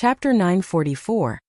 Chapter 944.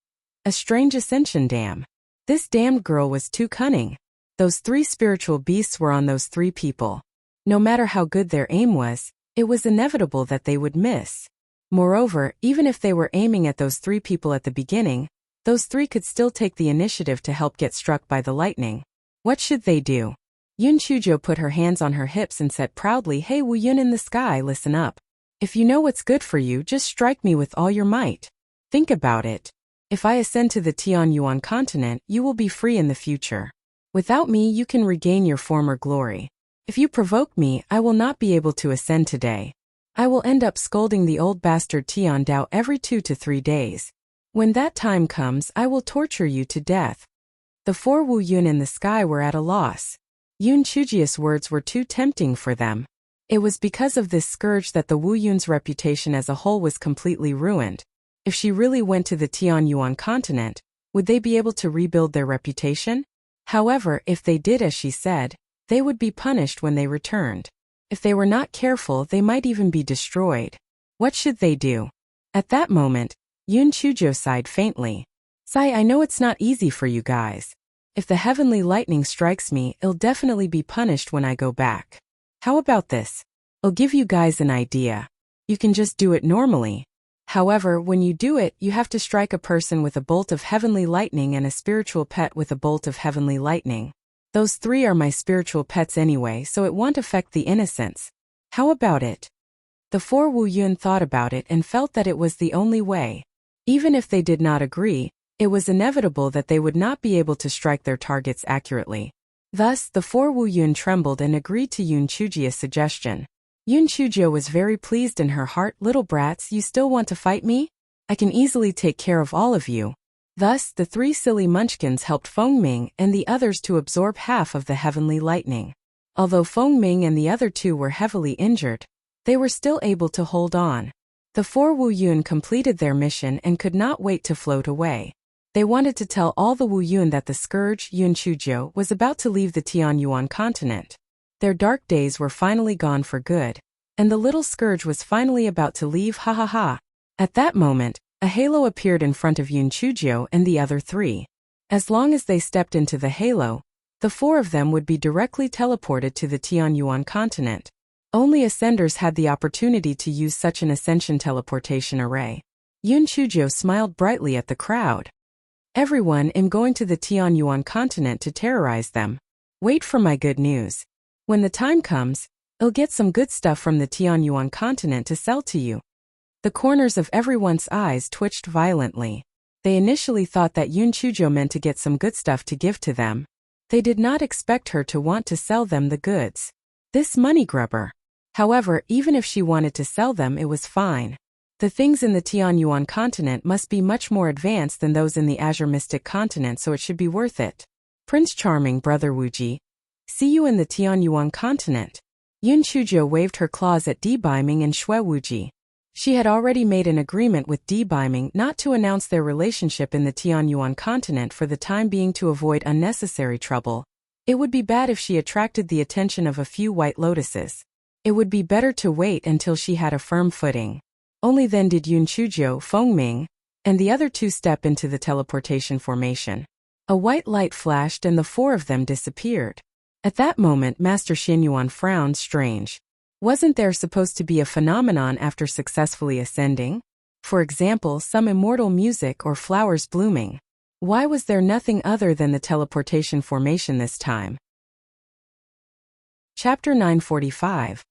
A Strange Ascension Dam. This damned girl was too cunning. Those three spiritual beasts were on those three people. No matter how good their aim was, it was inevitable that they would miss. Moreover, even if they were aiming at those three people at the beginning, those three could still take the initiative to help get struck by the lightning. What should they do? Yun Chujo put her hands on her hips and said proudly, "Hey Wu Yun in the sky, listen up. If you know what's good for you, just strike me with all your might. Think about it. If I ascend to the Tianyuan continent, you will be free in the future. Without me, you can regain your former glory. If you provoke me, I will not be able to ascend today. I will end up scolding the old bastard Tian Dao every 2 to 3 days. When that time comes, I will torture you to death." The four Wu Yun in the sky were at a loss. Yun Chujia's words were too tempting for them. It was because of this scourge that the Wu Yun's reputation as a whole was completely ruined. If she really went to the Tianyuan continent, would they be able to rebuild their reputation? However, if they did as she said, they would be punished when they returned. If they were not careful, they might even be destroyed. What should they do? At that moment, Yun Chujo sighed faintly. "Sai, I know it's not easy for you guys. If the heavenly lightning strikes me, it'll definitely be punished when I go back. How about this? I'll give you guys an idea. You can just do it normally. However, when you do it, you have to strike a person with a bolt of heavenly lightning and a spiritual pet with a bolt of heavenly lightning. Those three are my spiritual pets anyway, so it won't affect the innocents. How about it?" The four Wu Yun thought about it and felt that it was the only way. Even if they did not agree, it was inevitable that they would not be able to strike their targets accurately. Thus, the four Wu Yun trembled and agreed to Yun Chujia's suggestion. Yun Chujo was very pleased in her heart. "Little brats, you still want to fight me? I can easily take care of all of you." Thus, the three silly munchkins helped Feng Ming and the others to absorb half of the heavenly lightning. Although Feng Ming and the other two were heavily injured, they were still able to hold on. The four Wu Yun completed their mission and could not wait to float away. They wanted to tell all the Wu Yun that the scourge, Yun Chujo, was about to leave the Tianyuan continent. Their dark days were finally gone for good, and the little scourge was finally about to leave. Ha ha ha. At that moment, a halo appeared in front of Yun Chujo and the other three. As long as they stepped into the halo, the four of them would be directly teleported to the Tianyuan continent. Only ascenders had the opportunity to use such an ascension teleportation array. Yun Chujo smiled brightly at the crowd. "Everyone, I'm going to the Tianyuan continent to terrorize them. Wait for my good news. When the time comes, I'll get some good stuff from the Tianyuan continent to sell to you." The corners of everyone's eyes twitched violently. They initially thought that Yun Chujo meant to get some good stuff to give to them. They did not expect her to want to sell them the goods. This money grubber. However, even if she wanted to sell them, it was fine. The things in the Tianyuan continent must be much more advanced than those in the Azure Mystic continent, so it should be worth it. "Prince Charming, Brother Wuji. See you in the Tianyuan continent." Yun Chujo waved her claws at Di Baiming and Shui Wuji. She had already made an agreement with Di Baiming not to announce their relationship in the Tianyuan continent for the time being to avoid unnecessary trouble. It would be bad if she attracted the attention of a few white lotuses. It would be better to wait until she had a firm footing. Only then did Yun Chujo, Feng Ming, and the other two step into the teleportation formation. A white light flashed and the four of them disappeared. At that moment, Master Xinyuan frowned. Strange. Wasn't there supposed to be a phenomenon after successfully ascending? For example, some immortal music or flowers blooming. Why was there nothing other than the teleportation formation this time? Chapter 945.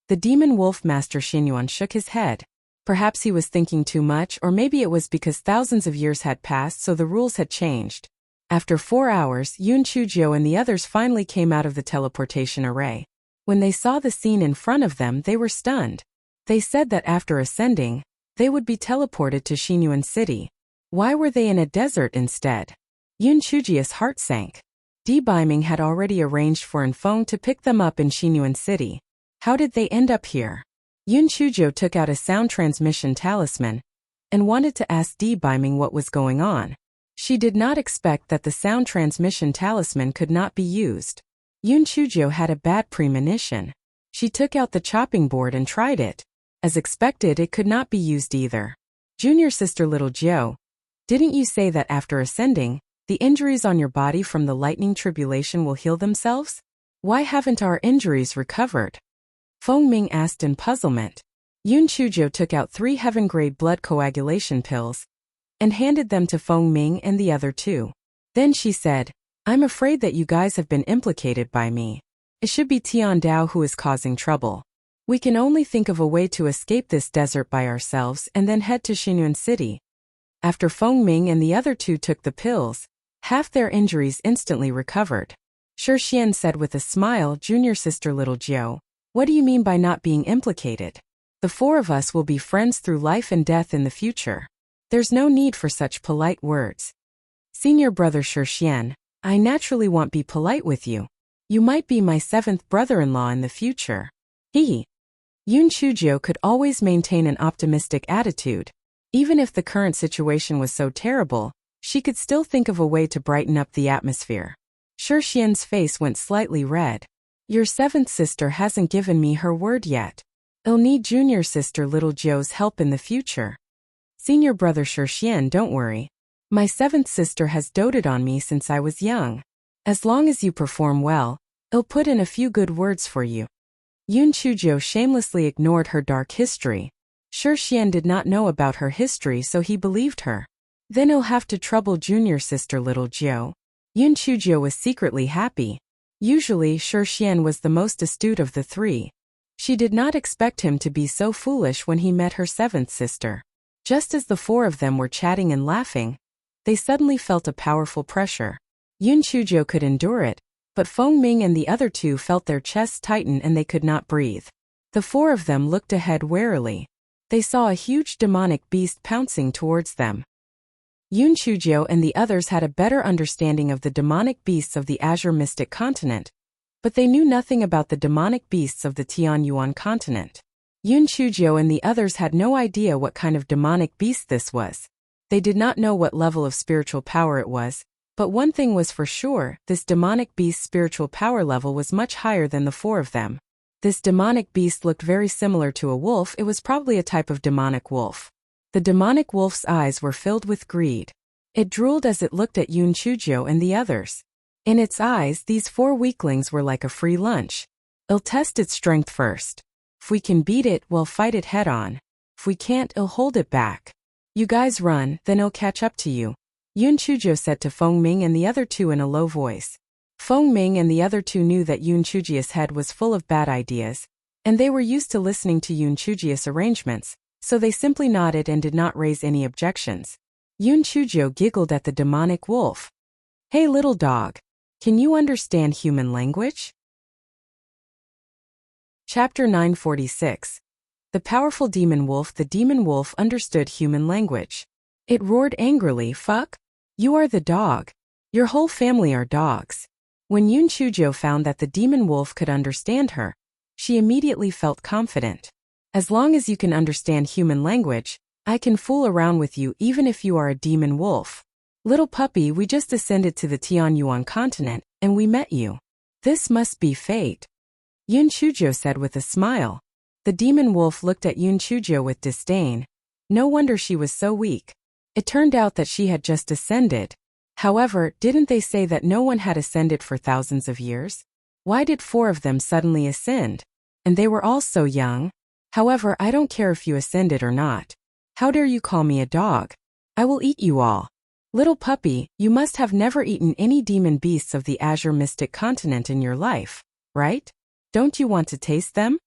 The Demon Wolf. Master Xinyuan shook his head. Perhaps he was thinking too much, or maybe it was because thousands of years had passed so the rules had changed. After 4 hours, Yun Chujo and the others finally came out of the teleportation array. When they saw the scene in front of them, they were stunned. They said that after ascending, they would be teleported to Xinyuan City. Why were they in a desert instead? Yun Chujia's heart sank. Di Baiming had already arranged for Enfeng to pick them up in Xinyuan City. How did they end up here? Yun Chujo took out a sound transmission talisman and wanted to ask Di Baiming what was going on. She did not expect that the sound transmission talisman could not be used. Yun Chujo had a bad premonition. She took out the chopping board and tried it. As expected, it could not be used either. Junior sister little Jiao, didn't you say that after ascending, the injuries on your body from the lightning tribulation will heal themselves? Why haven't our injuries recovered? Feng Ming asked in puzzlement. Yun Chujiu took out 3 heaven-grade blood coagulation pills and handed them to Feng Ming and the other 2. Then she said, I'm afraid that you guys have been implicated by me. It should be Tian Dao who is causing trouble. We can only think of a way to escape this desert by ourselves and then head to Xinyuan City. After Feng Ming and the other 2 took the pills, half their injuries instantly recovered. Shi Xian said with a smile, Junior sister little Jiao, what do you mean by not being implicated? The 4 of us will be friends through life and death in the future. There's no need for such polite words. Senior brother Shi Xian, I naturally won't be polite with you. You might be my 7th brother-in-law in the future. Yun Chujiu could always maintain an optimistic attitude. Even if the current situation was so terrible, she could still think of a way to brighten up the atmosphere. Shi Xian's face went slightly red. Your 7th sister hasn't given me her word yet. I'll need junior sister little Jiao's help in the future. Senior brother Shi Xian, don't worry. My 7th sister has doted on me since I was young. As long as you perform well, I'll put in a few good words for you. Yun Chujiu shamelessly ignored her dark history. Shi Xian did not know about her history, so he believed her. Then he'll have to trouble junior sister little Jiao. Yun Chujiu was secretly happy. Usually Shi Xian was the most astute of the 3. She did not expect him to be so foolish when he met her 7th sister. Just as the 4 of them were chatting and laughing, they suddenly felt a powerful pressure. Yun Chujiu could endure it, but Feng Ming and the other 2 felt their chests tighten and they could not breathe. The 4 of them looked ahead warily. They saw a huge demonic beast pouncing towards them. Yun Chujiu and the others had a better understanding of the demonic beasts of the Azure Mystic Continent, but they knew nothing about the demonic beasts of the Tianyuan continent. Yun Chujiu and the others had no idea what kind of demonic beast this was. They did not know what level of spiritual power it was, but one thing was for sure, this demonic beast's spiritual power level was much higher than the 4 of them. This demonic beast looked very similar to a wolf. It was probably a type of demonic wolf. The demonic wolf's eyes were filled with greed. It drooled as it looked at Yun Chujiu and the others. In its eyes, these 4 weaklings were like a free lunch. It'll test its strength first. If we can beat it, we'll fight it head on. If we can't, it'll hold it back. You guys run, then it'll catch up to you. Yun Chujiu said to Feng Ming and the other 2 in a low voice. Feng Ming and the other 2 knew that Yun Chujiu's head was full of bad ideas, and they were used to listening to Yun Chujiu's arrangements, so they simply nodded and did not raise any objections. Yun Chujiu giggled at the demonic wolf. Hey little dog, can you understand human language? Chapter 946. The powerful demon wolf. The demon wolf understood human language. It roared angrily, fuck? You are the dog. Your whole family are dogs. When Yun Chujiu found that the demon wolf could understand her, she immediately felt confident. As long as you can understand human language, I can fool around with you even if you are a demon wolf. Little puppy, we just ascended to the Tianyuan continent, and we met you. This must be fate. Yun Chujiu said with a smile. The demon wolf looked at Yun Chujiu with disdain. No wonder she was so weak. It turned out that she had just ascended. However, didn't they say that no one had ascended for thousands of years? Why did 4 of them suddenly ascend? And they were all so young. However, I don't care if you ascended or not. How dare you call me a dog? I will eat you all. Little puppy, you must have never eaten any demon beasts of the Azure Mystic Continent in your life, right? Don't you want to taste them?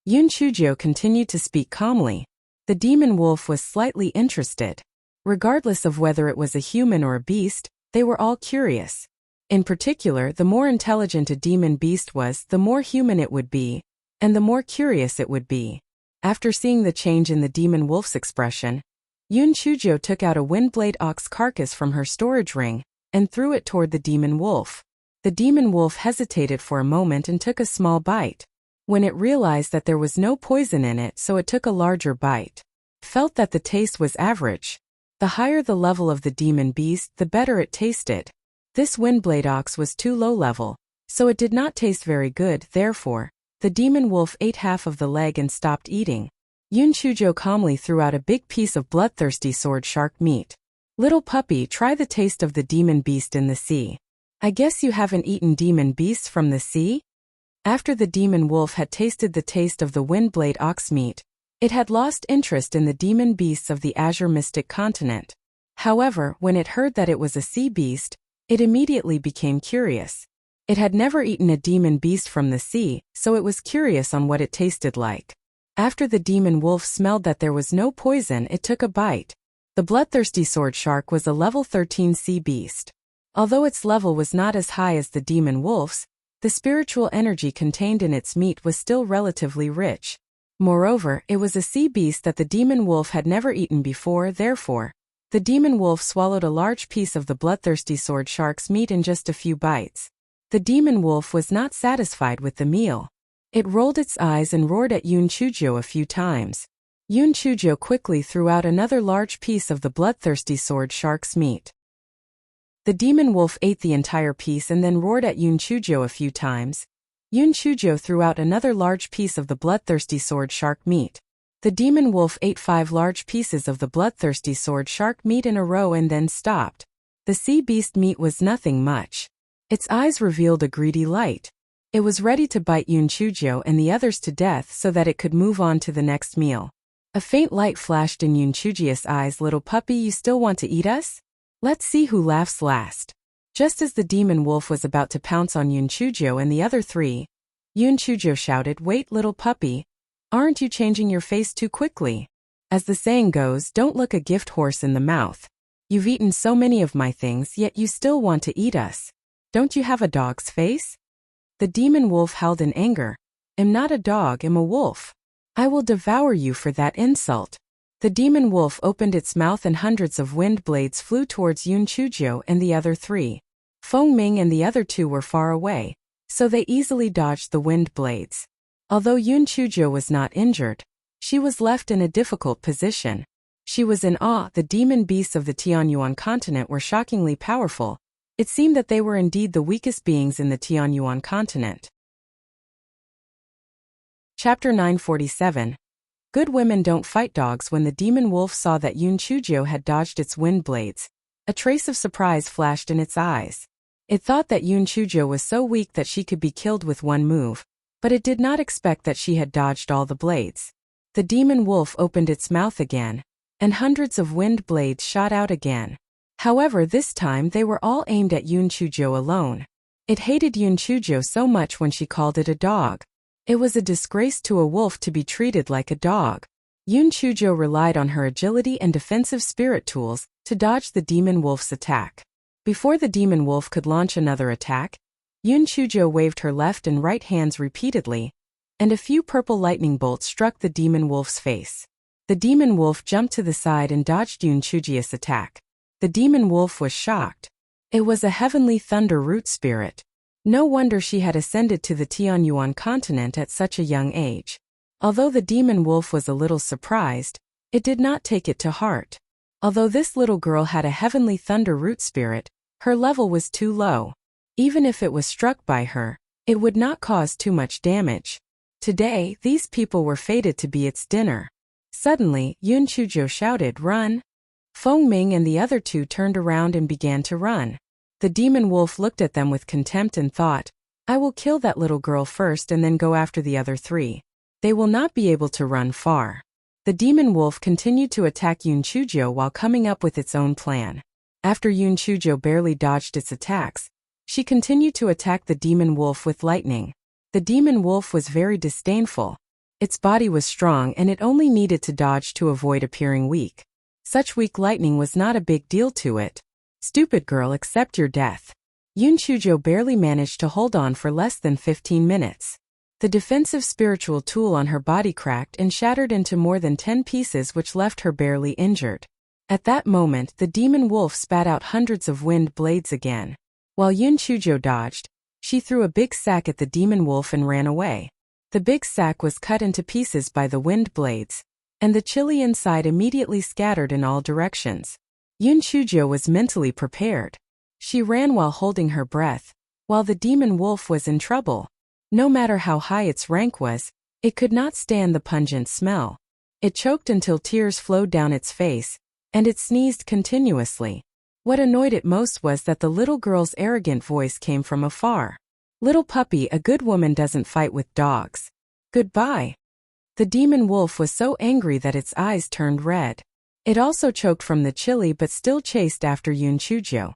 Yun Chujiu continued to speak calmly. The demon wolf was slightly interested. Regardless of whether it was a human or a beast, they were all curious. In particular, the more intelligent a demon beast was, the more human it would be, and the more curious it would be. After seeing the change in the demon wolf's expression, Yun Chujiu took out a windblade ox carcass from her storage ring and threw it toward the demon wolf. The demon wolf hesitated for a moment and took a small bite. When it realized that there was no poison in it, so it took a larger bite. Felt that the taste was average. The higher the level of the demon beast, the better it tasted. This windblade ox was too low level, so it did not taste very good. Therefore, the demon wolf ate half of the leg and stopped eating. Yun Chujo calmly threw out a big piece of bloodthirsty sword shark meat. Little puppy, try the taste of the demon beast in the sea. I guess you haven't eaten demon beasts from the sea? After the demon wolf had tasted the taste of the windblade ox meat, it had lost interest in the demon beasts of the azure mystic continent. However, when it heard that it was a sea beast, it immediately became curious. It had never eaten a demon beast from the sea, so it was curious on what it tasted like. After the demon wolf smelled that there was no poison, it took a bite. The bloodthirsty sword shark was a level 13 sea beast. Although its level was not as high as the demon wolf's, the spiritual energy contained in its meat was still relatively rich. Moreover, it was a sea beast that the demon wolf had never eaten before. Therefore, the demon wolf swallowed a large piece of the bloodthirsty sword shark's meat in just a few bites. The demon wolf was not satisfied with the meal. It rolled its eyes and roared at Yun Chujo a few times. Yun Chujo quickly threw out another large piece of the bloodthirsty sword shark's meat. The demon wolf ate the entire piece and then roared at Yun Chujo a few times. Yun Chujo threw out another large piece of the bloodthirsty sword shark meat. The demon wolf ate 5 large pieces of the bloodthirsty sword shark meat in a row and then stopped. The sea beast meat was nothing much. Its eyes revealed a greedy light. It was ready to bite Yun Chujo and the others to death so that it could move on to the next meal. A faint light flashed in Yun Chujo's eyes. Little puppy, you still want to eat us? Let's see who laughs last. Just as the demon wolf was about to pounce on Yun Chujo and the other 3, Yun Chujo shouted, "Wait, little puppy. Aren't you changing your face too quickly? As the saying goes, don't look a gift horse in the mouth. You've eaten so many of my things, yet you still want to eat us. Don't you have a dog's face?" The demon wolf howled in anger. "Am not a dog, am a wolf. I will devour you for that insult." The demon wolf opened its mouth and hundreds of wind blades flew towards Yun Chujo and the other 3. Feng Ming and the other 2 were far away, so they easily dodged the wind blades. Although Yun Chujo was not injured, she was left in a difficult position. She was in awe. The demon beasts of the Tianyuan continent were shockingly powerful. It seemed that they were indeed the weakest beings in the Tianyuan continent. Chapter 947. Good women don't fight dogs. When the demon wolf saw that Yun Chujo had dodged its wind blades, a trace of surprise flashed in its eyes. It thought that Yun Chujo was so weak that she could be killed with one move, but it did not expect that she had dodged all the blades. The demon wolf opened its mouth again, and hundreds of wind blades shot out again. However, this time they were all aimed at Yun Chujo alone. It hated Yun Chujo so much when she called it a dog. It was a disgrace to a wolf to be treated like a dog. Yun Chujo relied on her agility and defensive spirit tools to dodge the demon wolf's attack. Before the demon wolf could launch another attack, Yun Chujo waved her left and right hands repeatedly, and a few purple lightning bolts struck the demon wolf's face. The demon wolf jumped to the side and dodged Yun Chujo's attack. The demon wolf was shocked. It was a heavenly thunder root spirit. No wonder she had ascended to the Tianyuan continent at such a young age. Although the demon wolf was a little surprised, it did not take it to heart. Although this little girl had a heavenly thunder root spirit, her level was too low. Even if it was struck by her, it would not cause too much damage. Today, these people were fated to be its dinner. Suddenly, Yun Chujo shouted, "Run!" Feng Ming and the other 2 turned around and began to run. The demon wolf looked at them with contempt and thought, "I will kill that little girl first and then go after the other 3. They will not be able to run far." The demon wolf continued to attack Yun Chujo while coming up with its own plan. After Yun Chujo barely dodged its attacks, she continued to attack the demon wolf with lightning. The demon wolf was very disdainful. Its body was strong and it only needed to dodge to avoid appearing weak. Such weak lightning was not a big deal to it. "Stupid girl, accept your death." Yun Chujo barely managed to hold on for less than 15 minutes. The defensive spiritual tool on her body cracked and shattered into more than 10 pieces, which left her barely injured. At that moment, the demon wolf spat out hundreds of wind blades again. While Yun Chujo dodged, she threw a big sack at the demon wolf and ran away. The big sack was cut into pieces by the wind blades, and the chili inside immediately scattered in all directions. Yun Chujo was mentally prepared. She ran while holding her breath, while the demon wolf was in trouble. No matter how high its rank was, it could not stand the pungent smell. It choked until tears flowed down its face, and it sneezed continuously. What annoyed it most was that the little girl's arrogant voice came from afar. "Little puppy, a good woman doesn't fight with dogs. Goodbye." The demon wolf was so angry that its eyes turned red. It also choked from the chili but still chased after Yun Chuzhou.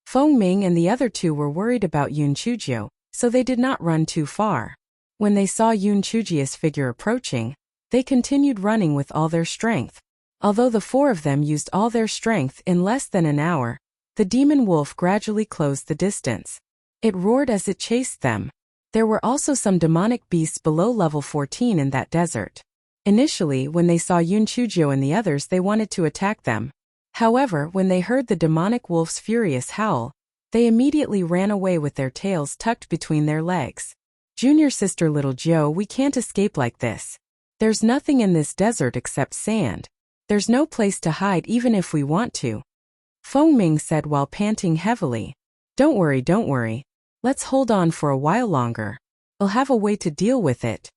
Feng Ming and the other two were worried about Yun Chuzhou, so they did not run too far. When they saw Yun Chuzhou's figure approaching, they continued running with all their strength. Although the four of them used all their strength in less than an hour, the demon wolf gradually closed the distance. It roared as it chased them. There were also some demonic beasts below level 14 in that desert. Initially, when they saw Yun Chuzhou and the others, they wanted to attack them. However, when they heard the demonic wolf's furious howl, they immediately ran away with their tails tucked between their legs. "Junior sister little Joe, we can't escape like this. There's nothing in this desert except sand. There's no place to hide even if we want to," Feng Ming said while panting heavily. Don't worry. Let's hold on for a while longer. We'll have a way to deal with it."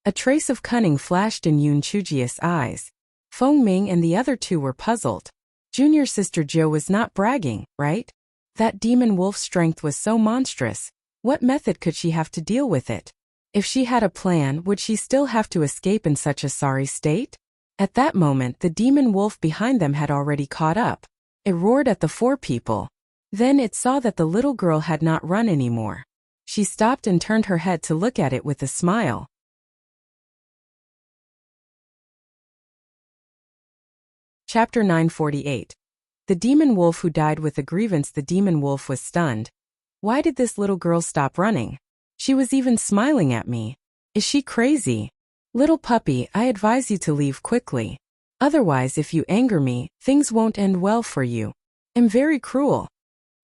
A trace of cunning flashed in Yun Chuzhou's eyes. Feng Ming and the other two were puzzled. Junior sister Joe was not bragging, right? That demon wolf's strength was so monstrous. What method could she have to deal with it? If she had a plan, would she still have to escape in such a sorry state? At that moment, the demon wolf behind them had already caught up. It roared at the four people. Then it saw that the little girl had not run anymore. She stopped and turned her head to look at it with a smile. Chapter 948. The demon wolf who died with a grievance. The demon wolf was stunned. Why did this little girl stop running? She was even smiling at me. Is she crazy? Little puppy, I advise you to leave quickly. Otherwise, if you anger me, things won't end well for you. I'm very cruel.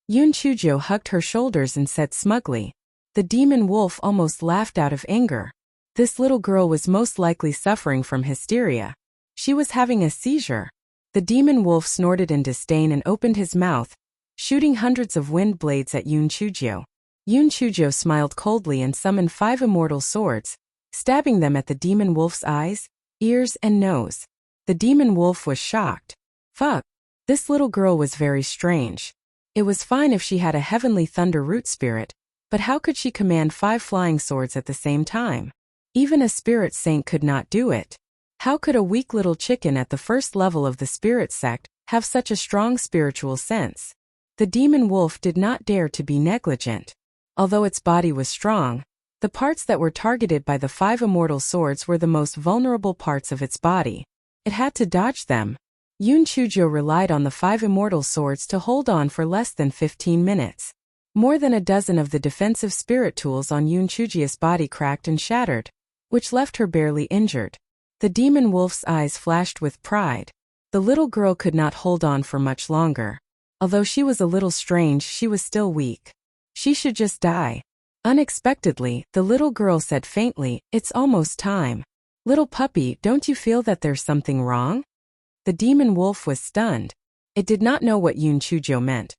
Yun Chuzhou hugged her shoulders and said smugly. The demon wolf almost laughed out of anger. This little girl was most likely suffering from hysteria. She was having a seizure. The demon wolf snorted in disdain and opened his mouth, shooting hundreds of wind blades at Yun Chuzhou. Yun Chuzhou smiled coldly and summoned 5 immortal swords, stabbing them at the demon wolf's eyes, ears, and nose. The demon wolf was shocked. Fuck. This little girl was very strange. It was fine if she had a heavenly thunder root spirit, but how could she command 5 flying swords at the same time? Even a spirit saint could not do it. How could a weak little chicken at the first level of the spirit sect have such a strong spiritual sense? The demon wolf did not dare to be negligent. Although its body was strong, the parts that were targeted by the 5 immortal swords were the most vulnerable parts of its body. It had to dodge them. Yun Chuzhou relied on the 5 immortal swords to hold on for less than 15 minutes. More than a dozen of the defensive spirit tools on Yun Chuzhou's body cracked and shattered, which left her barely injured. The demon wolf's eyes flashed with pride. The little girl could not hold on for much longer. Although she was a little strange, she was still weak. She should just die. Unexpectedly, the little girl said faintly, "It's almost time." Little puppy, don't you feel that there's something wrong? The demon wolf was stunned. It did not know what Yun Chuzhou meant,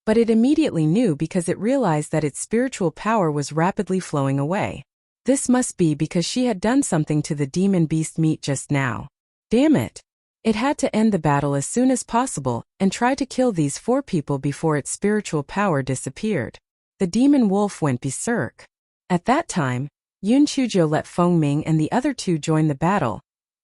but it immediately knew because it realized that its spiritual power was rapidly flowing away. This must be because she had done something to the demon beast meat just now. Damn it. It had to end the battle as soon as possible and try to kill these 4 people before its spiritual power disappeared. The demon wolf went berserk. At that time, Yun Chuzhou let Feng Ming and the other 2 join the battle,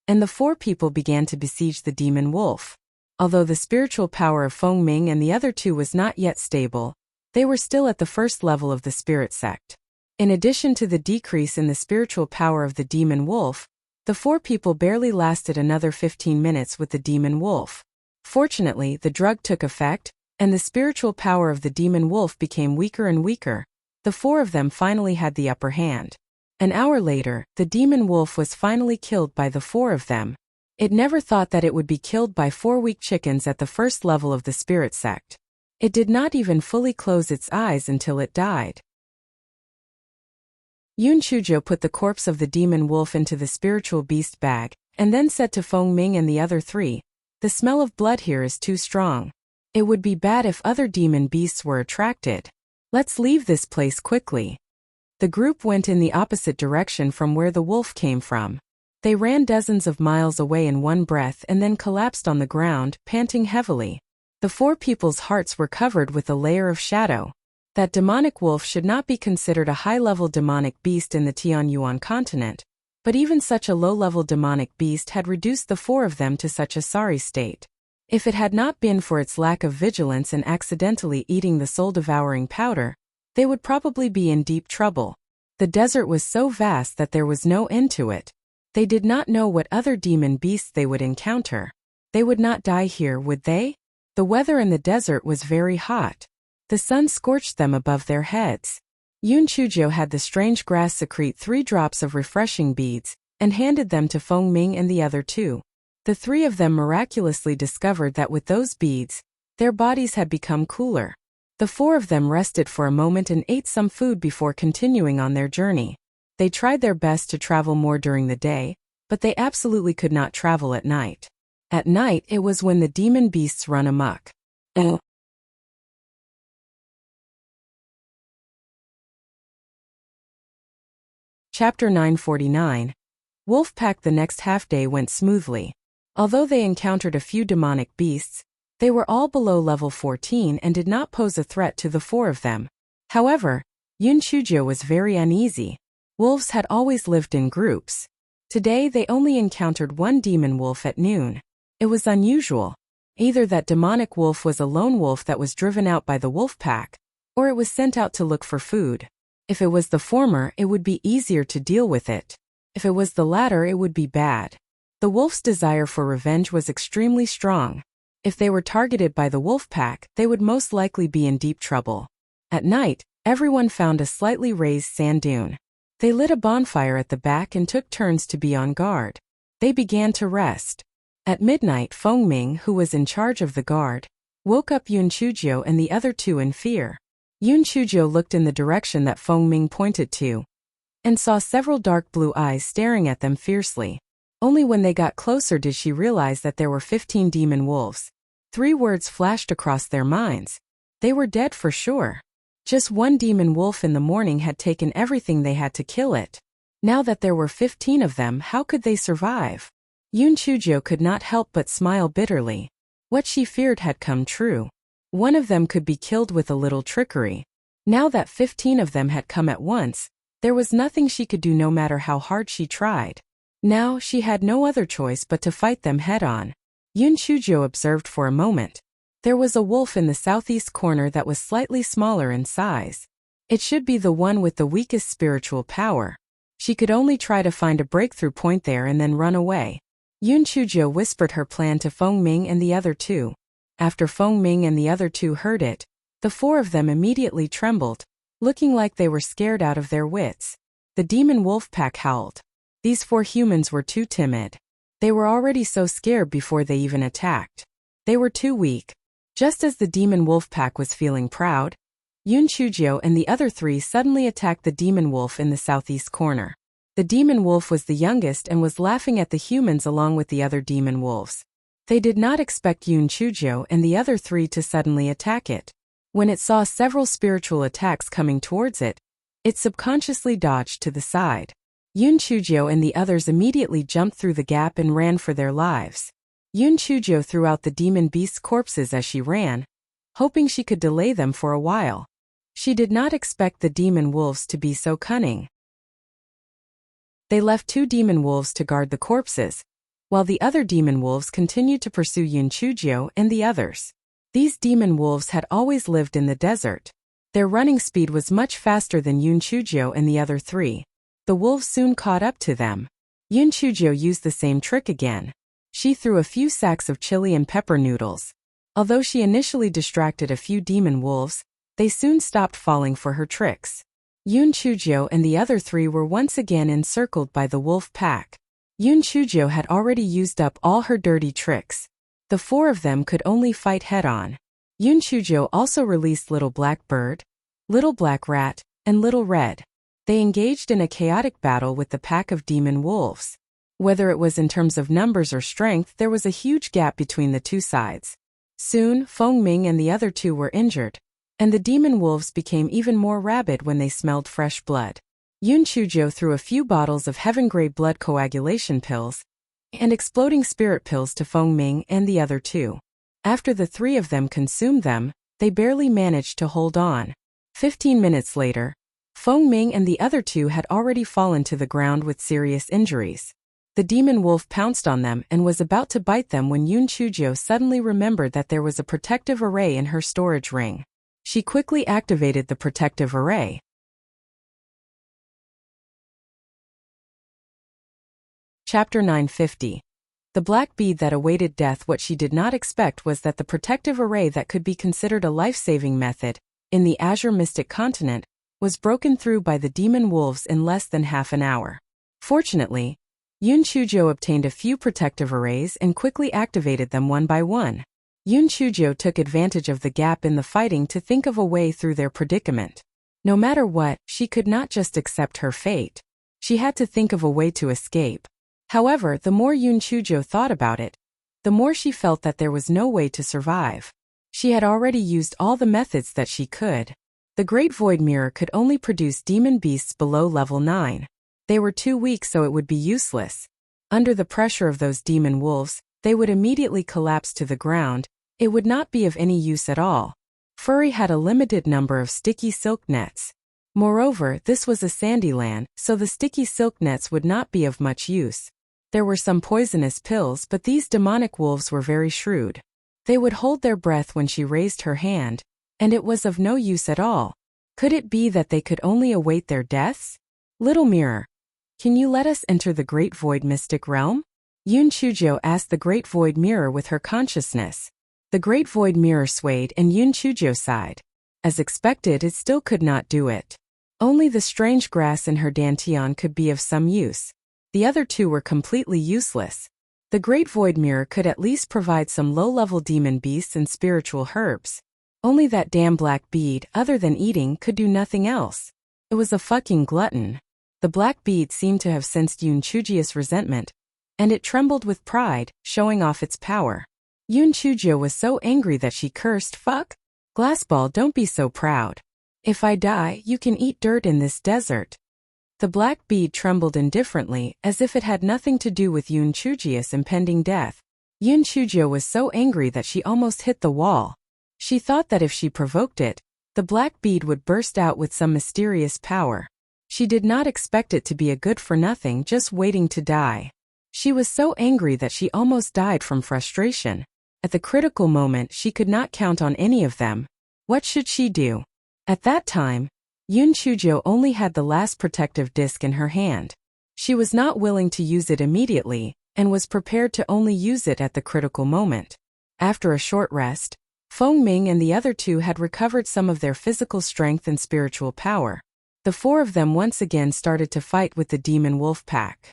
and the 4 people began to besiege the demon wolf. Although the spiritual power of Feng Ming and the other 2 was not yet stable, they were still at the first level of the spirit sect. In addition to the decrease in the spiritual power of the demon wolf, the 4 people barely lasted another 15 minutes with the demon wolf. Fortunately, the drug took effect, and the spiritual power of the demon wolf became weaker and weaker. The 4 of them finally had the upper hand. An hour later, the demon wolf was finally killed by the 4 of them. It never thought that it would be killed by 4 weak chickens at the first level of the spirit sect. It did not even fully close its eyes until it died. Yun Chuzhou put the corpse of the demon wolf into the spiritual beast bag, and then said to Feng Ming and the other 3, "The smell of blood here is too strong. It would be bad if other demon beasts were attracted. Let's leave this place quickly." The group went in the opposite direction from where the wolf came from. They ran dozens of miles away in one breath and then collapsed on the ground, panting heavily. The four people's hearts were covered with a layer of shadow. That demonic wolf should not be considered a high-level demonic beast in the Tianyuan continent, but even such a low-level demonic beast had reduced the four of them to such a sorry state. If it had not been for its lack of vigilance and accidentally eating the soul-devouring powder, they would probably be in deep trouble. The desert was so vast that there was no end to it. They did not know what other demon beasts they would encounter. They would not die here, would they? The weather in the desert was very hot. The sun scorched them above their heads. Yun Chujiu had the strange grass secrete 3 drops of refreshing beads, and handed them to Feng Ming and the other 2. The 3 of them miraculously discovered that with those beads, their bodies had become cooler. The 4 of them rested for a moment and ate some food before continuing on their journey. They tried their best to travel more during the day, but they absolutely could not travel at night. At night it was when the demon beasts run amok. Chapter 949. Wolfpack. The next half-day went smoothly. Although they encountered a few demonic beasts, they were all below level 14 and did not pose a threat to the 4 of them. However, Yun Chujiu was very uneasy. Wolves had always lived in groups. Today they only encountered one demon wolf at noon. It was unusual. Either that demonic wolf was a lone wolf that was driven out by the wolf pack, or it was sent out to look for food. If it was the former, it would be easier to deal with it. If it was the latter, it would be bad. The wolf's desire for revenge was extremely strong. If they were targeted by the wolf pack, they would most likely be in deep trouble. At night, everyone found a slightly raised sand dune. They lit a bonfire at the back and took turns to be on guard. They began to rest. At midnight, Feng Ming, who was in charge of the guard, woke up Yun Chujiu and the other 2 in fear. Yun Chujiu looked in the direction that Feng Ming pointed to, and saw several dark blue eyes staring at them fiercely. Only when they got closer did she realize that there were 15 demon wolves. 3 words flashed across their minds. They were dead for sure. Just one demon wolf in the morning had taken everything they had to kill it. Now that there were 15 of them, how could they survive? Yun Chujiu could not help but smile bitterly. What she feared had come true. One of them could be killed with a little trickery. Now that 15 of them had come at once, there was nothing she could do no matter how hard she tried. Now she had no other choice but to fight them head-on. Yun Chujiu observed for a moment. There was a wolf in the southeast corner that was slightly smaller in size. It should be the one with the weakest spiritual power. She could only try to find a breakthrough point there and then run away. Yun Chujiu whispered her plan to Feng Ming and the other 2. After Feng Ming and the other 2 heard it, the 4 of them immediately trembled, looking like they were scared out of their wits. The demon wolf pack howled. These 4 humans were too timid. They were already so scared before they even attacked. They were too weak. Just as the demon wolf pack was feeling proud, Yun Chujiu and the other 3 suddenly attacked the demon wolf in the southeast corner. The demon wolf was the youngest and was laughing at the humans along with the other demon wolves. They did not expect Yun Chujiu and the other 3 to suddenly attack it. When it saw several spiritual attacks coming towards it, it subconsciously dodged to the side. Yun Chujiu and the others immediately jumped through the gap and ran for their lives. Yun Chujiu threw out the demon beast's corpses as she ran, hoping she could delay them for a while. She did not expect the demon wolves to be so cunning. They left 2 demon wolves to guard the corpses, while the other demon wolves continued to pursue Yun Chujiu and the others. These demon wolves had always lived in the desert. Their running speed was much faster than Yun Chujiu and the other 3. The wolves soon caught up to them. Yun Chujiu used the same trick again. She threw a few sacks of chili and pepper noodles. Although she initially distracted a few demon wolves, they soon stopped falling for her tricks. Yun Chujiu and the other 3 were once again encircled by the wolf pack. Yun Chujiu had already used up all her dirty tricks. The 4 of them could only fight head-on. Yun Chujiu also released Little Black Bird, Little Black Rat, and Little Red. They engaged in a chaotic battle with the pack of demon wolves. Whether it was in terms of numbers or strength, there was a huge gap between the 2 sides. Soon, Feng Ming and the other 2 were injured, and the demon wolves became even more rabid when they smelled fresh blood. Yun Chujo threw a few bottles of heaven-grade blood coagulation pills and exploding spirit pills to Feng Ming and the other two. After the three of them consumed them, they barely managed to hold on. 15 minutes later, Feng Ming and the other two had already fallen to the ground with serious injuries. The demon wolf pounced on them and was about to bite them when Yun Chujo suddenly remembered that there was a protective array in her storage ring. She quickly activated the protective array. Chapter 950. The black bead that awaited death. What she did not expect was that the protective array that could be considered a life-saving method in the Azure Mystic Continent was broken through by the demon wolves in less than half an hour. Fortunately, Yun Chujo obtained a few protective arrays and quickly activated them one by one. Yun Chujo took advantage of the gap in the fighting to think of a way through their predicament. No matter what, she could not just accept her fate. She had to think of a way to escape. However, the more Yun Chujo thought about it, the more she felt that there was no way to survive. She had already used all the methods that she could. The Great Void Mirror could only produce demon beasts below level 9. They were too weak, so it would be useless. Under the pressure of those demon wolves, they would immediately collapse to the ground. It would not be of any use at all. Furry had a limited number of sticky silk nets. Moreover, this was a sandy land, so the sticky silk nets would not be of much use. There were some poisonous pills, but these demonic wolves were very shrewd. They would hold their breath when she raised her hand, and it was of no use at all. Could it be that they could only await their deaths? Little mirror, can you let us enter the Great Void Mystic Realm? Yun Chujo asked the Great Void Mirror with her consciousness. The Great Void Mirror swayed and Yun Chujo sighed. As expected, it still could not do it. Only the strange grass in her dantian could be of some use. The other two were completely useless. The Great Void Mirror could at least provide some low-level demon beasts and spiritual herbs. Only that damn black bead, other than eating, could do nothing else. It was a fucking glutton. The black bead seemed to have sensed Yun Chujo's resentment, and it trembled with pride, showing off its power. Yun Chujo was so angry that she cursed, "Fuck! Glassball, don't be so proud. If I die, you can eat dirt in this desert." The black bead trembled indifferently, as if it had nothing to do with Yun Chujo's impending death. Yun Chujo was so angry that she almost hit the wall. She thought that if she provoked it, the black bead would burst out with some mysterious power. She did not expect it to be a good-for-nothing just waiting to die. She was so angry that she almost died from frustration. At the critical moment, she could not count on any of them. What should she do? At that time, Yun Chujo only had the last protective disc in her hand. She was not willing to use it immediately, and was prepared to only use it at the critical moment. After a short rest, Feng Ming and the other two had recovered some of their physical strength and spiritual power. The four of them once again started to fight with the demon wolf pack.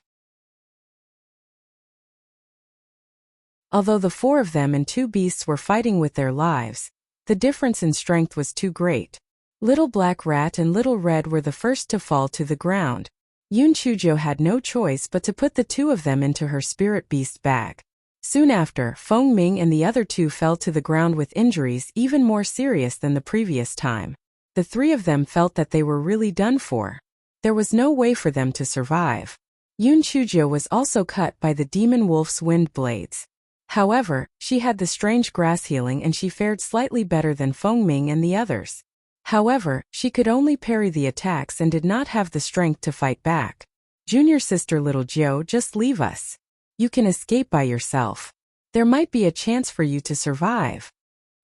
Although the four of them and two beasts were fighting with their lives, the difference in strength was too great. Little Black Rat and Little Red were the first to fall to the ground. Yun Chujo had no choice but to put the two of them into her spirit beast bag. Soon after, Feng Ming and the other two fell to the ground with injuries even more serious than the previous time. The three of them felt that they were really done for. There was no way for them to survive. Yun Chujo was also cut by the demon wolf's wind blades. However, she had the strange grass healing and she fared slightly better than Feng Ming and the others. However, she could only parry the attacks and did not have the strength to fight back. "Junior sister Little Joe, just leave us. You can escape by yourself. There might be a chance for you to survive."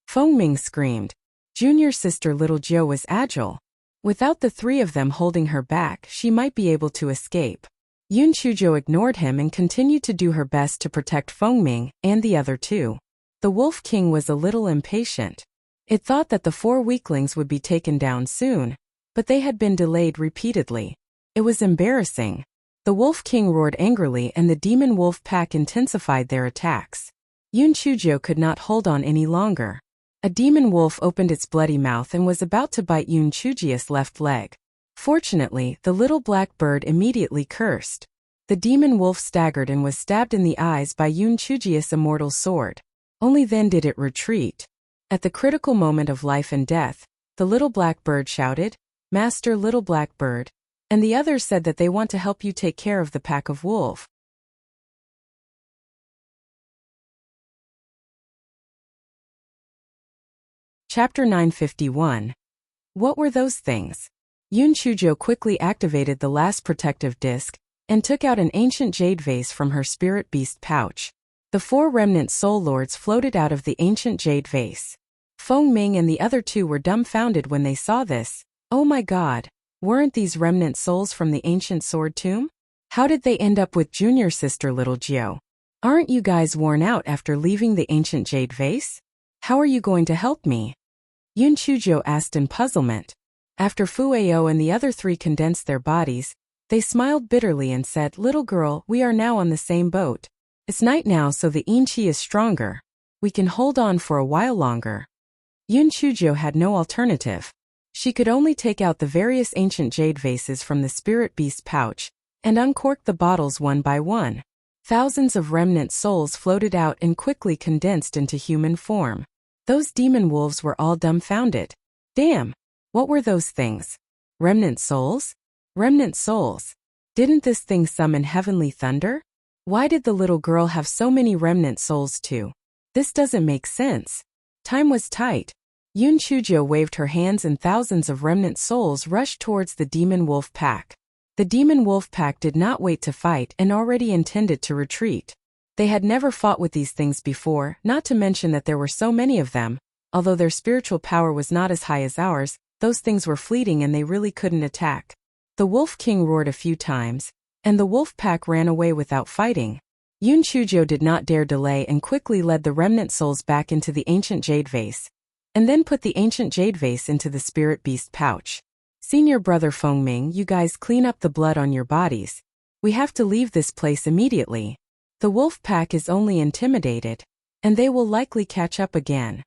Feng Ming screamed. Junior sister Little Joe was agile. Without the three of them holding her back, she might be able to escape. Yun Chujo ignored him and continued to do her best to protect Feng Ming and the other two. The Wolf King was a little impatient. It thought that the four weaklings would be taken down soon, but they had been delayed repeatedly. It was embarrassing. The Wolf King roared angrily and the demon wolf pack intensified their attacks. Yun Chujo could not hold on any longer. A demon wolf opened its bloody mouth and was about to bite Yun Chujo's left leg. Fortunately, the little black bird immediately cursed. The demon wolf staggered and was stabbed in the eyes by Yun Chujo's immortal sword. Only then did it retreat. At the critical moment of life and death, the little black bird shouted, "Master Little Black Bird, And the others said that they want to help you take care of the pack of wolf. Chapter 951. What were those things? Yun Chujo quickly activated the last protective disc and took out an ancient jade vase from her spirit beast pouch. The 4 remnant soul lords floated out of the ancient jade vase. Feng Ming and the other 2 were dumbfounded when they saw this. Oh my god, weren't these remnant souls from the ancient sword tomb? How did they end up with junior sister little Jiao? Aren't you guys worn out after leaving the ancient jade vase? How are you going to help me? Yun Chujo asked in puzzlement. After Fueo and the other 3 condensed their bodies, they smiled bitterly and said, "Little girl, we are now on the same boat. It's night now, so the yin qi is stronger. We can hold on for a while longer." Yun Chujo had no alternative. She could only take out the various ancient jade vases from the spirit beast pouch and uncork the bottles one by one. Thousands of remnant souls floated out and quickly condensed into human form. Those demon wolves were all dumbfounded. Damn! What were those things? Remnant souls? Remnant souls. Didn't this thing summon heavenly thunder? Why did the little girl have so many remnant souls too? This doesn't make sense. Time was tight. Yun Chujo waved her hands and thousands of remnant souls rushed towards the demon wolf pack. The demon wolf pack did not wait to fight and already intended to retreat. They had never fought with these things before, not to mention that there were so many of them. Although their spiritual power was not as high as ours, those things were fleeting and they really couldn't attack. The Wolf King roared a few times, and the wolf pack ran away without fighting. Yun Chujo did not dare delay and quickly led the remnant souls back into the ancient jade vase, and then put the ancient jade vase into the spirit beast pouch. Senior brother Feng Ming, you guys clean up the blood on your bodies. We have to leave this place immediately. The wolf pack is only intimidated, and they will likely catch up again.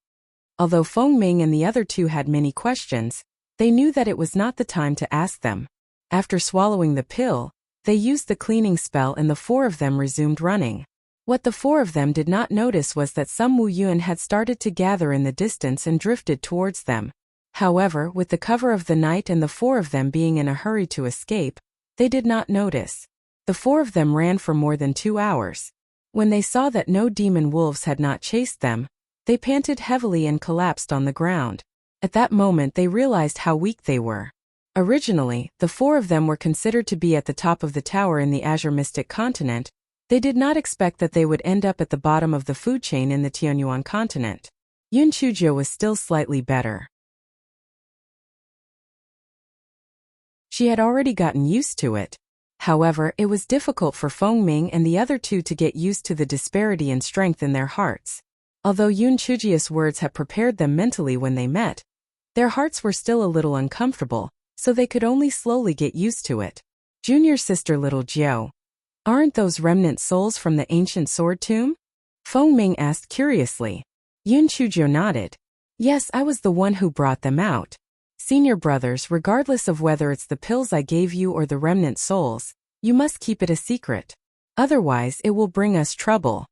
Although Feng Ming and the other 2 had many questions, they knew that it was not the time to ask them. After swallowing the pill, they used the cleaning spell and the 4 of them resumed running. What the 4 of them did not notice was that some Wu Yun had started to gather in the distance and drifted towards them. However, with the cover of the night and the 4 of them being in a hurry to escape, they did not notice. The 4 of them ran for more than 2 hours. When they saw that no demon wolves had not chased them, they panted heavily and collapsed on the ground. At that moment they realized how weak they were. Originally, the 4 of them were considered to be at the top of the tower in the Azure Mystic Continent. They did not expect that they would end up at the bottom of the food chain in the Tianyuan continent. Yun Chujo was still slightly better. She had already gotten used to it. However, it was difficult for Feng Ming and the other 2 to get used to the disparity in strength in their hearts. Although Yun Chujia's words had prepared them mentally when they met, their hearts were still a little uncomfortable, so they could only slowly get used to it. Junior sister little Jiao. Aren't those remnant souls from the ancient sword tomb? Feng Ming asked curiously. Yun Chujo nodded. Yes, I was the one who brought them out. Senior brothers, regardless of whether it's the pills I gave you or the remnant souls, you must keep it a secret. Otherwise, it will bring us trouble.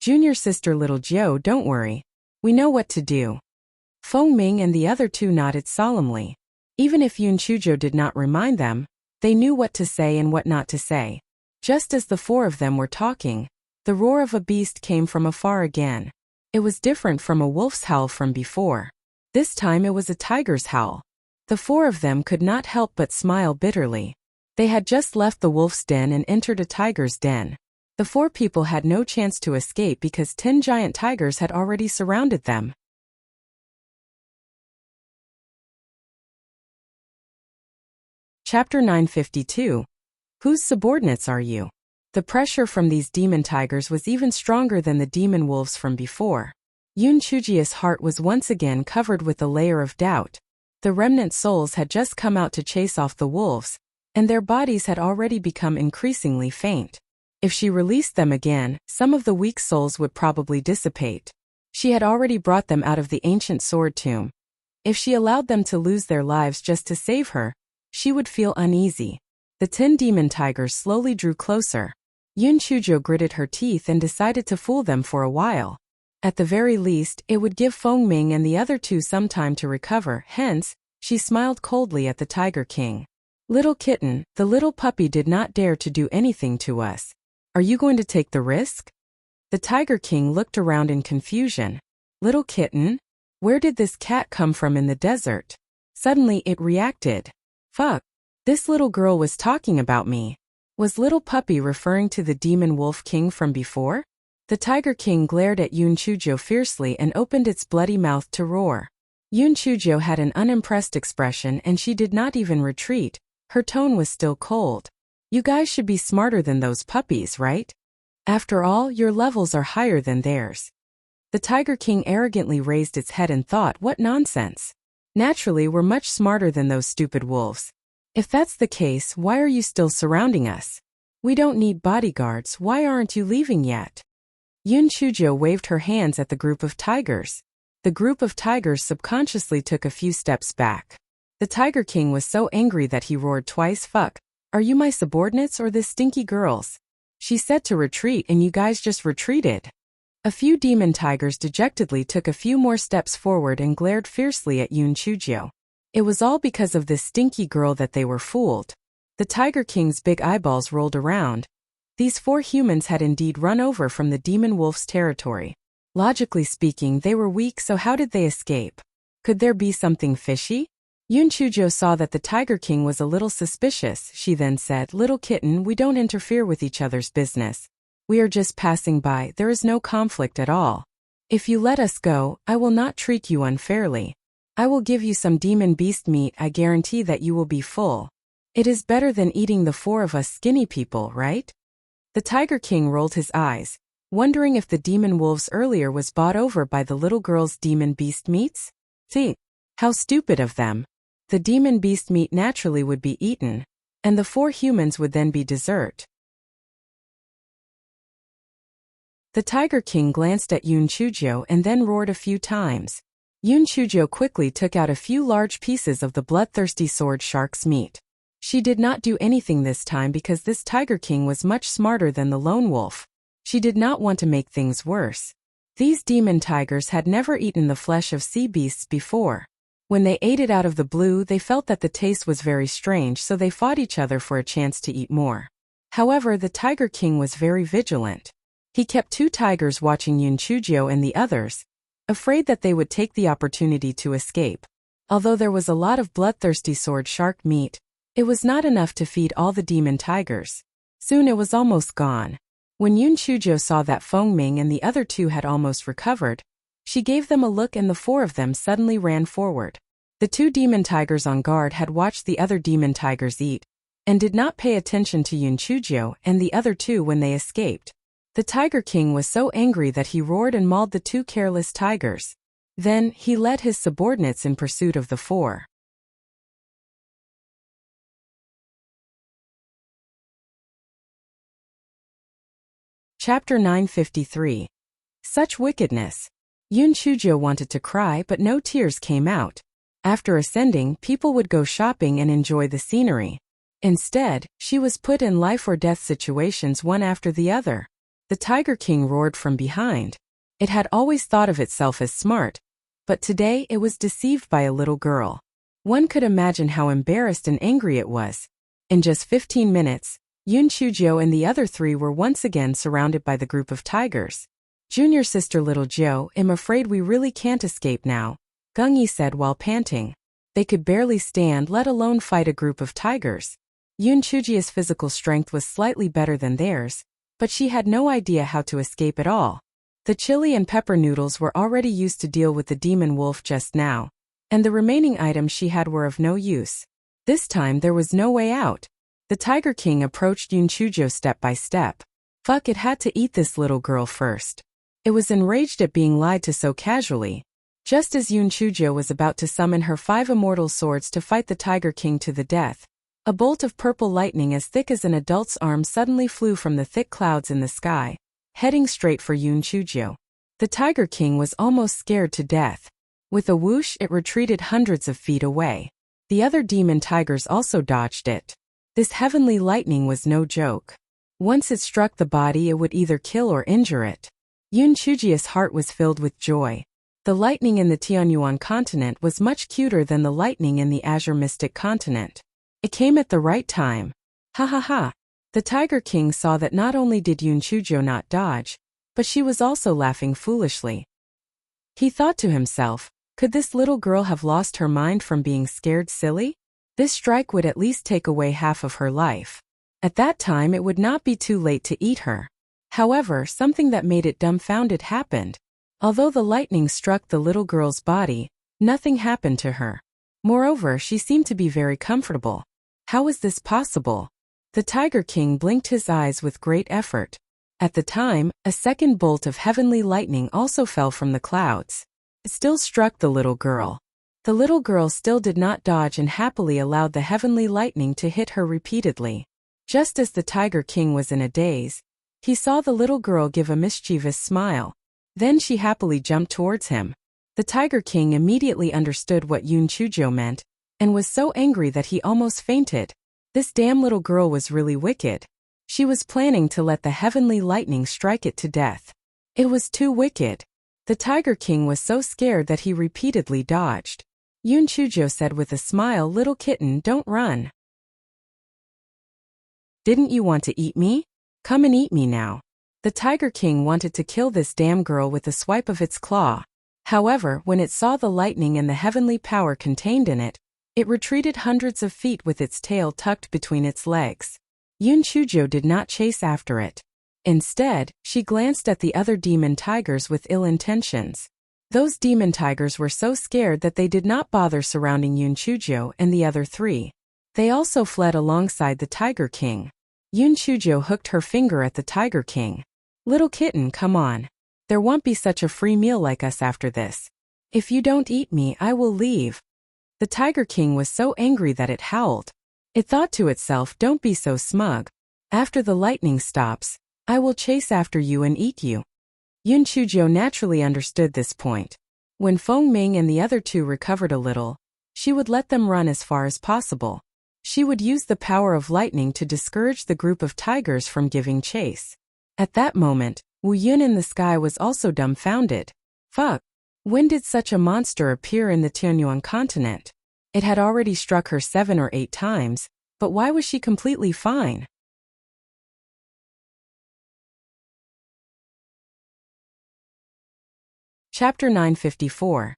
Junior sister little Jiao, don't worry. We know what to do. Feng Ming and the other 2 nodded solemnly. Even if Yun Chujo did not remind them, they knew what to say and what not to say. Just as the 4 of them were talking, the roar of a beast came from afar again. It was different from a wolf's howl from before. This time it was a tiger's howl. The 4 of them could not help but smile bitterly. They had just left the wolf's den and entered a tiger's den. The 4 people had no chance to escape because 10 giant tigers had already surrounded them. Chapter 952. Whose subordinates are you? The pressure from these demon tigers was even stronger than the demon wolves from before. Yun Chujia's heart was once again covered with a layer of doubt. The remnant souls had just come out to chase off the wolves, and their bodies had already become increasingly faint. If she released them again, some of the weak souls would probably dissipate. She had already brought them out of the ancient sword tomb. If she allowed them to lose their lives just to save her, she would feel uneasy. The 10 demon tigers slowly drew closer. Yun Chujo gritted her teeth and decided to fool them for a while. At the very least, it would give Feng Ming and the other 2 some time to recover, hence, she smiled coldly at the Tiger King. Little kitten, the little puppy did not dare to do anything to us. Are you going to take the risk? The Tiger King looked around in confusion. Little kitten? Where did this cat come from in the desert? Suddenly it reacted. Fuck. This little girl was talking about me. Was little puppy referring to the demon wolf king from before? The Tiger King glared at Yun Chujo fiercely and opened its bloody mouth to roar. Yun Chujo had an unimpressed expression and she did not even retreat. Her tone was still cold. You guys should be smarter than those puppies, right? After all, your levels are higher than theirs. The Tiger King arrogantly raised its head and thought, what nonsense. Naturally, we're much smarter than those stupid wolves. If that's the case, why are you still surrounding us? We don't need bodyguards, why aren't you leaving yet? Yun Chujo waved her hands at the group of tigers. The group of tigers subconsciously took a few steps back. The Tiger King was so angry that he roared twice, fuck. Are you my subordinates or this stinky girls? She said to retreat and you guys just retreated. A few demon tigers dejectedly took a few more steps forward and glared fiercely at Yun Chujo. It was all because of this stinky girl that they were fooled. The Tiger King's big eyeballs rolled around. These 4 humans had indeed run over from the demon wolf's territory. Logically speaking, they were weak, so how did they escape? Could there be something fishy? Yun Chujo saw that the Tiger King was a little suspicious. She then said, little kitten, we don't interfere with each other's business. We are just passing by, there is no conflict at all. If you let us go, I will not treat you unfairly. I will give you some demon beast meat, I guarantee that you will be full. It is better than eating the 4 of us skinny people, right? The Tiger King rolled his eyes, wondering if the demon wolves earlier was bought over by the little girl's demon beast meats? See, how stupid of them. The demon beast meat naturally would be eaten, and the 4 humans would then be dessert. The Tiger King glanced at Yun Chujo and then roared a few times. Yun Chujo quickly took out a few large pieces of the bloodthirsty sword shark's meat. She did not do anything this time because this Tiger King was much smarter than the lone wolf. She did not want to make things worse. These demon tigers had never eaten the flesh of sea beasts before. When they ate it out of the blue, they felt that the taste was very strange, so they fought each other for a chance to eat more. However, the Tiger King was very vigilant. He kept 2 tigers watching Yun Chujo and the others, afraid that they would take the opportunity to escape. Although there was a lot of bloodthirsty sword shark meat, it was not enough to feed all the demon tigers. Soon it was almost gone. When Yun Chujo saw that Feng Ming and the other 2 had almost recovered, she gave them a look and the 4 of them suddenly ran forward. The 2 demon tigers on guard had watched the other demon tigers eat, and did not pay attention to Yun Chujo and the other 2 when they escaped. The Tiger King was so angry that he roared and mauled the 2 careless tigers. Then, he led his subordinates in pursuit of the 4. Chapter 953. Such wickedness. Yun Chujo wanted to cry but no tears came out. After ascending, people would go shopping and enjoy the scenery. Instead, she was put in life or death situations one after the other. The Tiger King roared from behind. It had always thought of itself as smart, but today it was deceived by a little girl. One could imagine how embarrassed and angry it was. In just 15 minutes, Yun Chujo and the other 3 were once again surrounded by the group of tigers. Junior sister little Joe, I'm afraid we really can't escape now, Gung Yi said while panting. They could barely stand, let alone fight a group of tigers. Yun Chujia's physical strength was slightly better than theirs, but she had no idea how to escape at all. The chili and pepper noodles were already used to deal with the demon wolf just now, and the remaining items she had were of no use. This time there was no way out. The Tiger King approached Yun Chujo step by step. Fuck, it had to eat this little girl first. It was enraged at being lied to so casually. Just as Yun Chujo was about to summon her 5 immortal swords to fight the Tiger King to the death, a bolt of purple lightning as thick as an adult's arm suddenly flew from the thick clouds in the sky, heading straight for Yun Chujo. The Tiger King was almost scared to death. With a whoosh, it retreated hundreds of feet away. The other demon tigers also dodged it. This heavenly lightning was no joke. Once it struck the body, it would either kill or injure it. Yun Chujia's heart was filled with joy. The lightning in the Tianyuan continent was much cuter than the lightning in the Azure Mystic continent. It came at the right time. Ha ha ha. The Tiger King saw that not only did Yun Chujo not dodge, but she was also laughing foolishly. He thought to himself, could this little girl have lost her mind from being scared silly? This strike would at least take away half of her life. At that time it would not be too late to eat her. However, something that made it dumbfounded happened. Although the lightning struck the little girl's body, nothing happened to her. Moreover, she seemed to be very comfortable. How was this possible? The Tiger King blinked his eyes with great effort. At the time, a second bolt of heavenly lightning also fell from the clouds. It still struck the little girl. The little girl still did not dodge and happily allowed the heavenly lightning to hit her repeatedly. Just as the Tiger King was in a daze, he saw the little girl give a mischievous smile. Then she happily jumped towards him. The Tiger King immediately understood what Yun Chujo meant, and was so angry that he almost fainted. This damn little girl was really wicked. She was planning to let the heavenly lightning strike it to death. It was too wicked. The Tiger King was so scared that he repeatedly dodged. Yun Chujo said with a smile, "Little kitten, don't run. Didn't you want to eat me? Come and eat me now." The Tiger King wanted to kill this damn girl with a swipe of its claw. However, when it saw the lightning and the heavenly power contained in it, it retreated hundreds of feet with its tail tucked between its legs. Yun Chujo did not chase after it. Instead, she glanced at the other demon tigers with ill intentions. Those demon tigers were so scared that they did not bother surrounding Yun Chujo and the other three. They also fled alongside the Tiger King. Yun Chujo hooked her finger at the Tiger King. "Little kitten, come on. There won't be such a free meal like us after this. If you don't eat me, I will leave." The Tiger King was so angry that it howled. It thought to itself, "Don't be so smug. After the lightning stops, I will chase after you and eat you." Yun Chujo naturally understood this point. When Feng Ming and the other two recovered a little, she would let them run as far as possible. She would use the power of lightning to discourage the group of tigers from giving chase. At that moment, Wu Yun in the sky was also dumbfounded. Fuck! When did such a monster appear in the Tianyuan continent? It had already struck her 7 or 8 times, but why was she completely fine? Chapter 954.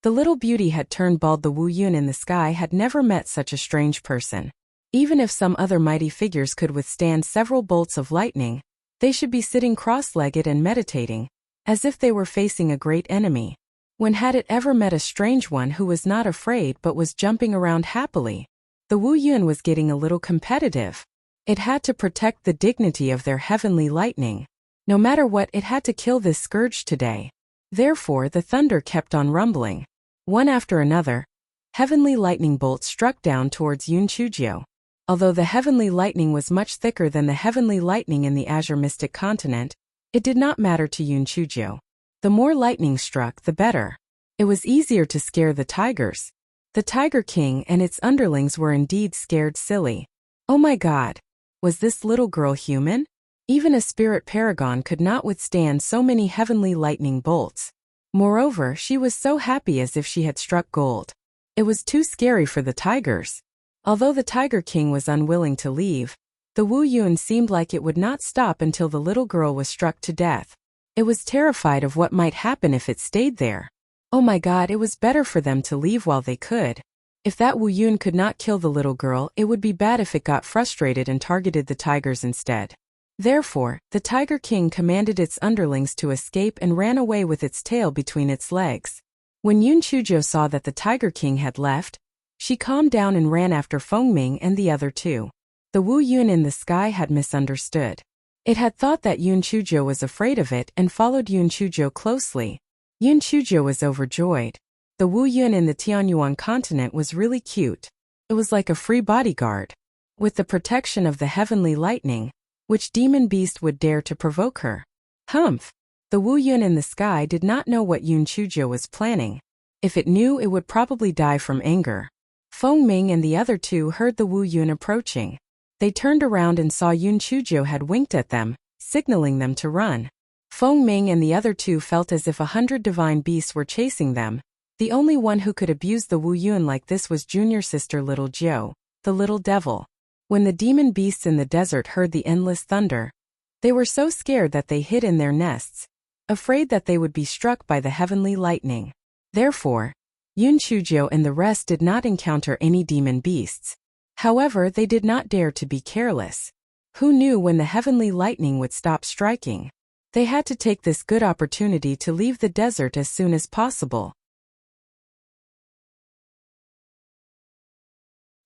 The little beauty had turned bald. The Wu Yun in the sky had never met such a strange person. Even if some other mighty figures could withstand several bolts of lightning, they should be sitting cross-legged and meditating, as if they were facing a great enemy. When had it ever met a strange one who was not afraid but was jumping around happily? The Wu Yun was getting a little competitive. It had to protect the dignity of their heavenly lightning. No matter what, it had to kill this scourge today. Therefore, the thunder kept on rumbling. One after another, heavenly lightning bolts struck down towards Yun Chujo. Although the heavenly lightning was much thicker than the heavenly lightning in the Azure Mystic Continent, it did not matter to Yun Chujo. The more lightning struck, the better. It was easier to scare the tigers. The Tiger King and its underlings were indeed scared silly. Oh my God! Was this little girl human? Even a spirit paragon could not withstand so many heavenly lightning bolts. Moreover, she was so happy as if she had struck gold. It was too scary for the tigers. Although the Tiger King was unwilling to leave, the Wu Yun seemed like it would not stop until the little girl was struck to death. It was terrified of what might happen if it stayed there. Oh my God, it was better for them to leave while they could. If that Wu Yun could not kill the little girl, it would be bad if it got frustrated and targeted the tigers instead. Therefore, the Tiger King commanded its underlings to escape and ran away with its tail between its legs. When Yun Chujo saw that the Tiger King had left, she calmed down and ran after Feng Ming and the other two. The Wu Yun in the sky had misunderstood. It had thought that Yun Chujo was afraid of it and followed Yun Chujo closely. Yun Chujo was overjoyed. The Wu Yun in the Tianyuan continent was really cute. It was like a free bodyguard. With the protection of the heavenly lightning, which demon beast would dare to provoke her? Humph! The Wu Yun in the sky did not know what Yun Chujo was planning. If it knew, it would probably die from anger. Feng Ming and the other two heard the Wu Yun approaching. They turned around and saw Yun Chujo had winked at them, signaling them to run. Feng Ming and the other two felt as if 100 divine beasts were chasing them. The only one who could abuse the Wu Yun like this was junior sister little Jiu. the little devil. When the demon beasts in the desert heard the endless thunder, they were so scared that they hid in their nests, afraid that they would be struck by the heavenly lightning. Therefore, Yun Chujio and the rest did not encounter any demon beasts. However, they did not dare to be careless. Who knew when the heavenly lightning would stop striking? They had to take this good opportunity to leave the desert as soon as possible.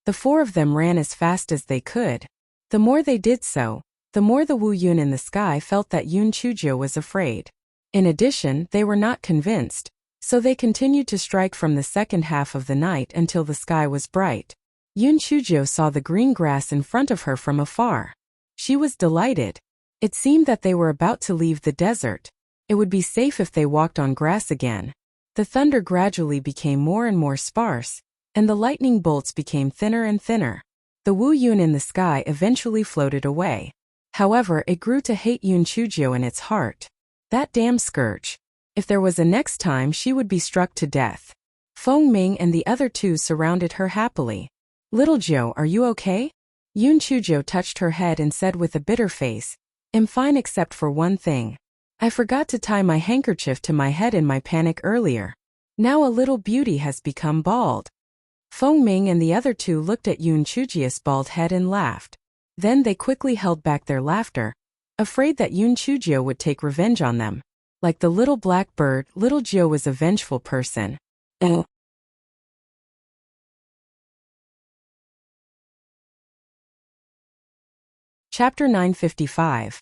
The four of them ran as fast as they could. The more they did so, the more the Wu Yun in the sky felt that Yun Chujio was afraid. In addition, they were not convinced, so they continued to strike from the second half of the night until the sky was bright. Yun Chujio saw the green grass in front of her from afar. She was delighted. It seemed that they were about to leave the desert. It would be safe if they walked on grass again. The thunder gradually became more and more sparse, and the lightning bolts became thinner and thinner. The Wu Yun in the sky eventually floated away. However, it grew to hate Yun Chujio in its heart. That damn scourge. If there was a next time, she would be struck to death. Feng Ming and the other two surrounded her happily. "Little Jiu, are you okay?" Yun Chujio touched her head and said with a bitter face, "I'm fine except for one thing. I forgot to tie my handkerchief to my head in my panic earlier. Now a little beauty has become bald." Feng Ming and the other two looked at Yun Chujio's bald head and laughed. Then they quickly held back their laughter, afraid that Yun Chujio would take revenge on them. Like the little black bird, little Jiu was a vengeful person. Chapter 955.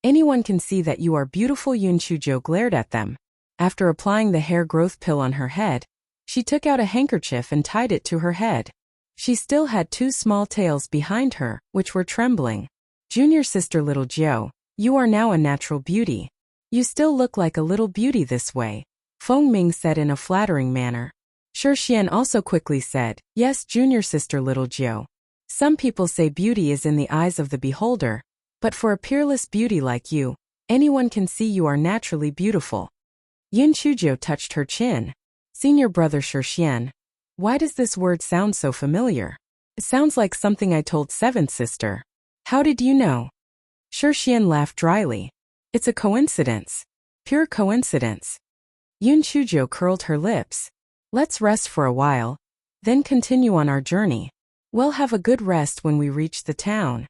Anyone can see that you are beautiful. Yun Chujio glared at them. After applying the hair growth pill on her head, she took out a handkerchief and tied it to her head. She still had two small tails behind her, which were trembling. "Junior sister little Jiu, you are now a natural beauty. You still look like a little beauty this way," Feng Ming said in a flattering manner. Xian also quickly said, "Yes, junior sister little Jiu. Some people say beauty is in the eyes of the beholder, but for a peerless beauty like you, anyone can see you are naturally beautiful." Yun Chujio touched her chin. "Senior brother Xian, why does this word sound so familiar? It sounds like something I told seventh sister. How did you know?" Xian laughed dryly. "It's a coincidence. Pure coincidence." Yun Chujio curled her lips. "Let's rest for a while, then continue on our journey. We'll have a good rest when we reach the town."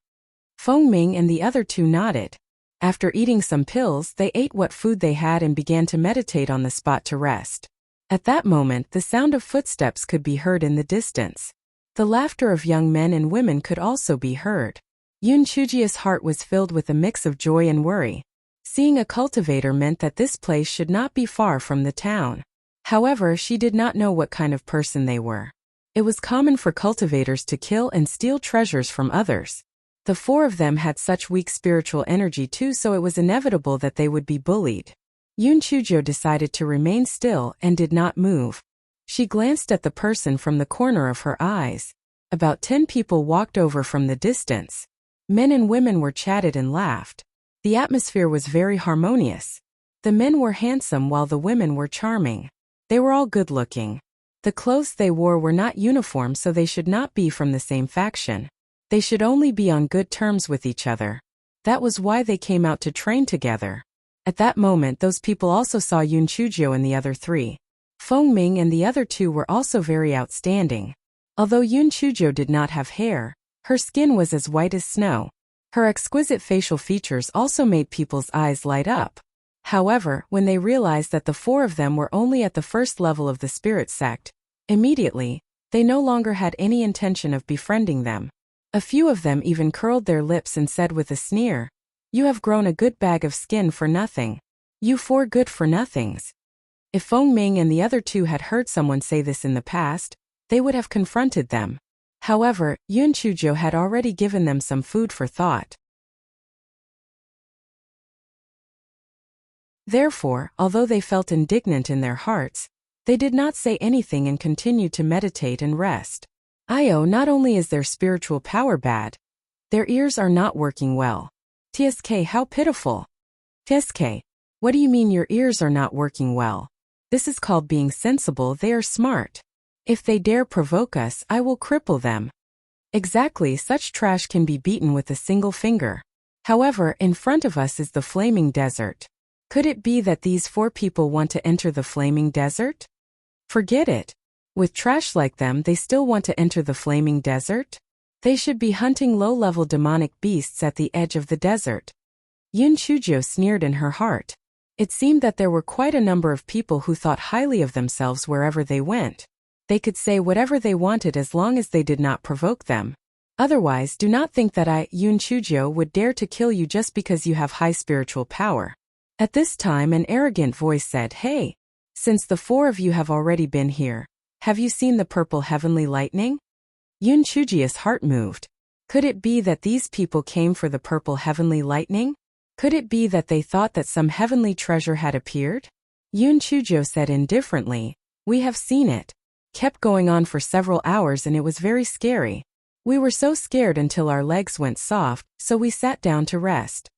Feng Ming and the other two nodded. After eating some pills, they ate what food they had and began to meditate on the spot to rest. At that moment, the sound of footsteps could be heard in the distance. The laughter of young men and women could also be heard. Yun Chujio's heart was filled with a mix of joy and worry. Seeing a cultivator meant that this place should not be far from the town. However, she did not know what kind of person they were. It was common for cultivators to kill and steal treasures from others. The four of them had such weak spiritual energy too, so it was inevitable that they would be bullied. Yun Chujio decided to remain still and did not move. She glanced at the person from the corner of her eyes. About 10 people walked over from the distance. Men and women were chatted and laughed. The atmosphere was very harmonious. The men were handsome while the women were charming. They were all good-looking. The clothes they wore were not uniform, so they should not be from the same faction. They should only be on good terms with each other. That was why they came out to train together. At that moment, those people also saw Yun Chujio and the other three. Feng Ming and the other two were also very outstanding. Although Yun Chujio did not have hair, her skin was as white as snow. Her exquisite facial features also made people's eyes light up. However, when they realized that the four of them were only at the first level of the spirit sect, immediately, they no longer had any intention of befriending them. A few of them even curled their lips and said with a sneer, "You have grown a good bag of skin for nothing. You four good for nothings." If Feng Ming and the other two had heard someone say this in the past, they would have confronted them. However, Yun Chujio had already given them some food for thought. Therefore, although they felt indignant in their hearts, they did not say anything and continued to meditate and rest. Not only is their spiritual power bad, their ears are not working well. TSK, how pitiful. TSK, what do you mean your ears are not working well? This is called being sensible. They are smart. If they dare provoke us, I will cripple them. Exactly, such trash can be beaten with a single finger. However, in front of us is the flaming desert. Could it be that these 4 people want to enter the flaming desert? Forget it. With trash like them, they still want to enter the flaming desert? They should be hunting low-level demonic beasts at the edge of the desert. Yun Chujio sneered in her heart. It seemed that there were quite a number of people who thought highly of themselves wherever they went. They could say whatever they wanted as long as they did not provoke them. Otherwise, do not think that I, Yun Chujio, would dare to kill you just because you have high spiritual power. At this time, an arrogant voice said, "Hey, since the 4 of you have already been here, have you seen the purple heavenly lightning?" Yun Chujio's heart moved. Could it be that these people came for the purple heavenly lightning? Could it be that they thought that some heavenly treasure had appeared? Yun Chujio said indifferently, "We have seen it. Kept going on for several hours and it was very scary. We were so scared until our legs went soft, so we sat down to rest."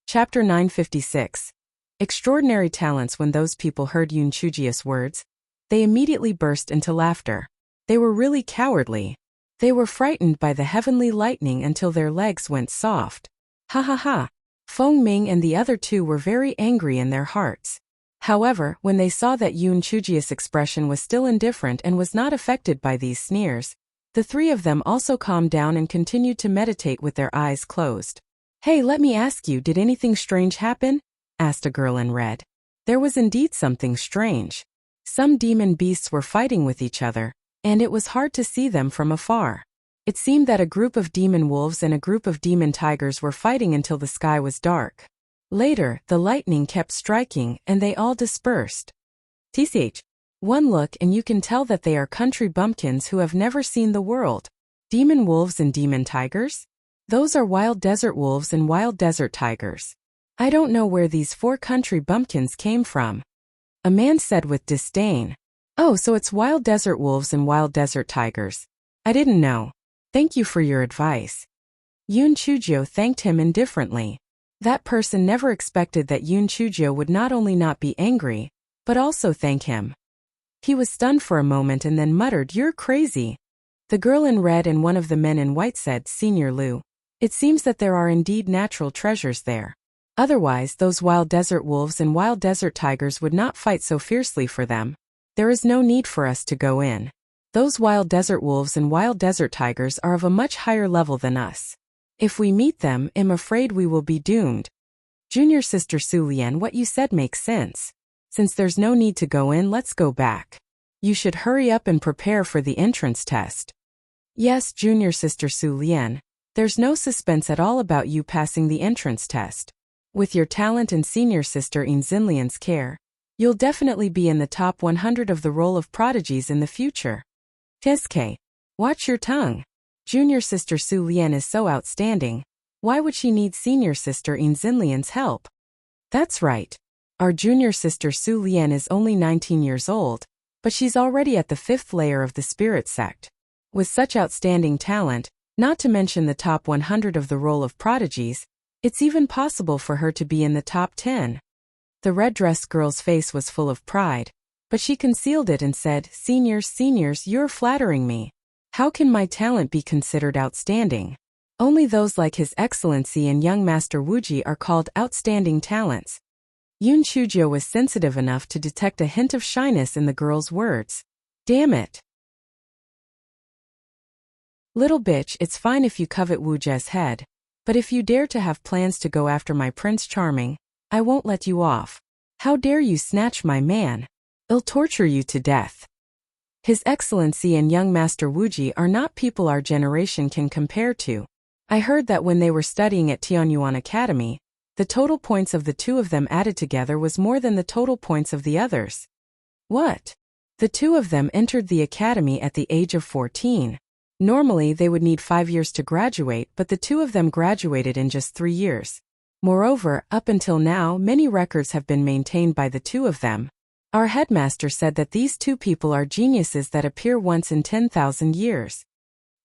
Chapter 956. Extraordinary talents. When those people heard Yun Chujio's words, they immediately burst into laughter. They were really cowardly. They were frightened by the heavenly lightning until their legs went soft. Ha ha ha. Feng Ming and the other 2 were very angry in their hearts. However, when they saw that Yun Chujio's expression was still indifferent and was not affected by these sneers, the 3 of them also calmed down and continued to meditate with their eyes closed. "Hey, let me ask you, did anything strange happen?" asked a girl in red. There was indeed something strange. Some demon beasts were fighting with each other, and it was hard to see them from afar. It seemed that a group of demon wolves and a group of demon tigers were fighting until the sky was dark. Later, the lightning kept striking and they all dispersed. TCH. One look and you can tell that they are country bumpkins who have never seen the world. Demon wolves and demon tigers? Those are wild desert wolves and wild desert tigers. I don't know where these 4 country bumpkins came from. A man said with disdain. Oh, so it's wild desert wolves and wild desert tigers. I didn't know. Thank you for your advice. Yun Chujio thanked him indifferently. That person never expected that Yun Chujio would not only not be angry, but also thank him. He was stunned for a moment and then muttered, "You're crazy." The girl in red and one of the men in white said, "Senior Liu, it seems that there are indeed natural treasures there. Otherwise, those wild desert wolves and wild desert tigers would not fight so fiercely for them. There is no need for us to go in. Those wild desert wolves and wild desert tigers are of a much higher level than us. If we meet them, I'm afraid we will be doomed." Junior Sister Su Lian, what you said makes sense. Since there's no need to go in, let's go back. You should hurry up and prepare for the entrance test. Yes, Junior Sister Su Lian, there's no suspense at all about you passing the entrance test. With your talent and Senior Sister In Xinlian's care, you'll definitely be in the top 100 of the roll of prodigies in the future. TSK. Watch your tongue. Junior Sister Su Lian is so outstanding. Why would she need Senior Sister In Xinlian's help? That's right. Our Junior Sister Su Lian is only 19 years old, but she's already at the 5th layer of the spirit sect. With such outstanding talent, not to mention the top 100 of the roll of prodigies, it's even possible for her to be in the top 10. The red-dressed girl's face was full of pride, but she concealed it and said, Seniors, you're flattering me. How can my talent be considered outstanding? Only those like His Excellency and young Master Wuji are called outstanding talents. Yun Chujio was sensitive enough to detect a hint of shyness in the girl's words. Damn it. Little bitch, it's fine if you covet Wuji's head, but if you dare to have plans to go after my Prince Charming, I won't let you off. How dare you snatch my man? I'll torture you to death. His Excellency and young Master Wuji are not people our generation can compare to. I heard that when they were studying at Tianyuan Academy, the total points of the two of them added together was more than the total points of the others. What? The two of them entered the academy at the age of 14. Normally they would need 5 years to graduate, but the two of them graduated in just 3 years. Moreover, up until now, many records have been maintained by the two of them. Our headmaster said that these two people are geniuses that appear once in 10,000 years.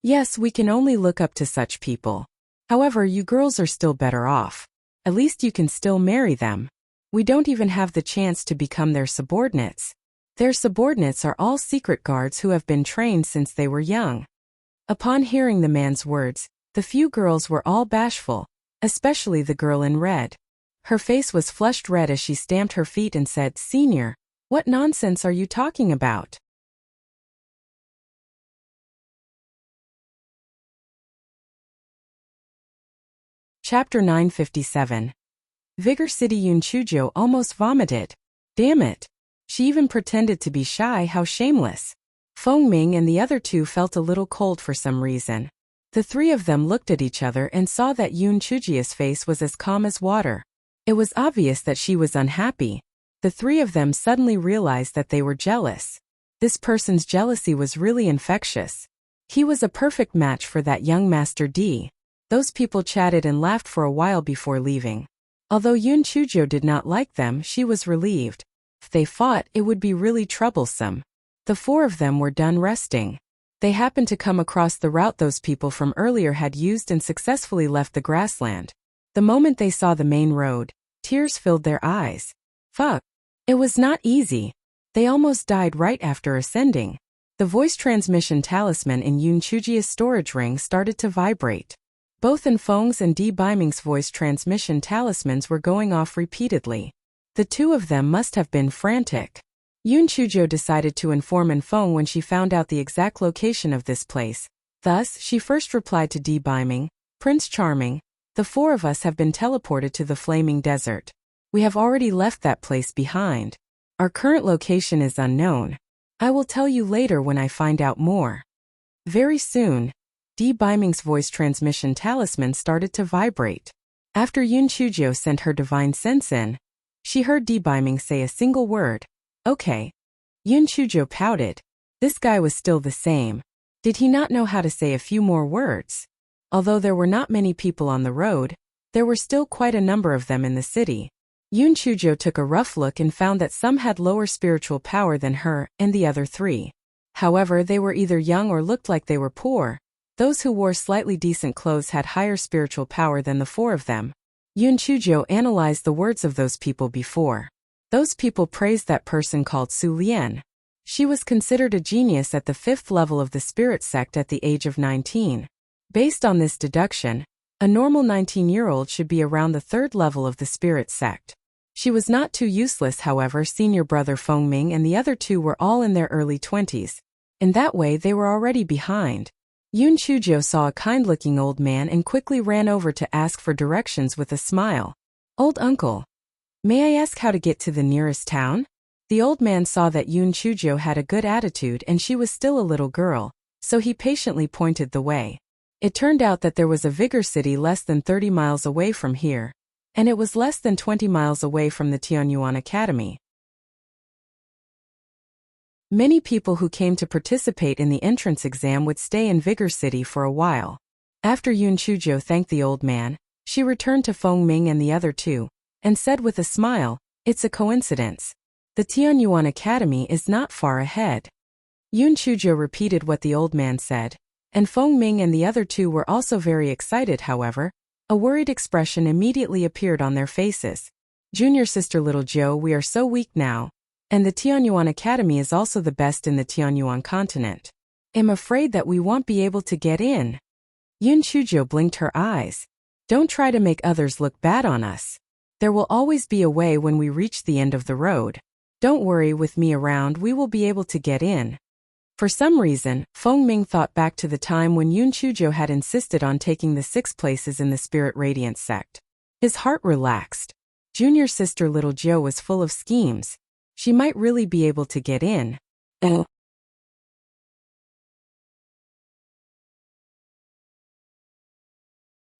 Yes, we can only look up to such people. However, you girls are still better off. At least you can still marry them. We don't even have the chance to become their subordinates. Their subordinates are all secret guards who have been trained since they were young. Upon hearing the man's words, the few girls were all bashful, especially the girl in red. Her face was flushed red as she stamped her feet and said, "Senior, what nonsense are you talking about?" Chapter 957. Vigor City. Yunchujo almost vomited. Damn it. She even pretended to be shy. How shameless. Feng Ming and the other two felt a little cold for some reason. The three of them looked at each other and saw that Yunchujia's face was as calm as water. It was obvious that she was unhappy. The three of them suddenly realized that they were jealous. This person's jealousy was really infectious. He was a perfect match for that young Master D. Those people chatted and laughed for a while before leaving. Although Yunchujo did not like them, she was relieved. If they fought, it would be really troublesome. The four of them were done resting. They happened to come across the route those people from earlier had used and successfully left the grassland. The moment they saw the main road, tears filled their eyes. Fuck. It was not easy. They almost died right after ascending. The voice transmission talisman in Yunchujia's storage ring started to vibrate. Both Feng's and Di Biming's voice transmission talismans were going off repeatedly. The two of them must have been frantic. Yunchujo decided to inform Feng when she found out the exact location of this place. Thus, she first replied to Di Biming, "Prince Charming, the four of us have been teleported to the Flaming Desert. We have already left that place behind. Our current location is unknown. I will tell you later when I find out more." Very soon, Di Biming's voice transmission talisman started to vibrate. After Yunchujo sent her divine sense in, she heard Di Biming say a single word. "Okay." Yunchujo pouted. This guy was still the same. Did he not know how to say a few more words? Although there were not many people on the road, there were still quite a number of them in the city. Yunchujo took a rough look and found that some had lower spiritual power than her and the other three. However, they were either young or looked like they were poor. Those who wore slightly decent clothes had higher spiritual power than the four of them. Yunchujo analyzed the words of those people before. Those people praised that person called Su Lian. She was considered a genius at the 5th level of the spirit sect at the age of 19. Based on this deduction, a normal 19-year-old should be around the 3rd level of the spirit sect. She was not too useless. However, senior brother Feng Ming and the other two were all in their early 20s. In that way, they were already behind. Yunchujo saw a kind-looking old man and quickly ran over to ask for directions with a smile. "Old uncle, may I ask how to get to the nearest town?" The old man saw that Yunchujo had a good attitude and she was still a little girl, so he patiently pointed the way. It turned out that there was a Vigor City less than 30 miles away from here, and it was less than 20 miles away from the Tianyuan Academy. Many people who came to participate in the entrance exam would stay in Vigor City for a while. After Yunchujo thanked the old man, she returned to Feng Ming and the other two, and said with a smile, "It's a coincidence. The Tianyuan Academy is not far ahead." Yunchujo repeated what the old man said, and Feng Ming and the other two were also very excited. However, a worried expression immediately appeared on their faces. "Junior sister Little Joe, we are so weak now. And the Tianyuan Academy is also the best in the Tianyuan continent. I'm afraid that we won't be able to get in." Yunchujo blinked her eyes. "Don't try to make others look bad on us. There will always be a way when we reach the end of the road. Don't worry, with me around we will be able to get in." For some reason, Feng Ming thought back to the time when Yunchujo had insisted on taking the 6 places in the Spirit Radiance sect. His heart relaxed. Junior sister Little Joe was full of schemes. She might really be able to get in.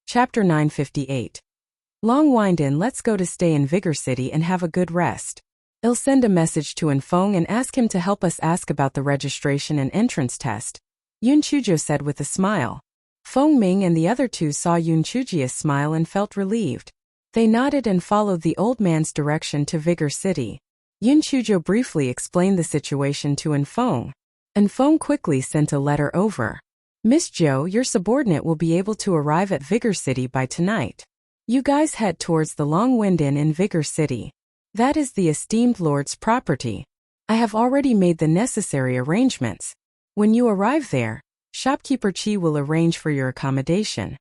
Chapter 958. Long wind in. Let's go to stay in Vigor City and have a good rest. I'll send a message to Feng and ask him to help us ask about the registration and entrance test, Yunchujo said with a smile. Feng Ming and the other two saw Yunchujia's smile and felt relieved. They nodded and followed the old man's direction to Vigor City. Yunchujo briefly explained the situation to Feng. Feng quickly sent a letter over. "Miss Joe, your subordinate will be able to arrive at Vigor City by tonight. You guys head towards the Long Wind Inn in Vigor City. That is the esteemed lord's property. I have already made the necessary arrangements. When you arrive there, shopkeeper Chi will arrange for your accommodation.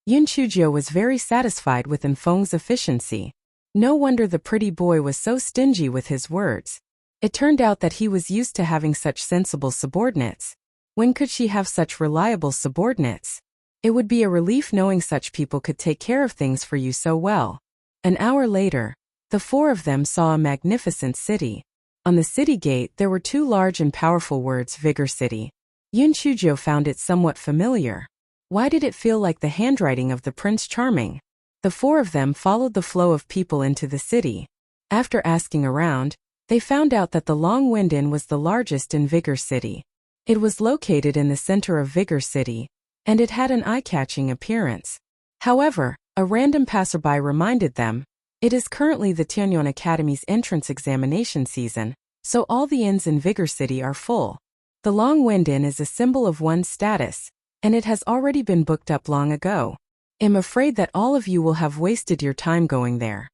Yun Chujio was very satisfied with Enfeng's efficiency. No wonder the pretty boy was so stingy with his words. It turned out that he was used to having such sensible subordinates. When could she have such reliable subordinates? It would be a relief knowing such people could take care of things for you so well. An hour later, the four of them saw a magnificent city. On the city gate there were two large and powerful words, Vigor City. Yun Chujio found it somewhat familiar. Why did it feel like the handwriting of the Prince Charming? The four of them followed the flow of people into the city. After asking around, they found out that the Long Wind Inn was the largest in Vigor City. It was located in the center of Vigor City, and it had an eye-catching appearance. However, a random passerby reminded them, it is currently the Tianyuan Academy's entrance examination season, so all the inns in Vigor City are full. The Long Wind Inn is a symbol of one's status, and it has already been booked up long ago. I'm afraid that all of you will have wasted your time going there.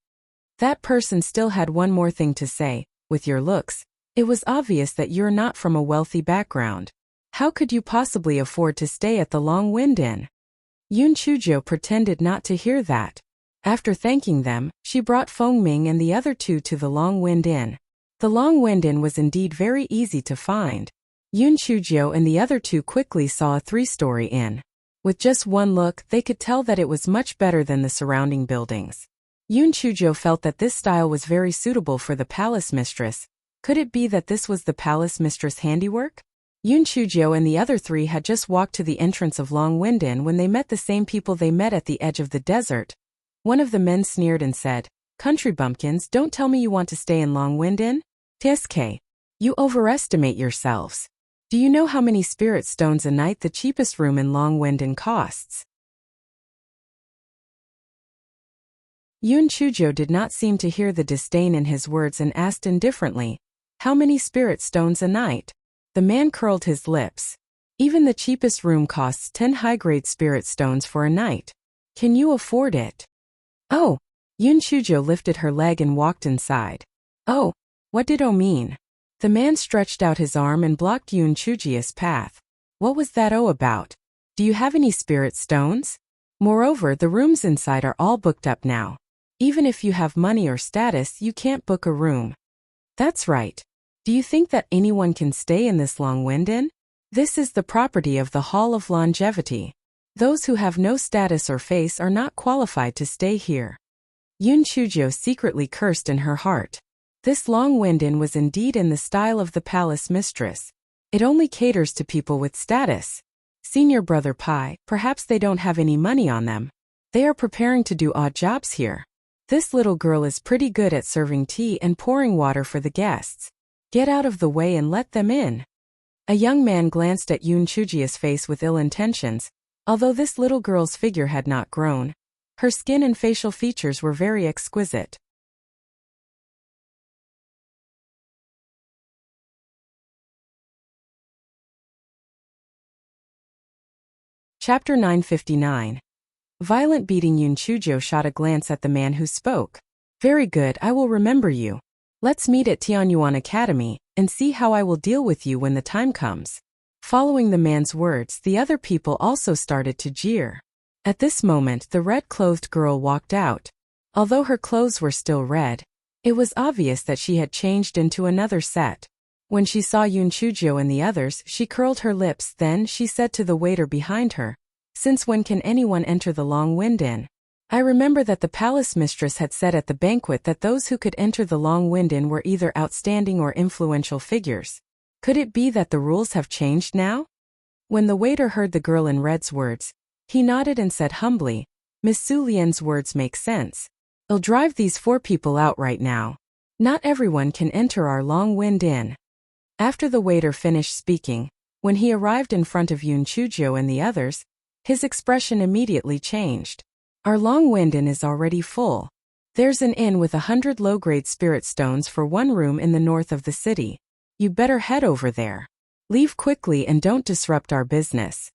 That person still had one more thing to say. With your looks, it was obvious that you're not from a wealthy background. How could you possibly afford to stay at the Long Wind Inn? Yun Chujio pretended not to hear that. After thanking them, she brought Feng Ming and the other two to the Long Wind Inn. The Long Wind Inn was indeed very easy to find. Yun Chujio and the other two quickly saw a three-story inn. With just one look, they could tell that it was much better than the surrounding buildings. Yun Chujio felt that this style was very suitable for the palace mistress. Could it be that this was the palace mistress' handiwork? Yun Chujio and the other three had just walked to the entrance of Long Wind Inn when they met the same people they met at the edge of the desert. One of the men sneered and said, "Country bumpkins, don't tell me you want to stay in Long Wind Inn? TSK. You overestimate yourselves. Do you know how many spirit stones a night the cheapest room in Long Wind Inn costs?" Yun Chujio did not seem to hear the disdain in his words and asked indifferently, "How many spirit stones a night?" The man curled his lips. "Even the cheapest room costs 10 high-grade spirit stones for a night. Can you afford it?" "Oh." Yun Chujio lifted her leg and walked inside. "Oh, what did O mean?" The man stretched out his arm and blocked Yun Chujio's path. "What was that O about? Do you have any spirit stones? Moreover, the rooms inside are all booked up now. Even if you have money or status, you can't book a room." "That's right. Do you think that anyone can stay in this Long Wind Inn? This is the property of the Hall of Longevity. Those who have no status or face are not qualified to stay here." Yun Chujio secretly cursed in her heart. This Long Wind Inn was indeed in the style of the palace mistress. It only caters to people with status. Senior Brother Pai, perhaps they don't have any money on them. They are preparing to do odd jobs here. This little girl is pretty good at serving tea and pouring water for the guests. Get out of the way and let them in. A young man glanced at Yun Chujio's face with ill intentions. Although this little girl's figure had not grown, her skin and facial features were very exquisite. Chapter 959. Violent beating. Yun Chujio shot a glance at the man who spoke. "Very good, I will remember you. Let's meet at Tianyuan Academy, and see how I will deal with you when the time comes." Following the man's words, the other people also started to jeer. At this moment, the red-clothed girl walked out. Although her clothes were still red, it was obvious that she had changed into another set. When she saw Yun Chujio and the others, she curled her lips. Then she said to the waiter behind her, "Since when can anyone enter the Long Wind Inn? I remember that the palace mistress had said at the banquet that those who could enter the Long Wind Inn were either outstanding or influential figures. Could it be that the rules have changed now?" When the waiter heard the girl in red's words, he nodded and said humbly, "Miss Su Lian's words make sense. I'll drive these 4 people out right now. Not everyone can enter our Long Wind Inn." After the waiter finished speaking, when he arrived in front of Yun Chujio and the others, his expression immediately changed. "Our Long Wind Inn is already full. There's an inn with 100 low-grade spirit stones for one room in the north of the city. You better head over there. Leave quickly and don't disrupt our business.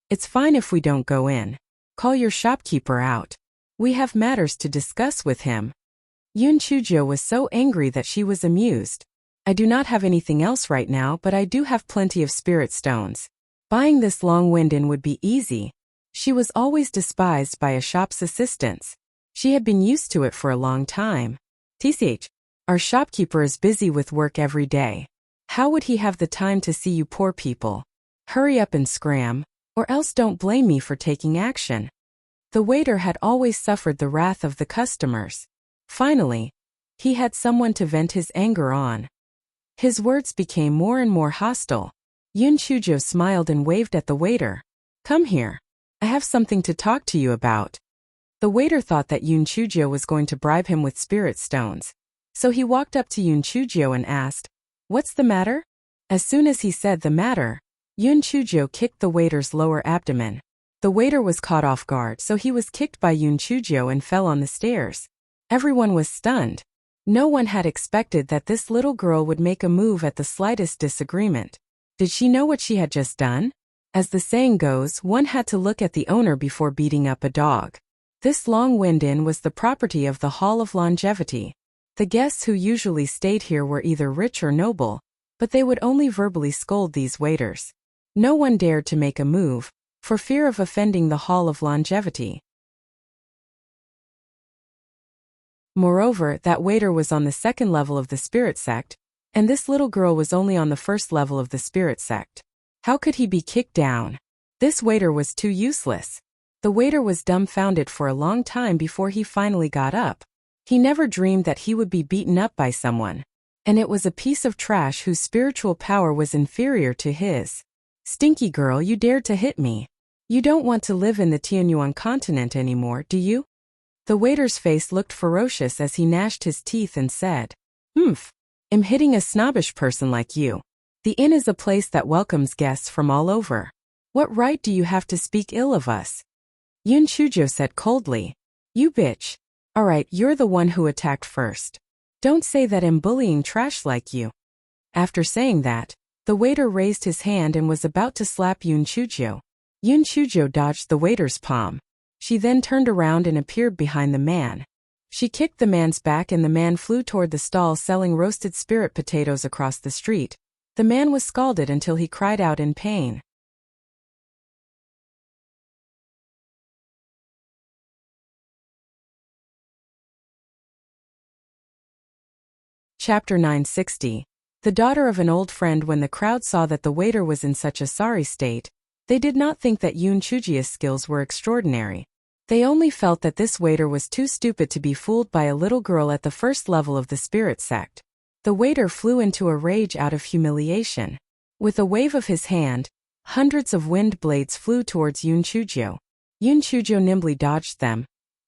It's fine if we don't go in. Call your shopkeeper out. We have matters to discuss with him." Yun Chujio was so angry that she was amused. I do not have anything else right now, but I do have plenty of spirit stones. Buying this long wind-in would be easy. She was always despised by a shop's assistants. She had been used to it for a long time. TCH, our shopkeeper is busy with work every day. How would he have the time to see you poor people? Hurry up and scram, or else don't blame me for taking action. The waiter had always suffered the wrath of the customers. Finally, he had someone to vent his anger on. His words became more and more hostile. Yun Chujo smiled and waved at the waiter. Come here. I have something to talk to you about. The waiter thought that Yun Chujo was going to bribe him with spirit stones. So he walked up to Yun Chujo and asked, What's the matter? As soon as he said the matter, Yun Chujo kicked the waiter's lower abdomen. The waiter was caught off guard, so he was kicked by Yun Chujo and fell on the stairs. Everyone was stunned. No one had expected that this little girl would make a move at the slightest disagreement. Did she know what she had just done? As the saying goes, one had to look at the owner before beating up a dog. This long wind-in was the property of the Hall of Longevity. The guests who usually stayed here were either rich or noble, but they would only verbally scold these waiters. No one dared to make a move, for fear of offending the Hall of Longevity. Moreover, that waiter was on the second level of the spirit sect, and this little girl was only on the first level of the spirit sect. How could he be kicked down? This waiter was too useless. The waiter was dumbfounded for a long time before he finally got up. He never dreamed that he would be beaten up by someone. And it was a piece of trash whose spiritual power was inferior to his. Stinky girl, you dared to hit me. You don't want to live in the Tianyuan continent anymore, do you? The waiter's face looked ferocious as he gnashed his teeth and said, I'm hitting a snobbish person like you. The inn is a place that welcomes guests from all over. What right do you have to speak ill of us? Yun Chujo said coldly, You bitch. Alright, you're the one who attacked first. Don't say that I'm bullying trash like you. After saying that, the waiter raised his hand and was about to slap Yun Chujo. Yun Chujo dodged the waiter's palm. She then turned around and appeared behind the man. She kicked the man's back and the man flew toward the stall selling roasted spirit potatoes across the street. The man was scalded until he cried out in pain. Chapter 960. The daughter of an old friend. When the crowd saw that the waiter was in such a sorry state, they did not think that Yun Chujia's skills were extraordinary. They only felt that this waiter was too stupid to be fooled by a little girl at the first level of the spirit sect. The waiter flew into a rage out of humiliation. With a wave of his hand, hundreds of wind blades flew towards Yun Chujo. Yun Chujo nimbly dodged them,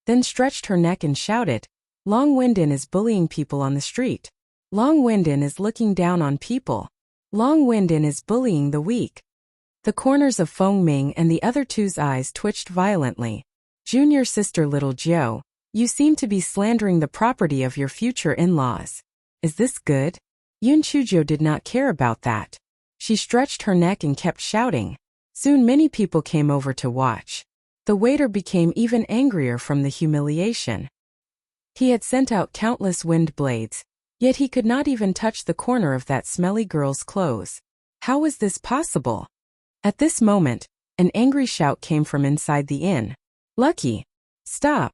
then stretched her neck and shouted, Long Wind-in is bullying people on the street. Long Wind-in is looking down on people. Long Wind-in is bullying the weak. The corners of Feng Ming and the other two's eyes twitched violently. Junior sister little Jiu, you seem to be slandering the property of your future in-laws. Is this good? Yun Chujo did not care about that. She stretched her neck and kept shouting. Soon many people came over to watch. The waiter became even angrier from the humiliation. He had sent out countless wind blades, yet he could not even touch the corner of that smelly girl's clothes. How was this possible? At this moment, an angry shout came from inside the inn. Lucky! Stop!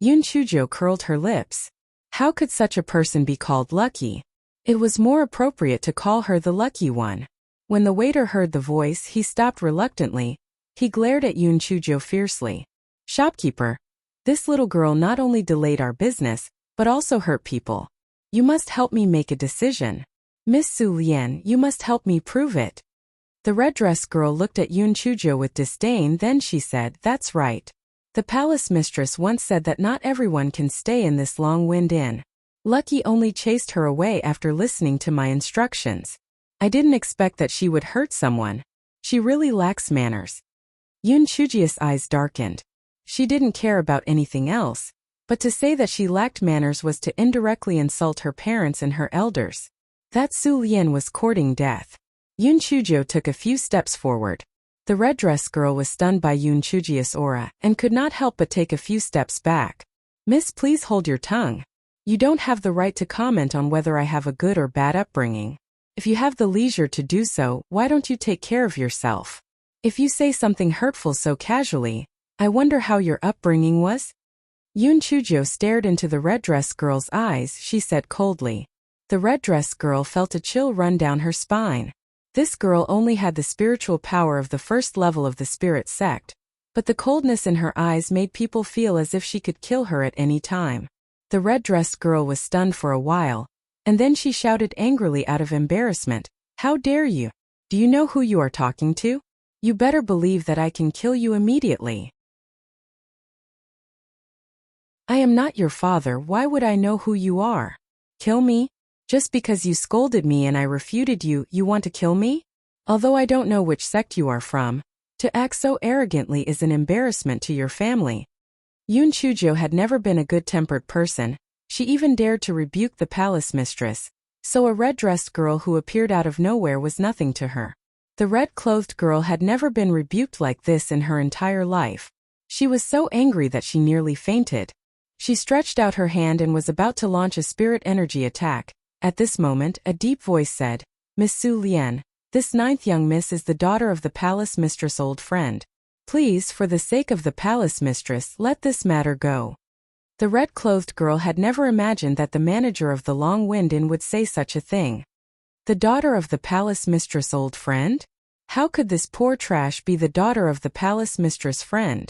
Yun Chujo curled her lips. How could such a person be called lucky? It was more appropriate to call her the lucky one. When the waiter heard the voice, he stopped reluctantly. He glared at Yun Chujo fiercely. Shopkeeper, this little girl not only delayed our business, but also hurt people. You must help me make a decision. Miss Su Lian, you must help me prove it. The red dress girl looked at Yun Chujo with disdain, then she said, That's right. The palace mistress once said that not everyone can stay in this long wind-in. Lucky only chased her away after listening to my instructions. I didn't expect that she would hurt someone. She really lacks manners. Yun Chujia's eyes darkened. She didn't care about anything else, but to say that she lacked manners was to indirectly insult her parents and her elders. That Su Lian was courting death. Yun Chujo took a few steps forward. The red dress girl was stunned by Yun Chujia's aura and could not help but take a few steps back. Miss, please hold your tongue. You don't have the right to comment on whether I have a good or bad upbringing. If you have the leisure to do so, why don't you take care of yourself? If you say something hurtful so casually, I wonder how your upbringing was? Yoon Chujio stared into the red dress girl's eyes. She said coldly. The red dress girl felt a chill run down her spine. This girl only had the spiritual power of the first level of the spirit sect, but the coldness in her eyes made people feel as if she could kill her at any time. The red-dressed girl was stunned for a while, and then she shouted angrily out of embarrassment, "How dare you? Do you know who you are talking to? You better believe that I can kill you immediately. I am not your father. Why would I know who you are? Kill me? Just because you scolded me and I refuted you, you want to kill me? Although I don't know which sect you are from, to act so arrogantly is an embarrassment to your family." Yoon Chujio had never been a good-tempered person. She even dared to rebuke the palace mistress, so a red-dressed girl who appeared out of nowhere was nothing to her. The red-clothed girl had never been rebuked like this in her entire life. She was so angry that she nearly fainted. She stretched out her hand and was about to launch a spirit energy attack. At this moment, a deep voice said, "Miss Su Lian, this ninth young miss is the daughter of the palace mistress' old friend. Please, for the sake of the palace mistress, let this matter go." The red-clothed girl had never imagined that the manager of the Long Wind Inn would say such a thing. The daughter of the palace mistress' old friend? How could this poor trash be the daughter of the palace mistress' friend?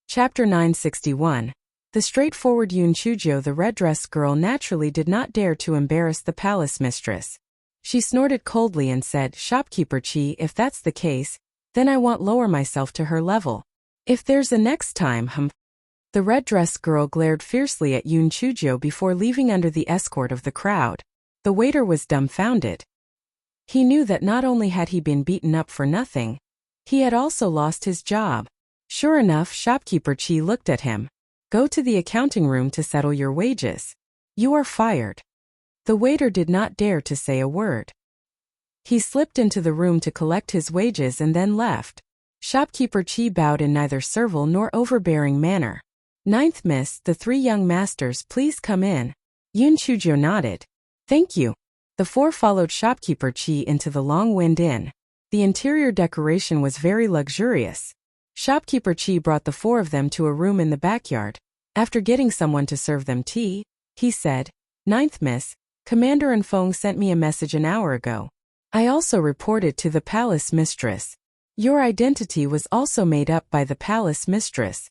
Chapter 961. The straightforward Yoon Chujio, the red-dressed girl, naturally did not dare to embarrass the palace mistress. She snorted coldly and said, "Shopkeeper Chi, if that's the case, then I won't lower myself to her level. If there's a next time, The red-dressed girl glared fiercely at Yoon Chujio before leaving under the escort of the crowd. The waiter was dumbfounded. He knew that not only had he been beaten up for nothing, he had also lost his job. Sure enough, Shopkeeper Chi looked at him. "Go to the accounting room to settle your wages. You are fired." The waiter did not dare to say a word. He slipped into the room to collect his wages and then left. Shopkeeper Chi bowed in neither servile nor overbearing manner. "Ninth miss, the three young masters, please come in." Yoon Chujio nodded. "Thank you." The four followed Shopkeeper Chi into the Long Wind Inn. The interior decoration was very luxurious. Shopkeeper Chi brought the four of them to a room in the backyard. After getting someone to serve them tea, he said, "Ninth miss, Commander and Fong sent me a message an hour ago. I also reported to the palace mistress. Your identity was also made up by the palace mistress."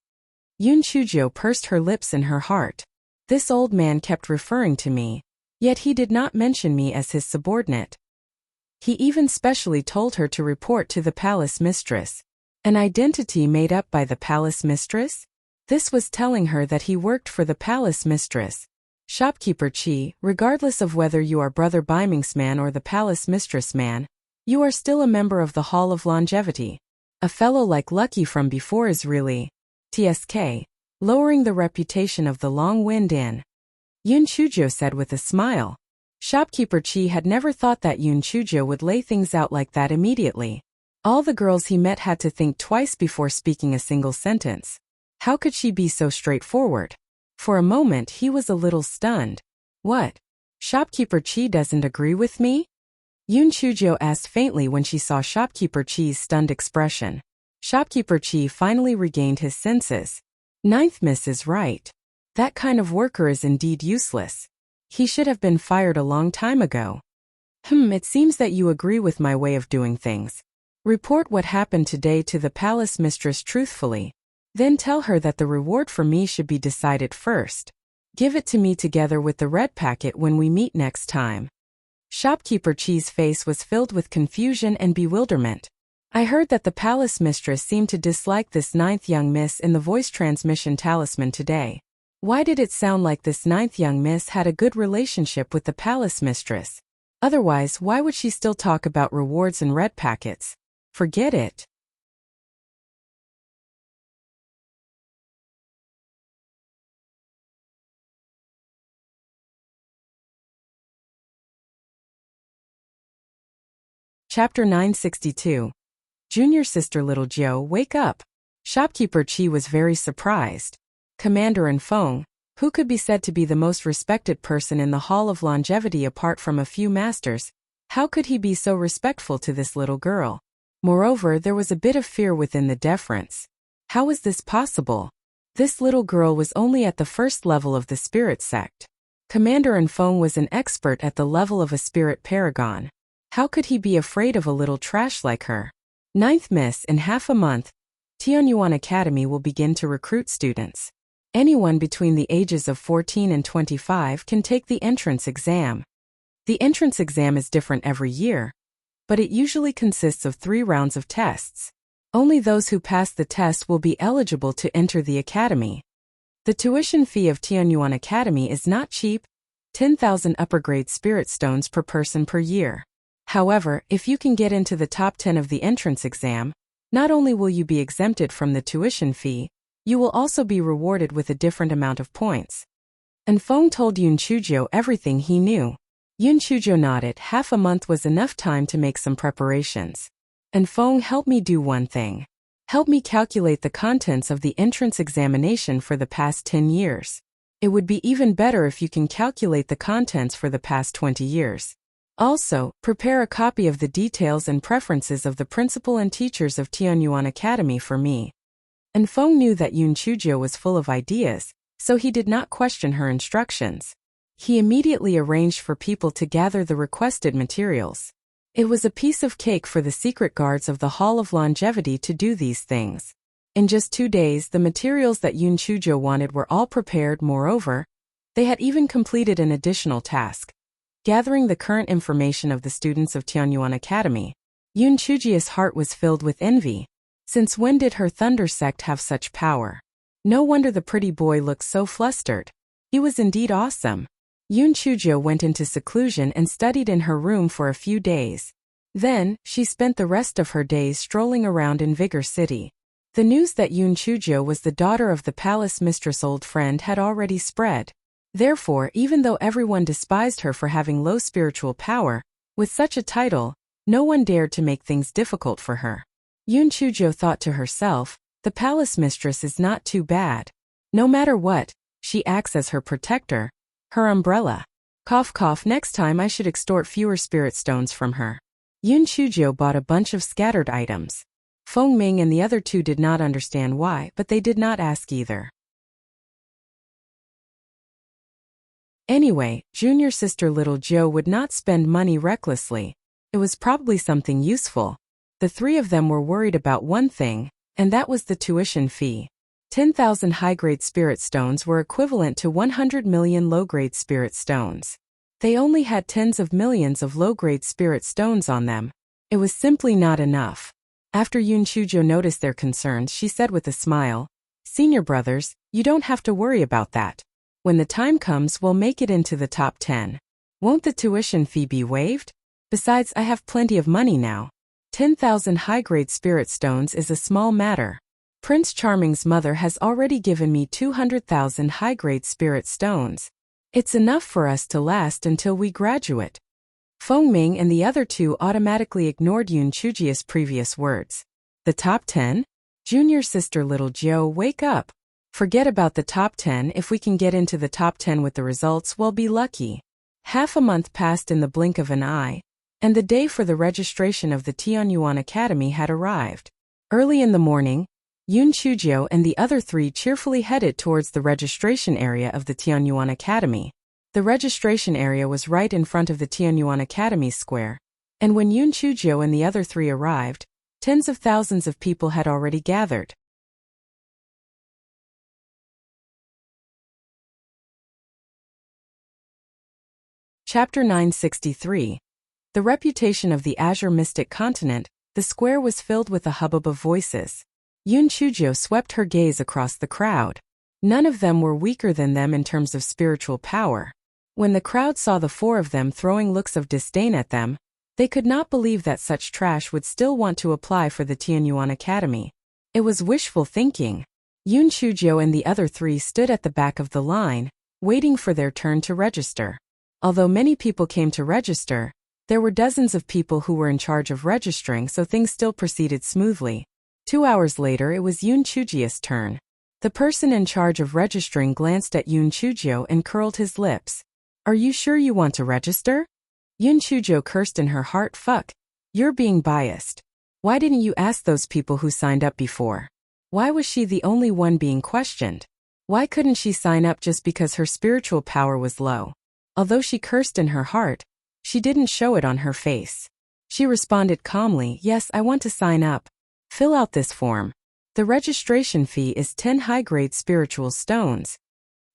Yoon Chujio pursed her lips in her heart. This old man kept referring to me, yet he did not mention me as his subordinate. He even specially told her to report to the palace mistress. An identity made up by the palace mistress? This was telling her that he worked for the palace mistress. "Shopkeeper Chi, regardless of whether you are Brother Biming's man or the palace mistress man, you are still a member of the Hall of Longevity. A fellow like Lucky from before is really TSK, lowering the reputation of the Long Wind Inn," Yoon Chujio said with a smile. Shopkeeper Chi had never thought that Yoon Chujio would lay things out like that immediately. All the girls he met had to think twice before speaking a single sentence. How could she be so straightforward? For a moment he was a little stunned. "What? Shopkeeper Chi doesn't agree with me?" Yoon Chujio asked faintly when she saw Shopkeeper Chi's stunned expression. Shopkeeper Chi finally regained his senses. "Ninth miss is right. That kind of worker is indeed useless. He should have been fired a long time ago." It seems that you agree with my way of doing things. Report what happened today to the palace mistress truthfully. Then tell her that the reward for me should be decided first. Give it to me together with the red packet when we meet next time." Shopkeeper Chi's face was filled with confusion and bewilderment. "I heard that the palace mistress seemed to dislike this ninth young miss in the voice transmission talisman today. Why did it sound like this ninth young miss had a good relationship with the palace mistress? Otherwise, why would she still talk about rewards and red packets? Forget it." Chapter 962. Junior sister little Joe, wake up. Shopkeeper Chi was very surprised. Commander Enfeng, who could be said to be the most respected person in the Hall of Longevity apart from a few masters, how could he be so respectful to this little girl? Moreover, there was a bit of fear within the deference. How was this possible? This little girl was only at the first level of the spirit sect. Commander Enfeng was an expert at the level of a spirit paragon. How could he be afraid of a little trash like her? Ninth Miss, in half a month, Tianyuan Academy will begin to recruit students. Anyone between the ages of 14 and 25 can take the entrance exam. The entrance exam is different every year, but it usually consists of 3 rounds of tests. Only those who pass the test will be eligible to enter the academy. The tuition fee of Tianyuan Academy is not cheap, 10,000 upper grade spirit stones per person per year. However, if you can get into the top 10 of the entrance exam, not only will you be exempted from the tuition fee, you will also be rewarded with a different amount of points. Enfeng told Yun Chuzhou everything he knew. Yun Chuzhou nodded. Half a month was enough time to make some preparations. Enfeng, help me do one thing. Help me calculate the contents of the entrance examination for the past 10 years. It would be even better if you can calculate the contents for the past 20 years. Also, prepare a copy of the details and preferences of the principal and teachers of Tianyuan Academy for me. Enfeng knew that Yun Chuzhou was full of ideas, so he did not question her instructions. He immediately arranged for people to gather the requested materials. It was a piece of cake for the secret guards of the Hall of Longevity to do these things. In just 2 days, the materials that Yun Chuzhou wanted were all prepared. Moreover, they had even completed an additional task, gathering the current information of the students of Tianyuan Academy. Yun Chuzhou's heart was filled with envy. Since when did her Thunder sect have such power? No wonder the pretty boy looked so flustered. He was indeed awesome. Yun Chuzhou went into seclusion and studied in her room for a few days. Then, she spent the rest of her days strolling around in Vigor City. The news that Yun Chuzhou was the daughter of the palace mistress' old friend had already spread. Therefore, even though everyone despised her for having low spiritual power, with such a title, no one dared to make things difficult for her. Yun Chuzhou thought to herself, the palace mistress is not too bad. No matter what, she acts as her protector, her umbrella. Cough cough, next time I should extort fewer spirit stones from her. Yun Chuzhou bought a bunch of scattered items. Feng Ming and the other 2 did not understand why, but they did not ask either. Anyway, junior sister little Joe would not spend money recklessly. It was probably something useful. The 3 of them were worried about one thing, and that was the tuition fee. 10,000 high-grade spirit stones were equivalent to 100 million low-grade spirit stones. They only had tens of millions of low-grade spirit stones on them. It was simply not enough. After Yun Chuzhou noticed their concerns, she said with a smile, "Senior brothers, you don't have to worry about that. When the time comes, we'll make it into the top 10. Won't the tuition fee be waived? Besides, I have plenty of money now. 10,000 high-grade spirit stones is a small matter. Prince Charming's mother has already given me 200,000 high-grade spirit stones. It's enough for us to last until we graduate." Feng Ming and the other 2 automatically ignored Yun Chuzhou's previous words. The top 10? Junior sister little Joe, wake up. Forget about the top 10. If we can get into the top 10 with the results, we'll be lucky. Half a month passed in the blink of an eye, and the day for the registration of the Tianyuan Academy had arrived. Early in the morning, Yun Chuzhou and the other 3 cheerfully headed towards the registration area of the Tianyuan Academy. The registration area was right in front of the Tianyuan Academy square, and when Yun Chuzhou and the other 3 arrived, tens of thousands of people had already gathered. Chapter 963. The reputation of the Azure Mystic Continent. The square was filled with a hubbub of voices. Yun Chuzhou swept her gaze across the crowd. None of them were weaker than them in terms of spiritual power. When the crowd saw the 4 of them throwing looks of disdain at them, they could not believe that such trash would still want to apply for the Tianyuan Academy. It was wishful thinking. Yun Chuzhou and the other 3 stood at the back of the line, waiting for their turn to register. Although many people came to register, There were dozens of people who were in charge of registering, so things still proceeded smoothly. 2 hours later, it was Yoon Chujio's turn. The person in charge of registering glanced at Yoon Chujio and curled his lips. Are you sure you want to register? Yoon Chujio cursed in her heart. Fuck. You're being biased. Why didn't you ask those people who signed up before? Why was she the only one being questioned? Why couldn't she sign up just because her spiritual power was low? Although she cursed in her heart, she didn't show it on her face. She responded calmly, yes, I want to sign up. Fill out this form. The registration fee is 10 high-grade spiritual stones.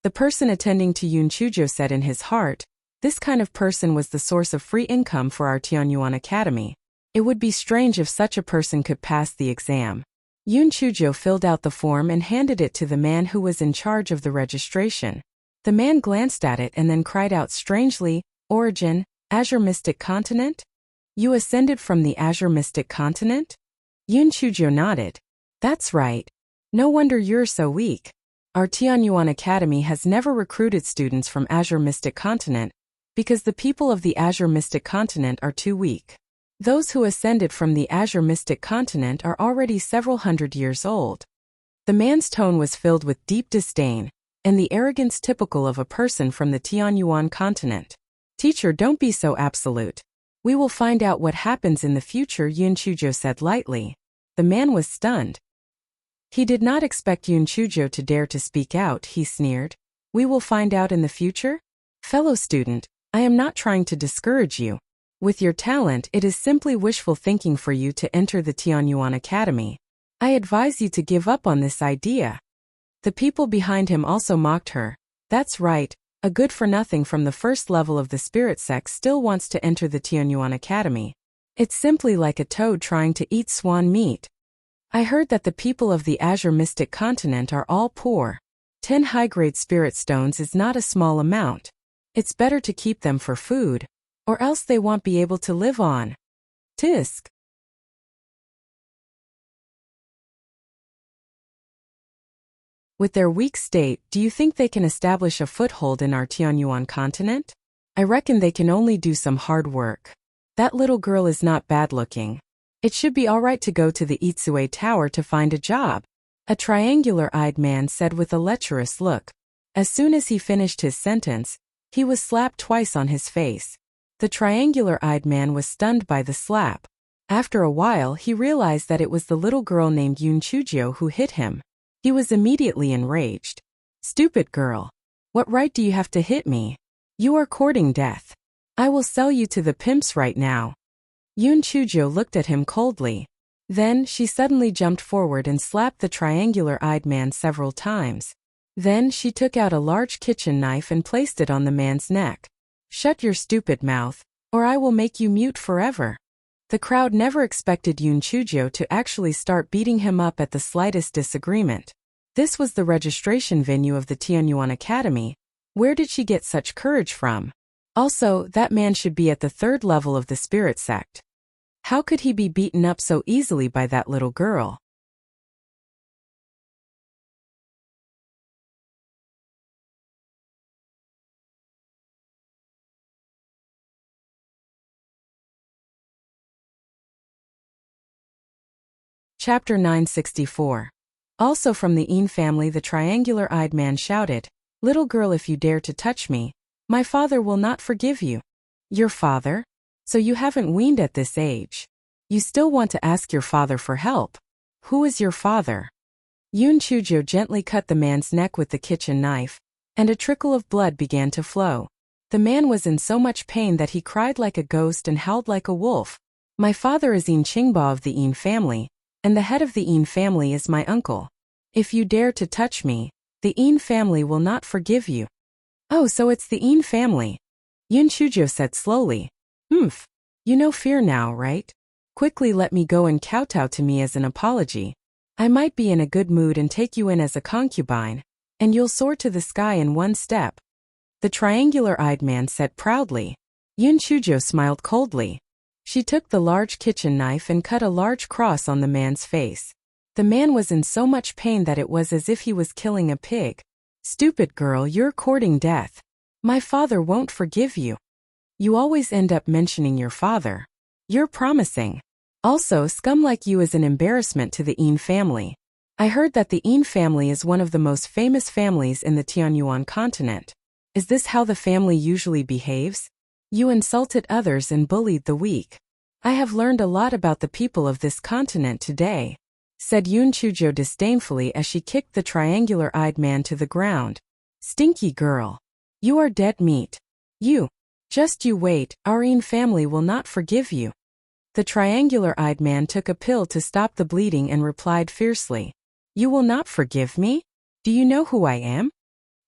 The person attending to Yoon Chujio said in his heart, this kind of person was the source of free income for our Tianyuan Academy. It would be strange if such a person could pass the exam. Yoon Chujio filled out the form and handed it to the man who was in charge of the registration. The man glanced at it and then cried out strangely, Origin, Azure Mystic Continent? You ascended from the Azure Mystic Continent? Yoon Chujio nodded. That's right. No wonder you're so weak. Our Tianyuan Academy has never recruited students from Azure Mystic Continent because the people of the Azure Mystic Continent are too weak. Those who ascended from the Azure Mystic Continent are already several hundred years old. The man's tone was filled with deep disdain and the arrogance typical of a person from the Tianyuan continent. Teacher, don't be so absolute. We will find out what happens in the future, Yoon Chujio said lightly. The man was stunned. He did not expect Yoon Chujio to dare to speak out. He sneered. We will find out in the future? Fellow student, I am not trying to discourage you. With your talent, it is simply wishful thinking for you to enter the Tianyuan Academy. I advise you to give up on this idea. The people behind him also mocked her. That's right, a good-for-nothing from the first level of the spirit sect still wants to enter the Tianyuan Academy. It's simply like a toad trying to eat swan meat. I heard that the people of the Azure Mystic Continent are all poor. 10 high-grade spirit stones is not a small amount. It's better to keep them for food, or else they won't be able to live on. Tisk. With their weak state, do you think they can establish a foothold in our Tianyuan continent? I reckon they can only do some hard work. That little girl is not bad-looking. It should be all right to go to the Itsue Tower to find a job, a triangular-eyed man said with a lecherous look. As soon as he finished his sentence, he was slapped twice on his face. The triangular-eyed man was stunned by the slap. After a while, he realized that it was the little girl named Yoon Chujio who hit him. He was immediately enraged. Stupid girl. What right do you have to hit me? You are courting death. I will sell you to the pimps right now. Yoon Chujio looked at him coldly. Then, she suddenly jumped forward and slapped the triangular-eyed man several times. Then, she took out a large kitchen knife and placed it on the man's neck. Shut your stupid mouth, or I will make you mute forever. The crowd never expected Yoon Chujio to actually start beating him up at the slightest disagreement. This was the registration venue of the Tianyuan Academy. Where did she get such courage from? Also, that man should be at the 3rd level of the spirit sect. How could he be beaten up so easily by that little girl? Chapter 964. Also from the Een family, the triangular-eyed man shouted, Little girl, if you dare to touch me, my father will not forgive you. Your father? So you haven't weaned at this age. You still want to ask your father for help. Who is your father? Yoon Chujio gently cut the man's neck with the kitchen knife, and a trickle of blood began to flow. The man was in so much pain that he cried like a ghost and howled like a wolf. My father is Een Qingba of the Een family, and the head of the Een family is my uncle. If you dare to touch me, the Een family will not forgive you. Oh, so it's the Een family. Yoon Chujio said slowly. You know fear now, right? Quickly let me go and kowtow to me as an apology. I might be in a good mood and take you in as a concubine, and you'll soar to the sky in one step. The triangular-eyed man said proudly. Yoon Chujio smiled coldly. She took the large kitchen knife and cut a large cross on the man's face. The man was in so much pain that it was as if he was killing a pig. Stupid girl, you're courting death. My father won't forgive you. You always end up mentioning your father. You're promising. Also, scum like you is an embarrassment to the Yin family. I heard that the Yin family is one of the most famous families in the Tianyuan continent. Is this how the family usually behaves? You insulted others and bullied the weak. I have learned a lot about the people of this continent today, said Yun Chujo disdainfully as she kicked the triangular-eyed man to the ground. Stinky girl. You are dead meat. Just you wait, our Yin family will not forgive you. The triangular-eyed man took a pill to stop the bleeding and replied fiercely. You will not forgive me? Do you know who I am?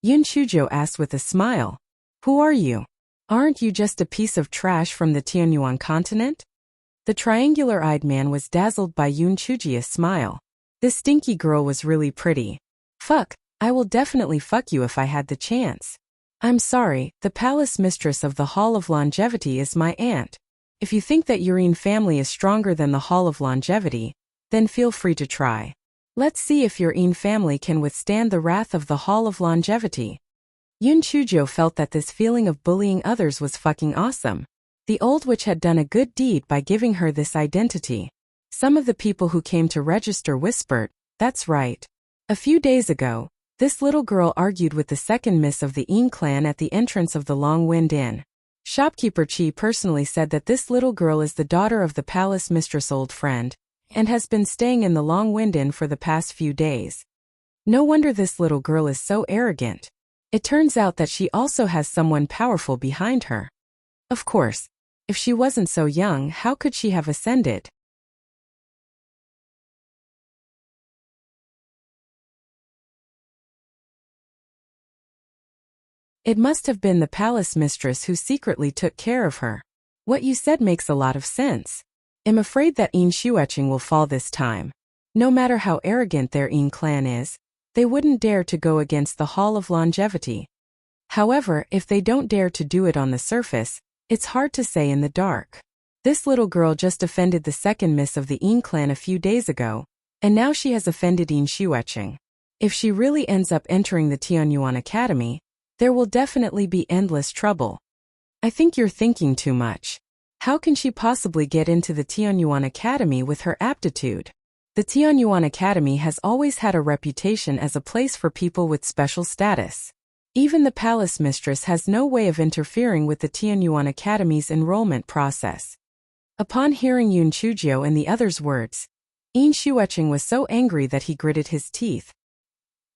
Yun Chujo asked with a smile. Who are you? Aren't you just a piece of trash from the Tianyuan continent? The triangular-eyed man was dazzled by Yun Chujia's smile. This stinky girl was really pretty. Fuck, I will definitely fuck you if I had the chance. I'm sorry, the palace mistress of the Hall of Longevity is my aunt. If you think that your Yin family is stronger than the Hall of Longevity, then feel free to try. Let's see if your Yin family can withstand the wrath of the Hall of Longevity. Yun Chujo felt that this feeling of bullying others was fucking awesome. The old witch had done a good deed by giving her this identity. Some of the people who came to register whispered, that's right. A few days ago, this little girl argued with the second miss of the Yin clan at the entrance of the Long Wind Inn. Shopkeeper Chi personally said that this little girl is the daughter of the palace mistress' old friend, and has been staying in the Long Wind Inn for the past few days. No wonder this little girl is so arrogant. It turns out that she also has someone powerful behind her. Of course, if she wasn't so young, how could she have ascended? It must have been the palace mistress who secretly took care of her. What you said makes a lot of sense. I'm afraid that Yin Shueching will fall this time. No matter how arrogant their Yin clan is, they wouldn't dare to go against the Hall of Longevity. However, if they don't dare to do it on the surface, it's hard to say in the dark. This little girl just offended the second miss of the Yin clan a few days ago, and now she has offended Yin Shueching. If she really ends up entering the Tianyuan Academy, there will definitely be endless trouble. I think you're thinking too much. How can she possibly get into the Tianyuan Academy with her aptitude? The Tianyuan Academy has always had a reputation as a place for people with special status. Even the palace mistress has no way of interfering with the Tianyuan Academy's enrollment process. Upon hearing Yun Chujo and the others' words, Yin Shueching was so angry that he gritted his teeth.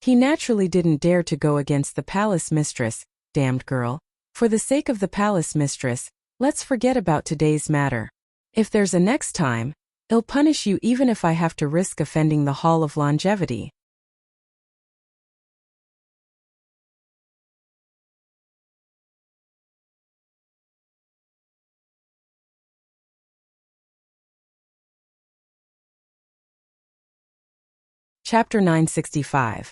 He naturally didn't dare to go against the palace mistress. Damned girl. For the sake of the palace mistress, let's forget about today's matter. If there's a next time, I'll punish you even if I have to risk offending the Hall of Longevity. Chapter 965.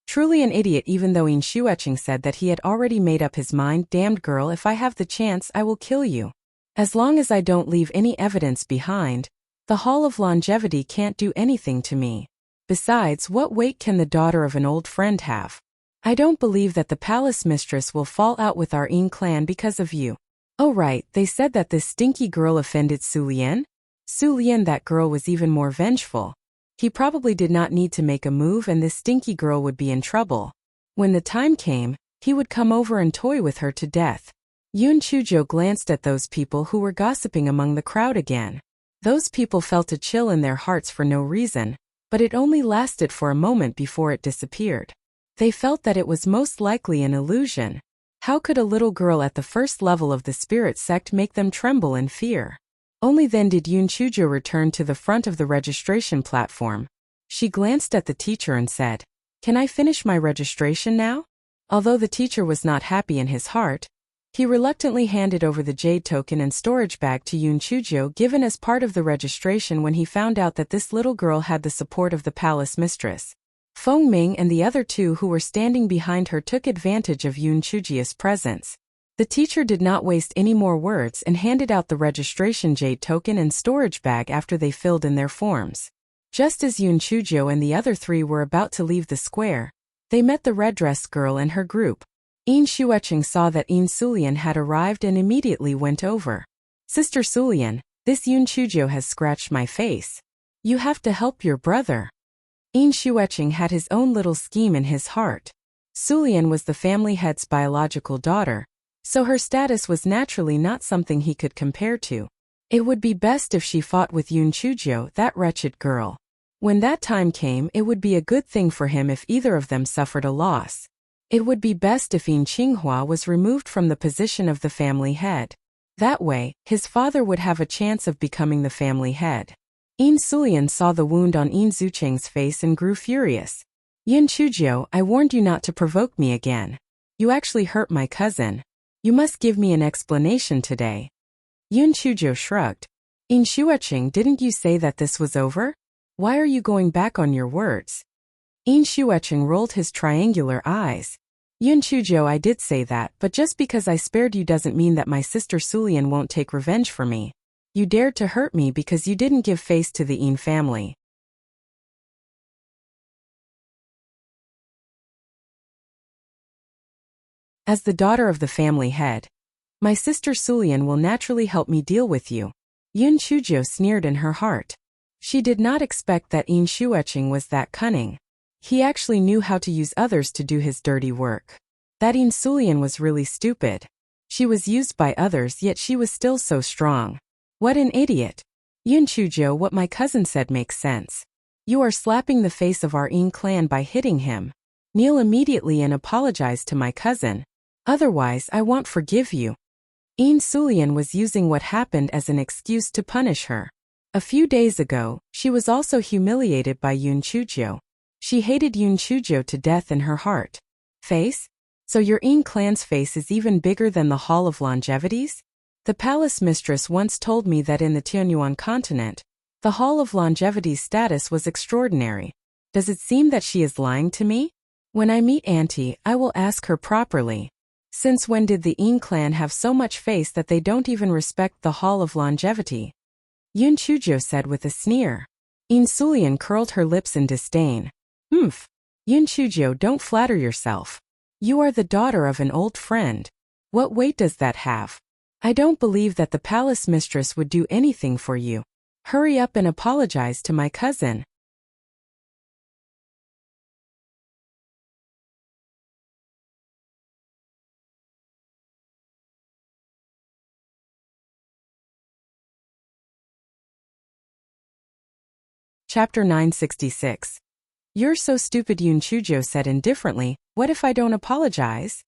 Truly an idiot. Even though Yin Shueching said that he had already made up his mind. Damned girl, if I have the chance I will kill you. As long as I don't leave any evidence behind, the Hall of Longevity can't do anything to me. Besides, what weight can the daughter of an old friend have? I don't believe that the palace mistress will fall out with our Yin clan because of you. Oh right, they said that this stinky girl offended Su Lian? Su Lian, that girl was even more vengeful. He probably did not need to make a move and this stinky girl would be in trouble. When the time came, he would come over and toy with her to death. Yun Chujo glanced at those people who were gossiping among the crowd again. Those people felt a chill in their hearts for no reason, but it only lasted for a moment before it disappeared. They felt that it was most likely an illusion. How could a little girl at the first level of the spirit sect make them tremble in fear? Only then did Yun Chujo return to the front of the registration platform. She glanced at the teacher and said, "Can I finish my registration now?" Although the teacher was not happy in his heart, he reluctantly handed over the jade token and storage bag to Yun Chujo given as part of the registration when he found out that this little girl had the support of the palace mistress. Feng Ming and the other two who were standing behind her took advantage of Yun Chujia's presence. The teacher did not waste any more words and handed out the registration jade token and storage bag after they filled in their forms. Just as Yun Chujo and the other three were about to leave the square, they met the red dress girl and her group. Yin Shuecheng saw that Yin Sulian had arrived and immediately went over. Sister Sulian, this Yun Chujo has scratched my face. You have to help your brother. Yin Shuecheng had his own little scheme in his heart. Sulian was the family head's biological daughter, so her status was naturally not something he could compare to. It would be best if she fought with Yun Chujo, that wretched girl. When that time came, it would be a good thing for him if either of them suffered a loss. It would be best if Yin Qinghua was removed from the position of the family head. That way, his father would have a chance of becoming the family head. Yin Sulian saw the wound on Yin Zucheng's face and grew furious. Yin Chujo, I warned you not to provoke me again. You actually hurt my cousin. You must give me an explanation today. Yun Chujo shrugged. Yin Shuecheng, didn't you say that this was over? Why are you going back on your words? Yin Shuecheng rolled his triangular eyes. Yun Chujo, I did say that, but just because I spared you doesn't mean that my sister Sulian won't take revenge for me. You dared to hurt me because you didn't give face to the Yin family. As the daughter of the family head, my sister Sulian will naturally help me deal with you. Yun Chujo sneered in her heart. She did not expect that Yin Shuecheng was that cunning. He actually knew how to use others to do his dirty work. That Yin Sulian was really stupid. She was used by others, yet she was still so strong. What an idiot. Yun Chujo, what my cousin said makes sense. You are slapping the face of our Yin clan by hitting him. Kneel immediately and apologize to my cousin. Otherwise, I won't forgive you. Yin Sulian was using what happened as an excuse to punish her. A few days ago, she was also humiliated by Yun Chujo. She hated Yun Chujo to death in her heart. Face? So your Yin clan's face is even bigger than the Hall of Longevities? The palace mistress once told me that in the Tianyuan continent, the Hall of Longevity's status was extraordinary. Does it seem that she is lying to me? When I meet Auntie, I will ask her properly. Since when did the Yin clan have so much face that they don't even respect the Hall of Longevity? Yun Chujo said with a sneer. Yin Sulian curled her lips in disdain. Humph. Yun Chujo, don't flatter yourself. You are the daughter of an old friend. What weight does that have? I don't believe that the palace mistress would do anything for you. Hurry up and apologize to my cousin. Chapter 966. You're so stupid, Yun Chujo said indifferently. What if I don't apologize?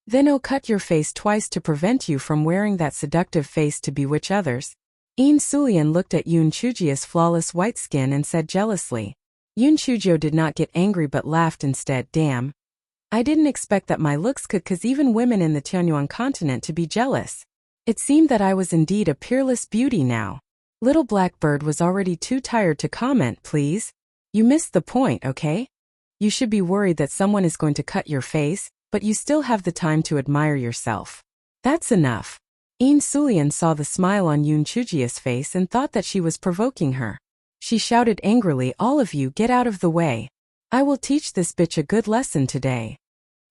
Then I'll cut your face twice to prevent you from wearing that seductive face to bewitch others. Yin Sulian looked at Yun Chujo's flawless white skin and said jealously. Yun Chujo did not get angry but laughed instead. Damn. I didn't expect that my looks could cause even women in the Tianyuan continent to be jealous. It seemed that I was indeed a peerless beauty now. Little Blackbird was already too tired to comment. Please. You missed the point, okay? You should be worried that someone is going to cut your face, but you still have the time to admire yourself. That's enough. Yin Sulian saw the smile on Yun Chujo's face and thought that she was provoking her. She shouted angrily, all of you get out of the way. I will teach this bitch a good lesson today.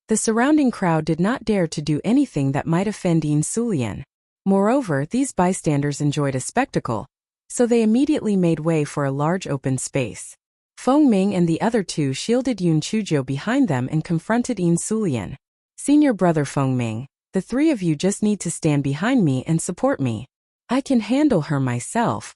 The surrounding crowd did not dare to do anything that might offend Yin Sulian. Moreover, these bystanders enjoyed a spectacle, so they immediately made way for a large open space. Feng Ming and the other two shielded Yun Chujo behind them and confronted Yin Sulian. Senior brother Feng Ming, the three of you just need to stand behind me and support me. I can handle her myself.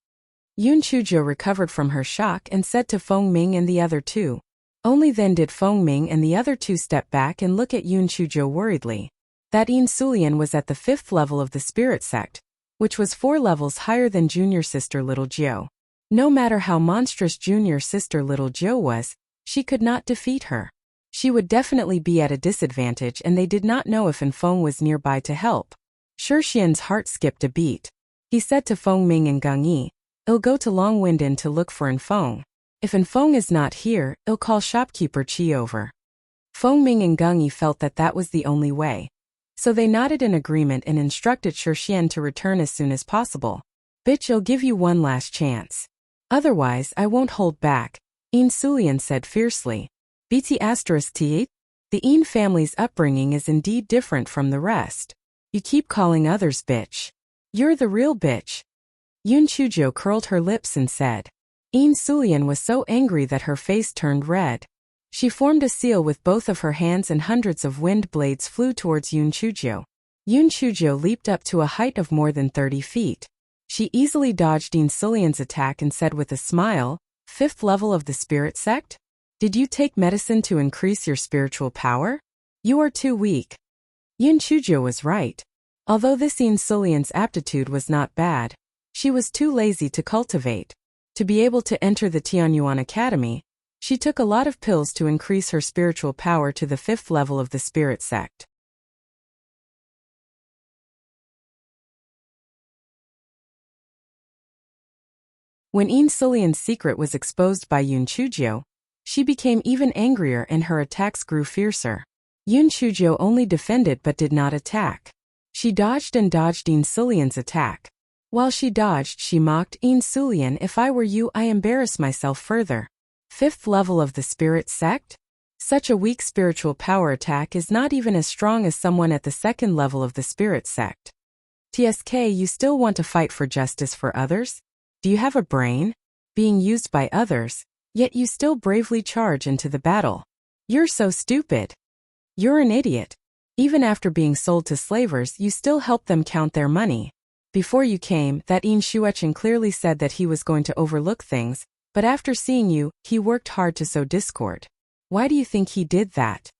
Yun Chujo recovered from her shock and said to Feng Ming and the other two. Only then did Feng Ming and the other two step back and look at Yun Chujo worriedly. That Yin Sulian was at the 5th level of the spirit sect, which was 4 levels higher than junior sister Little Jiu. No matter how monstrous junior sister Little Jiu was, she could not defeat her. She would definitely be at a disadvantage, and they did not know if Feng was nearby to help. Shixian's heart skipped a beat. He said to Feng Ming and Gang Yi, "I'll go to Longwinden to look for Feng. If Feng is not here, I'll call shopkeeper Qi over." Feng Ming and Gang Yi felt that that was the only way. So they nodded in agreement and instructed Shixian to return as soon as possible. Bitch, I'll give you one last chance. Otherwise, I won't hold back, Yin Sulian said fiercely. BT*T? The Yin family's upbringing is indeed different from the rest. You keep calling others bitch. You're the real bitch. Yun Chujo curled her lips and said. Yin Sulian was so angry that her face turned red. She formed a seal with both of her hands and hundreds of wind blades flew towards Yun Chujo. Yun Chujo leaped up to a height of more than 30 feet. She easily dodged Yin Sulian's attack and said with a smile, 5th level of the spirit sect? Did you take medicine to increase your spiritual power? You are too weak. Yun Chujo was right. Although this Yin Sulian's aptitude was not bad, she was too lazy to cultivate. To be able to enter the Tianyuan Academy, she took a lot of pills to increase her spiritual power to the 5th level of the spirit sect. When Yin Sulian's secret was exposed by Yun Chujo, she became even angrier and her attacks grew fiercer. Yun Chujo only defended but did not attack. She dodged and dodged Yin Sulian's attack. While she dodged, she mocked, Yin Sulian, if I were you, I embarrass myself further. 5th level of the spirit sect? Such a weak spiritual power attack is not even as strong as someone at the 2nd level of the spirit sect. TSK, you still want to fight for justice for others? Do you have a brain? Being used by others, yet you still bravely charge into the battle. You're so stupid. You're an idiot. Even after being sold to slavers, you still help them count their money. Before you came, that Yin Shuechen clearly said that he was going to overlook things, but after seeing you, he worked hard to sow discord. Why do you think he did that?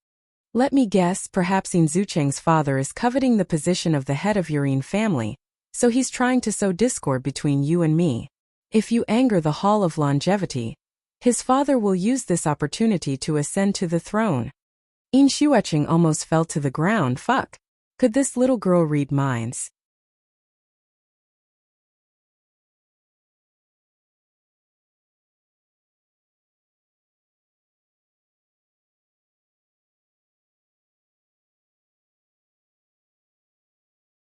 Let me guess, perhaps Yin Zucheng's father is coveting the position of the head of your Yin family, so he's trying to sow discord between you and me. If you anger the Hall of Longevity, his father will use this opportunity to ascend to the throne. Yin Shuechen almost fell to the ground. Fuck. Could this little girl read minds?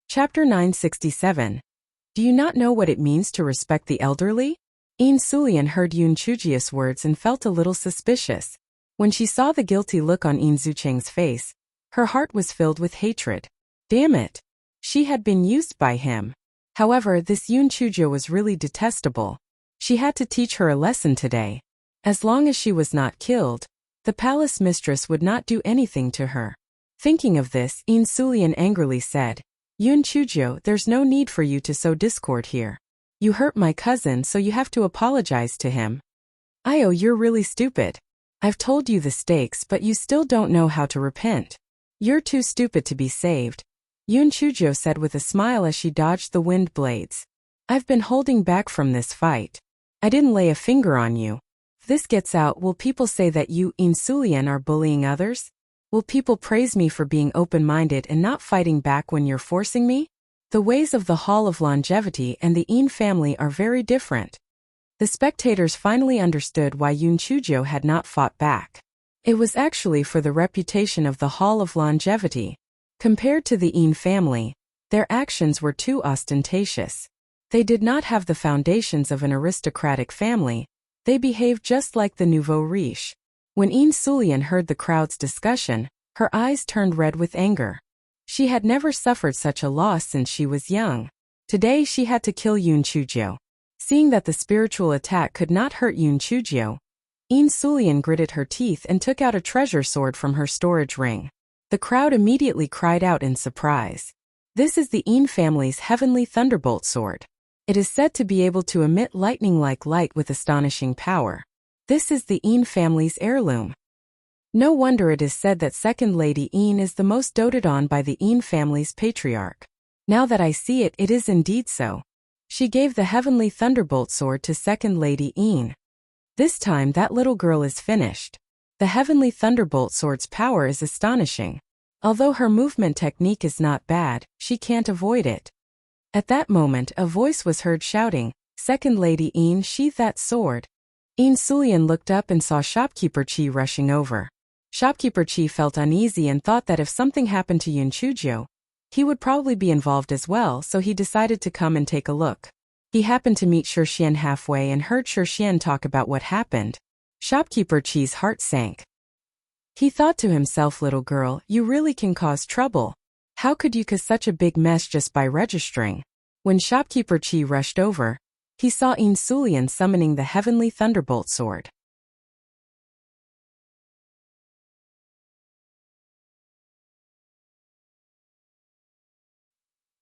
Chapter 967. Do you not know what it means to respect the elderly? Yin Sulian heard Yun Chujia's words and felt a little suspicious. When she saw the guilty look on Yin Zucheng's face, her heart was filled with hatred. Damn it! She had been used by him. However, this Yun Chujia was really detestable. She had to teach her a lesson today. As long as she was not killed, the palace mistress would not do anything to her. Thinking of this, Yin Sulian angrily said, Yun Chujio, there's no need for you to sow discord here. You hurt my cousin, so you have to apologize to him. Io, you're really stupid. I've told you the stakes, but you still don't know how to repent. You're too stupid to be saved. Yun Chujio said with a smile as she dodged the wind blades. I've been holding back from this fight. I didn't lay a finger on you. If this gets out, will people say that you, Yin Sulian, are bullying others? Will people praise me for being open-minded and not fighting back when you're forcing me? The ways of the Hall of Longevity and the Yin family are very different. The spectators finally understood why Yun Chujio had not fought back. It was actually for the reputation of the Hall of Longevity. Compared to the Yin family, their actions were too ostentatious. They did not have the foundations of an aristocratic family. They behaved just like the nouveau riche. When Yin Sulian heard the crowd's discussion, her eyes turned red with anger. She had never suffered such a loss since she was young. Today she had to kill Yun Chujio. Seeing that the spiritual attack could not hurt Yun Chujio, Yin Sulian gritted her teeth and took out a treasure sword from her storage ring. The crowd immediately cried out in surprise. This is the Yin family's heavenly thunderbolt sword. It is said to be able to emit lightning-like light with astonishing power. This is the Yin family's heirloom. No wonder it is said that Second Lady Yin is the most doted on by the Yin family's patriarch. Now that I see it, it is indeed so. She gave the heavenly thunderbolt sword to Second Lady Yin. This time that little girl is finished. The heavenly thunderbolt sword's power is astonishing. Although her movement technique is not bad, she can't avoid it. At that moment a voice was heard shouting, Second Lady Yin, sheath that sword. Yin Sulian looked up and saw Shopkeeper Chi rushing over. Shopkeeper Chi felt uneasy and thought that if something happened to Yun Chujio, he would probably be involved as well, so he decided to come and take a look. He happened to meet Shixian halfway and heard Shixian talk about what happened. Shopkeeper Chi's heart sank. He thought to himself, little girl, you really can cause trouble. How could you cause such a big mess just by registering? When shopkeeper Chi rushed over, he saw Insulian summoning the heavenly thunderbolt sword.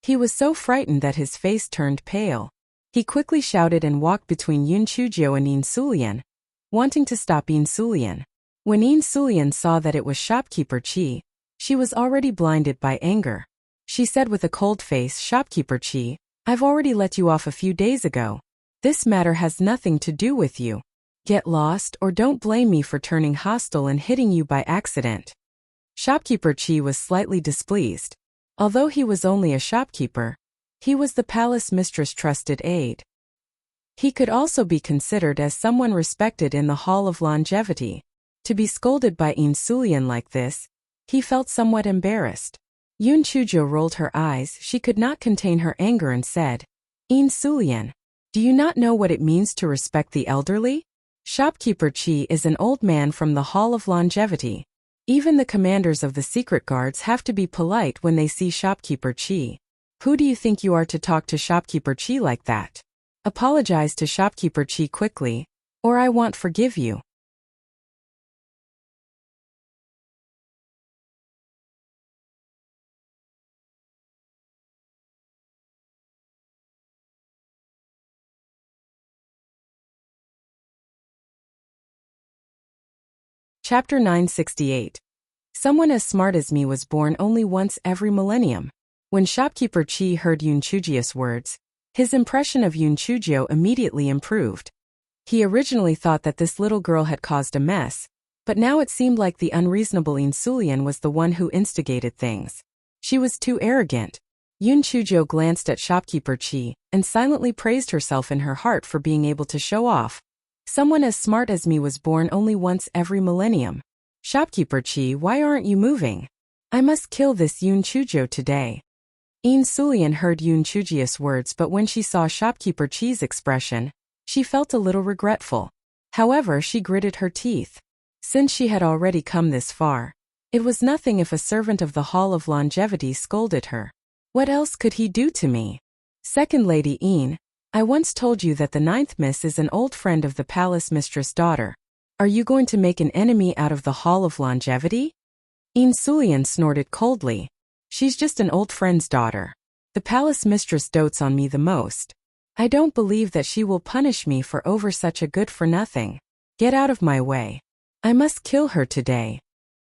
He was so frightened that his face turned pale. He quickly shouted and walked between Yun Chujio and Insulian, wanting to stop Insulian. When Insulian saw that it was shopkeeper Chi, she was already blinded by anger. She said with a cold face, Shopkeeper Chi, I've already let you off a few days ago. This matter has nothing to do with you. Get lost or don't blame me for turning hostile and hitting you by accident. Shopkeeper Chi was slightly displeased. Although he was only a shopkeeper, he was the palace mistress' trusted aide. He could also be considered as someone respected in the Hall of Longevity. To be scolded by Insulian like this, he felt somewhat embarrassed. Yun Chujio rolled her eyes. She could not contain her anger and said, Insulian, do you not know what it means to respect the elderly? Shopkeeper Chi is an old man from the Hall of Longevity. Even the commanders of the secret guards have to be polite when they see Shopkeeper Chi. Who do you think you are to talk to Shopkeeper Chi like that? Apologize to Shopkeeper Chi quickly, or I won't forgive you. Chapter 968. Someone as smart as me was born only once every millennium. When Shopkeeper Chi heard Yun Chujio's words, his impression of Yun Chujio immediately improved. He originally thought that this little girl had caused a mess, but now it seemed like the unreasonable Insulian was the one who instigated things. She was too arrogant. Yun Chujio glanced at Shopkeeper Chi and silently praised herself in her heart for being able to show off. Someone as smart as me was born only once every millennium. Shopkeeper Chi, why aren't you moving? I must kill this Yun Chujio today. Insulian heard Yun Chujio's words, but when she saw Shopkeeper Chi's expression, she felt a little regretful. However, she gritted her teeth. Since she had already come this far, it was nothing if a servant of the Hall of Longevity scolded her. What else could he do to me? Second Lady Een, I once told you that the ninth miss is an old friend of the palace mistress' daughter. Are you going to make an enemy out of the Hall of Longevity? Insulian snorted coldly. She's just an old friend's daughter. The palace mistress dotes on me the most. I don't believe that she will punish me for over such a good-for-nothing. Get out of my way. I must kill her today.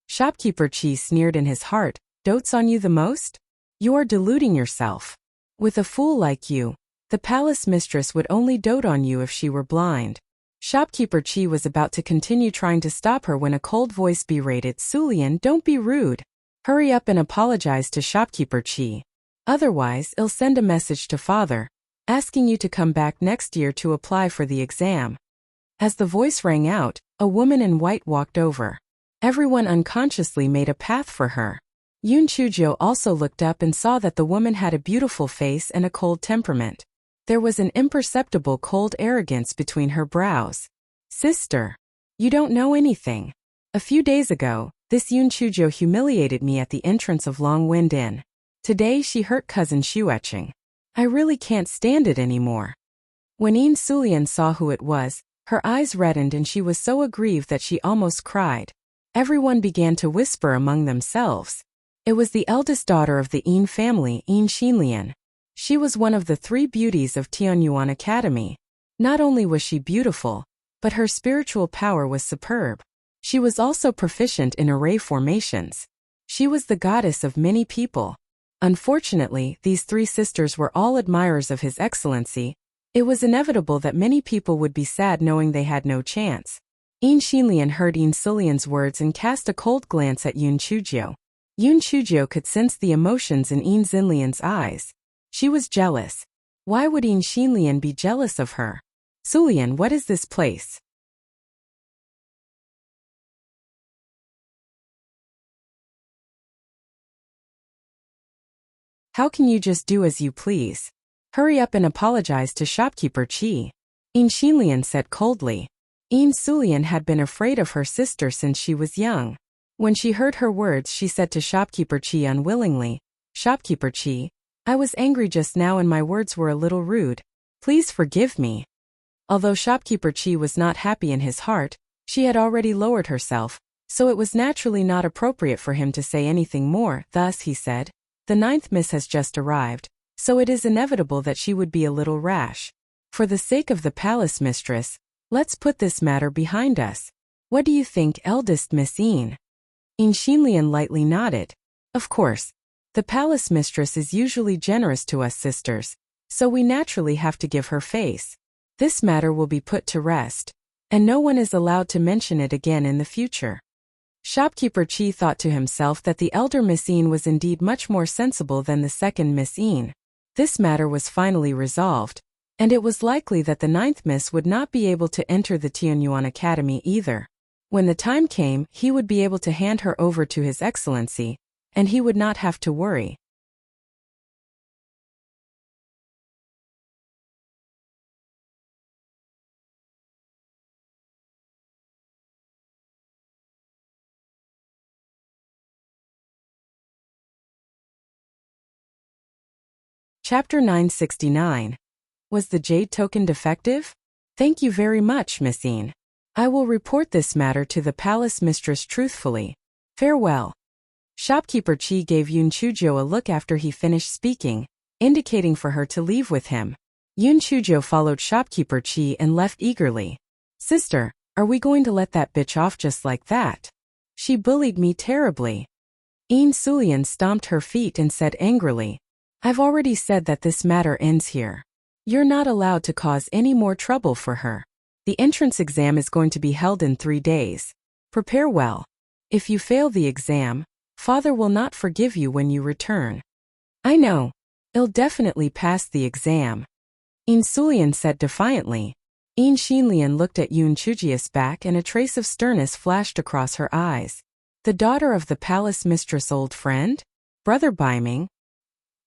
Shopkeeper Chi sneered in his heart, dotes on you the most? You are deluding yourself. With a fool like you, the palace mistress would only dote on you if she were blind. Shopkeeper Chi was about to continue trying to stop her when a cold voice berated, Sulian, don't be rude. Hurry up and apologize to Shopkeeper Chi. Otherwise, I'll send a message to father, asking you to come back next year to apply for the exam. As the voice rang out, a woman in white walked over. Everyone unconsciously made a path for her. Yun Chujio also looked up and saw that the woman had a beautiful face and a cold temperament. There was an imperceptible cold arrogance between her brows. Sister, you don't know anything. A few days ago, this Yun Chujio humiliated me at the entrance of Long Wind Inn. Today she hurt cousin Shueching. I really can't stand it anymore. When Insulian saw who it was, her eyes reddened and she was so aggrieved that she almost cried. Everyone began to whisper among themselves. It was the eldest daughter of the Een family, Een Xinlian. She was one of the 3 beauties of Tianyuan Academy. Not only was she beautiful, but her spiritual power was superb. She was also proficient in array formations. She was the goddess of many people. Unfortunately, these 3 sisters were all admirers of His Excellency. It was inevitable that many people would be sad knowing they had no chance. Een Xinlian heard Insulian's words and cast a cold glance at Yun Chujio. Yun Chujio could sense the emotions in Een Xinlian's eyes. She was jealous. Why would Een Xinlian be jealous of her? Sulian, what is this place? How can you just do as you please? Hurry up and apologize to Shopkeeper Chi. Een Xinlian said coldly. Een Sulian had been afraid of her sister since she was young. When she heard her words, she said to Shopkeeper Chi unwillingly, "Shopkeeper Chi, I was angry just now and my words were a little rude. Please forgive me." Although Shopkeeper Chi was not happy in his heart, she had already lowered herself, so it was naturally not appropriate for him to say anything more. Thus he said, "The ninth miss has just arrived, so it is inevitable that she would be a little rash. For the sake of the palace mistress, let's put this matter behind us. What do you think, eldest Miss Een?" Xinlian lightly nodded. "Of course. The palace mistress is usually generous to us sisters, so we naturally have to give her face. This matter will be put to rest, and no one is allowed to mention it again in the future." Shopkeeper Chi thought to himself that the elder Miss Een was indeed much more sensible than the second Miss Een. This matter was finally resolved, and it was likely that the ninth miss would not be able to enter the Tianyuan Academy either. When the time came, he would be able to hand her over to His Excellency, and he would not have to worry. Chapter 969. Was the jade token defective? Thank you very much, Miss Een. I will report this matter to the palace mistress truthfully. Farewell. Shopkeeper Chi gave Yun Chujo a look after he finished speaking, indicating for her to leave with him. Yun Chujo followed Shopkeeper Chi and left eagerly. "Sister, are we going to let that bitch off just like that? She bullied me terribly." Een Sulian stomped her feet and said angrily, "I've already said that this matter ends here. You're not allowed to cause any more trouble for her. The entrance exam is going to be held in 3 days. Prepare well. If you fail the exam, Father will not forgive you when you return." "I know. I'll definitely pass the exam," Een Sulian said defiantly. Een Xinlian looked at Yun Chujia's back and a trace of sternness flashed across her eyes. "The daughter of the palace mistress' old friend? Brother Baiming?"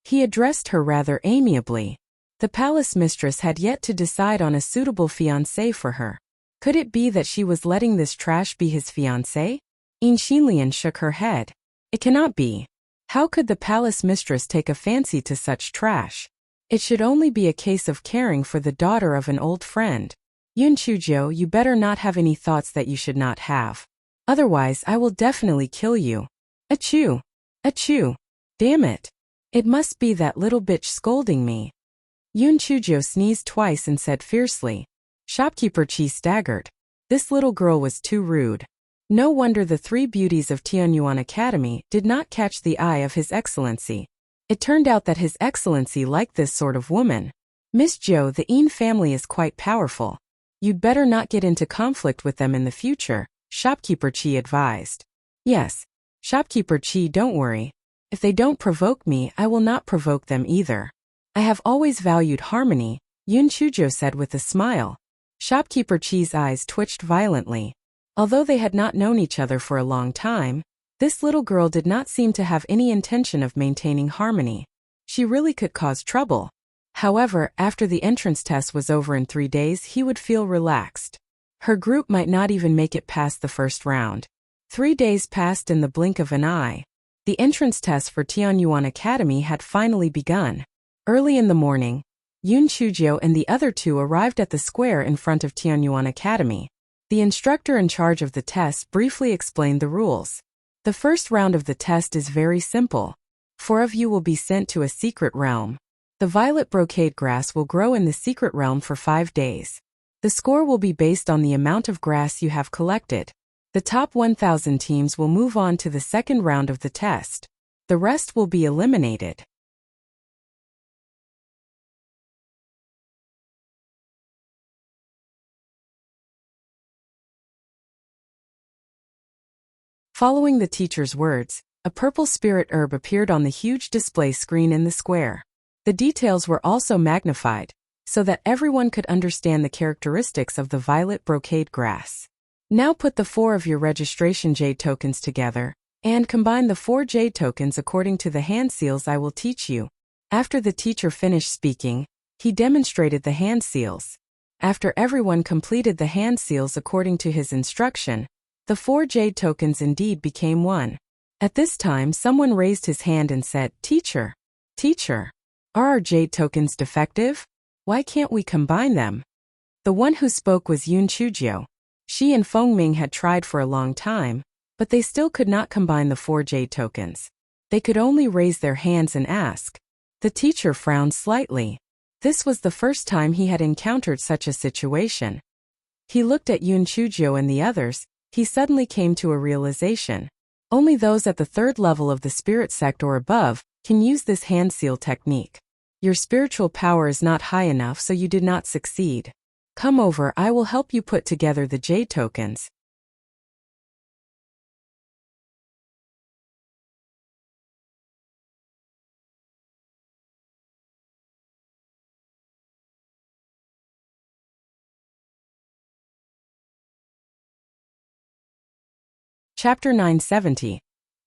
He addressed her rather amiably. The palace mistress had yet to decide on a suitable fiancé for her. Could it be that she was letting this trash be his fiancé? Een Xinlian shook her head. It cannot be. How could the palace mistress take a fancy to such trash? It should only be a case of caring for the daughter of an old friend. Yun Chujo, you better not have any thoughts that you should not have. Otherwise I will definitely kill you. Achoo! Achoo! Damn it! It must be that little bitch scolding me. Yun Chujo sneezed twice and said fiercely. Shopkeeper Chi staggered. This little girl was too rude. No wonder the 3 beauties of Tianyuan Academy did not catch the eye of His Excellency. It turned out that His Excellency liked this sort of woman. Miss Jo, the Een family is quite powerful. You'd better not get into conflict with them in the future, Shopkeeper Chi advised. Yes, Shopkeeper Chi, don't worry. If they don't provoke me, I will not provoke them either. I have always valued harmony, Yun Chujo said with a smile. Shopkeeper Chi's eyes twitched violently. Although they had not known each other for a long time, this little girl did not seem to have any intention of maintaining harmony. She really could cause trouble. However, after the entrance test was over in 3 days, he would feel relaxed. Her group might not even make it past the first round. 3 days passed in the blink of an eye. The entrance test for Tianyuan Academy had finally begun. Early in the morning, Yun Chujo and the other 2 arrived at the square in front of Tianyuan Academy. The instructor in charge of the test briefly explained the rules. The first round of the test is very simple. 4 of you will be sent to a secret realm. The violet brocade grass will grow in the secret realm for 5 days. The score will be based on the amount of grass you have collected. The top 1,000 teams will move on to the second round of the test. The rest will be eliminated. Following the teacher's words, a purple spirit herb appeared on the huge display screen in the square. The details were also magnified, so that everyone could understand the characteristics of the violet brocade grass. Now put the 4 of your registration jade tokens together, and combine the 4 jade tokens according to the hand seals I will teach you. After the teacher finished speaking, he demonstrated the hand seals. After everyone completed the hand seals according to his instruction, The 4 jade tokens indeed became one. At this time someone raised his hand and said, Teacher, are our jade tokens defective? Why can't we combine them? The one who spoke was Yun Chujio. She and Feng Ming had tried for a long time, but they still could not combine the 4 jade tokens. They could only raise their hands and ask. The teacher frowned slightly. This was the first time he had encountered such a situation. He looked at Yun Chujio and the others. He suddenly came to a realization. Only those at the 3rd level of the spirit sect or above can use this hand seal technique. Your spiritual power is not high enough, so you did not succeed. Come over, I will help you put together the jade tokens. Chapter 970.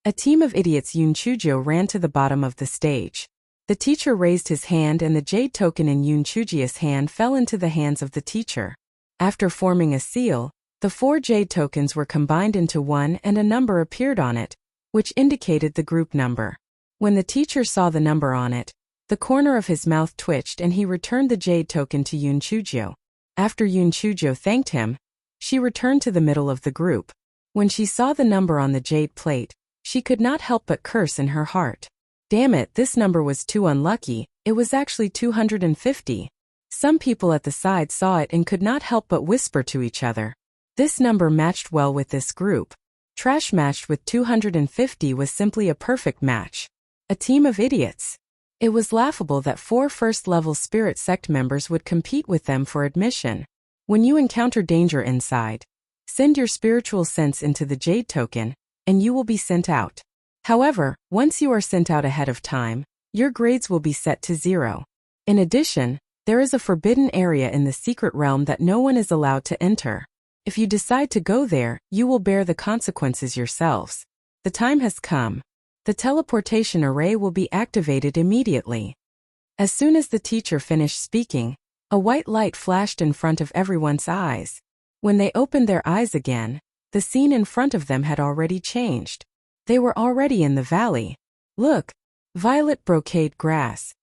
A team of idiots. Yun Chujio ran to the bottom of the stage. The teacher raised his hand and the jade token in Yun Chujio's hand fell into the hands of the teacher. After forming a seal, the 4 jade tokens were combined into one and a number appeared on it, which indicated the group number. When the teacher saw the number on it, the corner of his mouth twitched and he returned the jade token to Yun Chujio. After Yun Chujio thanked him, she returned to the middle of the group. When she saw the number on the jade plate, she could not help but curse in her heart. Damn it, this number was too unlucky, it was actually 250. Some people at the side saw it and could not help but whisper to each other. This number matched well with this group. Trash matched with 250 was simply a perfect match. A team of idiots. It was laughable that 4 first-level spirit sect members would compete with them for admission. When you encounter danger inside, send your spiritual sense into the jade token, and you will be sent out. However, once you are sent out ahead of time, your grades will be set to 0. In addition, there is a forbidden area in the secret realm that no one is allowed to enter. If you decide to go there, you will bear the consequences yourselves. The time has come. The teleportation array will be activated immediately. As soon as the teacher finished speaking, a white light flashed in front of everyone's eyes. When they opened their eyes again, the scene in front of them had already changed. They were already in the valley. Look, violet brocade grass.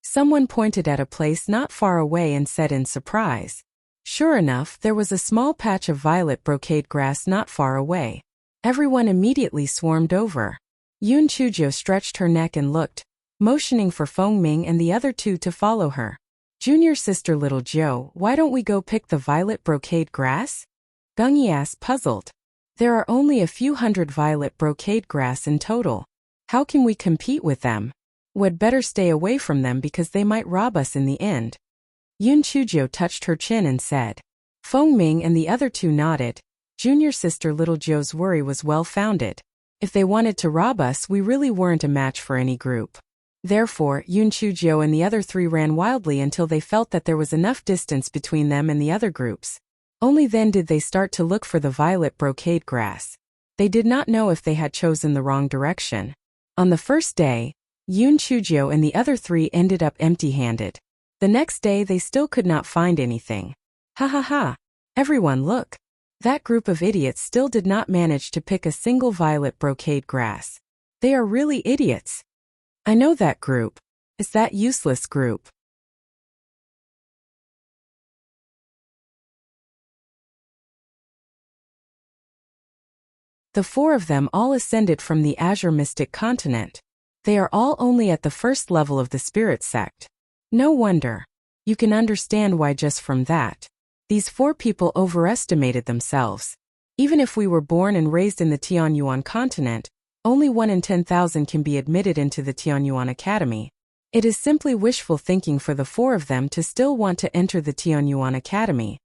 Someone pointed at a place not far away and said in surprise. Sure enough, there was a small patch of violet brocade grass not far away. Everyone immediately swarmed over. Yun Chujio stretched her neck and looked, motioning for Feng Ming and the other 2 to follow her. Junior sister little Joe, why don't we go pick the violet brocade grass? Gung Yi asked, puzzled. There are only a few hundred violet brocade grass in total. How can we compete with them? We'd better stay away from them because they might rob us in the end. Yun Chujio touched her chin and said. Feng Ming and the other 2 nodded. Junior sister little Joe's worry was well founded. If they wanted to rob us, we really weren't a match for any group. Therefore, Yun Chujio and the other 3 ran wildly until they felt that there was enough distance between them and the other groups. Only then did they start to look for the violet brocade grass. They did not know if they had chosen the wrong direction. On the first day, Yun Chujio and the other 3 ended up empty-handed. The next day they still could not find anything. Ha ha ha. Everyone look. That group of idiots still did not manage to pick a single violet brocade grass. They are really idiots. I know that group. It's that useless group. The 4 of them all ascended from the Azure Mystic continent. They are all only at the 1st level of the spirit sect. No wonder. You can understand why just from that. These 4 people overestimated themselves. Even if we were born and raised in the Tianyuan continent, only 1 in 10,000 can be admitted into the Tianyuan Academy. It is simply wishful thinking for the 4 of them to still want to enter the Tianyuan Academy.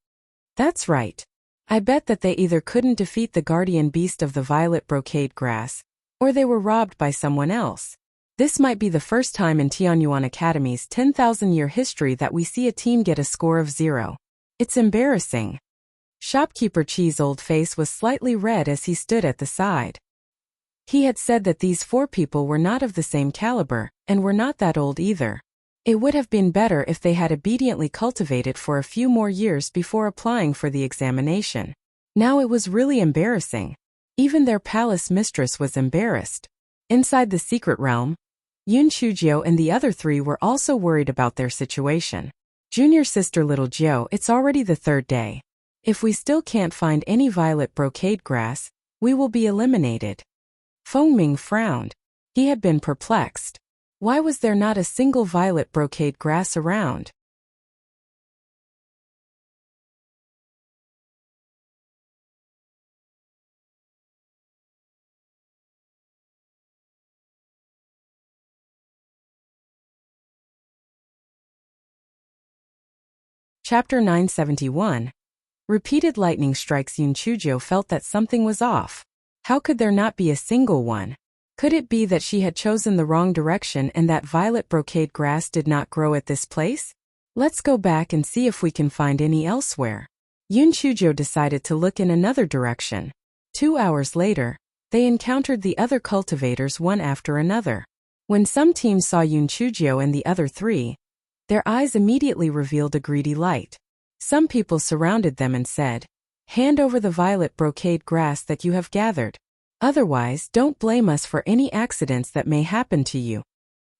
That's right. I bet that they either couldn't defeat the guardian beast of the violet brocade grass, or they were robbed by someone else. This might be the first time in Tianyuan Academy's 10,000-year history that we see a team get a score of 0. It's embarrassing. Shopkeeper Chi's old face was slightly red as he stood at the side. He had said that these 4 people were not of the same caliber, and were not that old either. It would have been better if they had obediently cultivated for a few more years before applying for the examination. Now it was really embarrassing. Even their palace mistress was embarrassed. Inside the secret realm, Yun Chujio and the other three were also worried about their situation. Junior sister little Jiao, it's already the third day. If we still can't find any violet brocade grass, we will be eliminated. Fengming frowned. He had been perplexed. Why was there not a single violet brocade grass around? Chapter 971. Repeated lightning strikes. Yun Chujio felt that something was off. How could there not be a single one? Could it be that she had chosen the wrong direction and that violet brocade grass did not grow at this place? Let's go back and see if we can find any elsewhere. Yun Chujio decided to look in another direction. 2 hours later, they encountered the other cultivators one after another. When some teams saw Yun Chujio and the other three, their eyes immediately revealed a greedy light. Some people surrounded them and said, "Hand over the violet brocade grass that you have gathered. Otherwise, don't blame us for any accidents that may happen to you."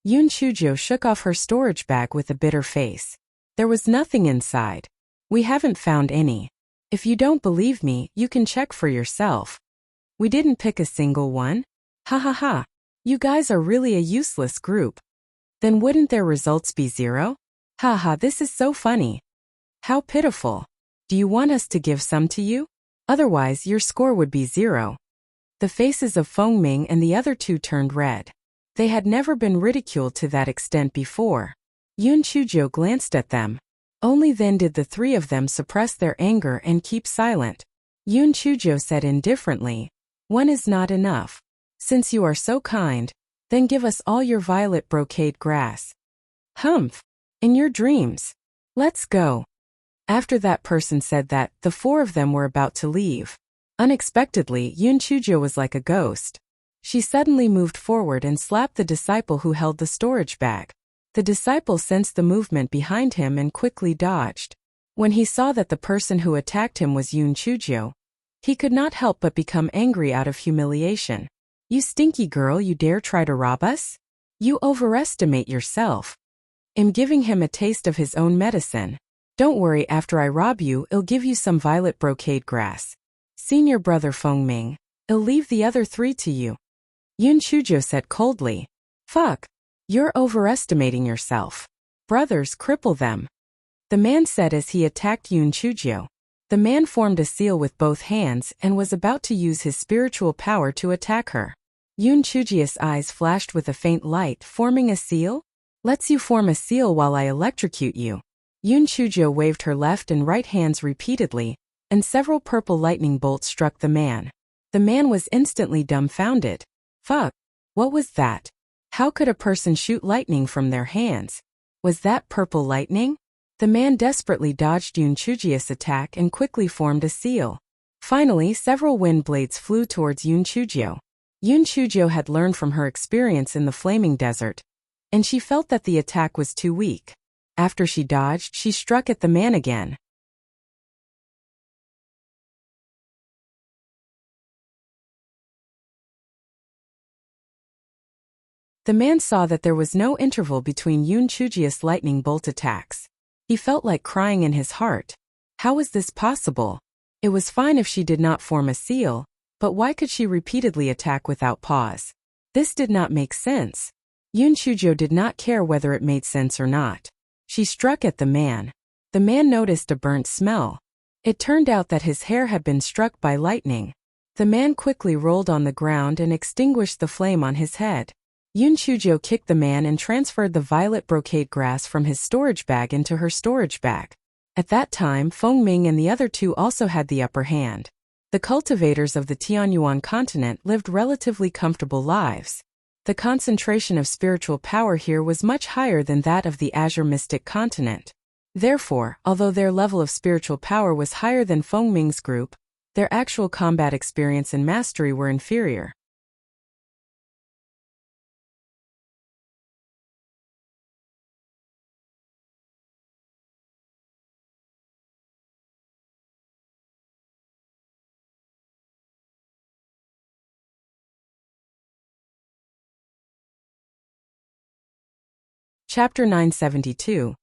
Yun Chujio shook off her storage bag with a bitter face. There was nothing inside. "We haven't found any. If you don't believe me, you can check for yourself. We didn't pick a single one? Ha ha ha. You guys are really a useless group. Then wouldn't their results be zero? Ha ha, this is so funny. How pitiful. Do you want us to give some to you? Otherwise, your score would be 0. The faces of Fengming and the other two turned red. They had never been ridiculed to that extent before. Yun Chujio glanced at them. Only then did the three of them suppress their anger and keep silent. Yun Chujio said indifferently, "One is not enough. Since you are so kind, then give us all your violet brocade grass." "Humph! In your dreams. Let's go." After that person said that, the four of them were about to leave. Unexpectedly, Yun Chujio was like a ghost. She suddenly moved forward and slapped the disciple who held the storage bag. The disciple sensed the movement behind him and quickly dodged. When he saw that the person who attacked him was Yun Chujio, he could not help but become angry out of humiliation. "You stinky girl, you dare try to rob us? You overestimate yourself." I'm giving him a taste of his own medicine. Don't worry, after I rob you, I'll give you some violet brocade grass. Senior brother Fengming, I'll leave the other three to you. Yun Chujio said coldly. Fuck. You're overestimating yourself. Brothers, cripple them. The man said as he attacked Yun Chujio. The man formed a seal with both hands and was about to use his spiritual power to attack her. Yun Chujio's eyes flashed with a faint light. Forming a seal? Lets you form a seal while I electrocute you. Yun Chujio waved her left and right hands repeatedly, and several purple lightning bolts struck the man. The man was instantly dumbfounded. Fuck. What was that? How could a person shoot lightning from their hands? Was that purple lightning? The man desperately dodged Yun Chujio's attack and quickly formed a seal. Finally, several wind blades flew towards Yun Chujio. Yun Chujio had learned from her experience in the flaming desert, and she felt that the attack was too weak. After she dodged, she struck at the man again. The man saw that there was no interval between Yun Chujio's lightning bolt attacks. He felt like crying in his heart. How was this possible? It was fine if she did not form a seal, but why could she repeatedly attack without pause? This did not make sense. Yun Chujio did not care whether it made sense or not. She struck at the man. The man noticed a burnt smell. It turned out that his hair had been struck by lightning. The man quickly rolled on the ground and extinguished the flame on his head. Yun Chujio kicked the man and transferred the violet brocade grass from his storage bag into her storage bag. At that time, Fengming and the other two also had the upper hand. The cultivators of the Tianyuan continent lived relatively comfortable lives. The concentration of spiritual power here was much higher than that of the Azure Mystic continent. Therefore, although their level of spiritual power was higher than Fengming's group, their actual combat experience and mastery were inferior. Chapter 972.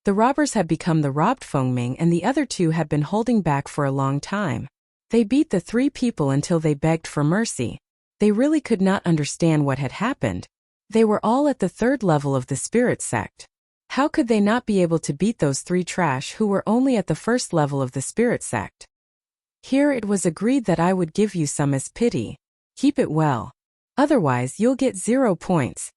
The robbers had become the robbed. Feng Ming and the other two had been holding back for a long time. They beat the three people until they begged for mercy. They really could not understand what had happened. They were all at the third level of the spirit sect. How could they not be able to beat those three trash who were only at the first level of the spirit sect? Here it was agreed that I would give you some as pity. Keep it well. Otherwise you'll get 0 points.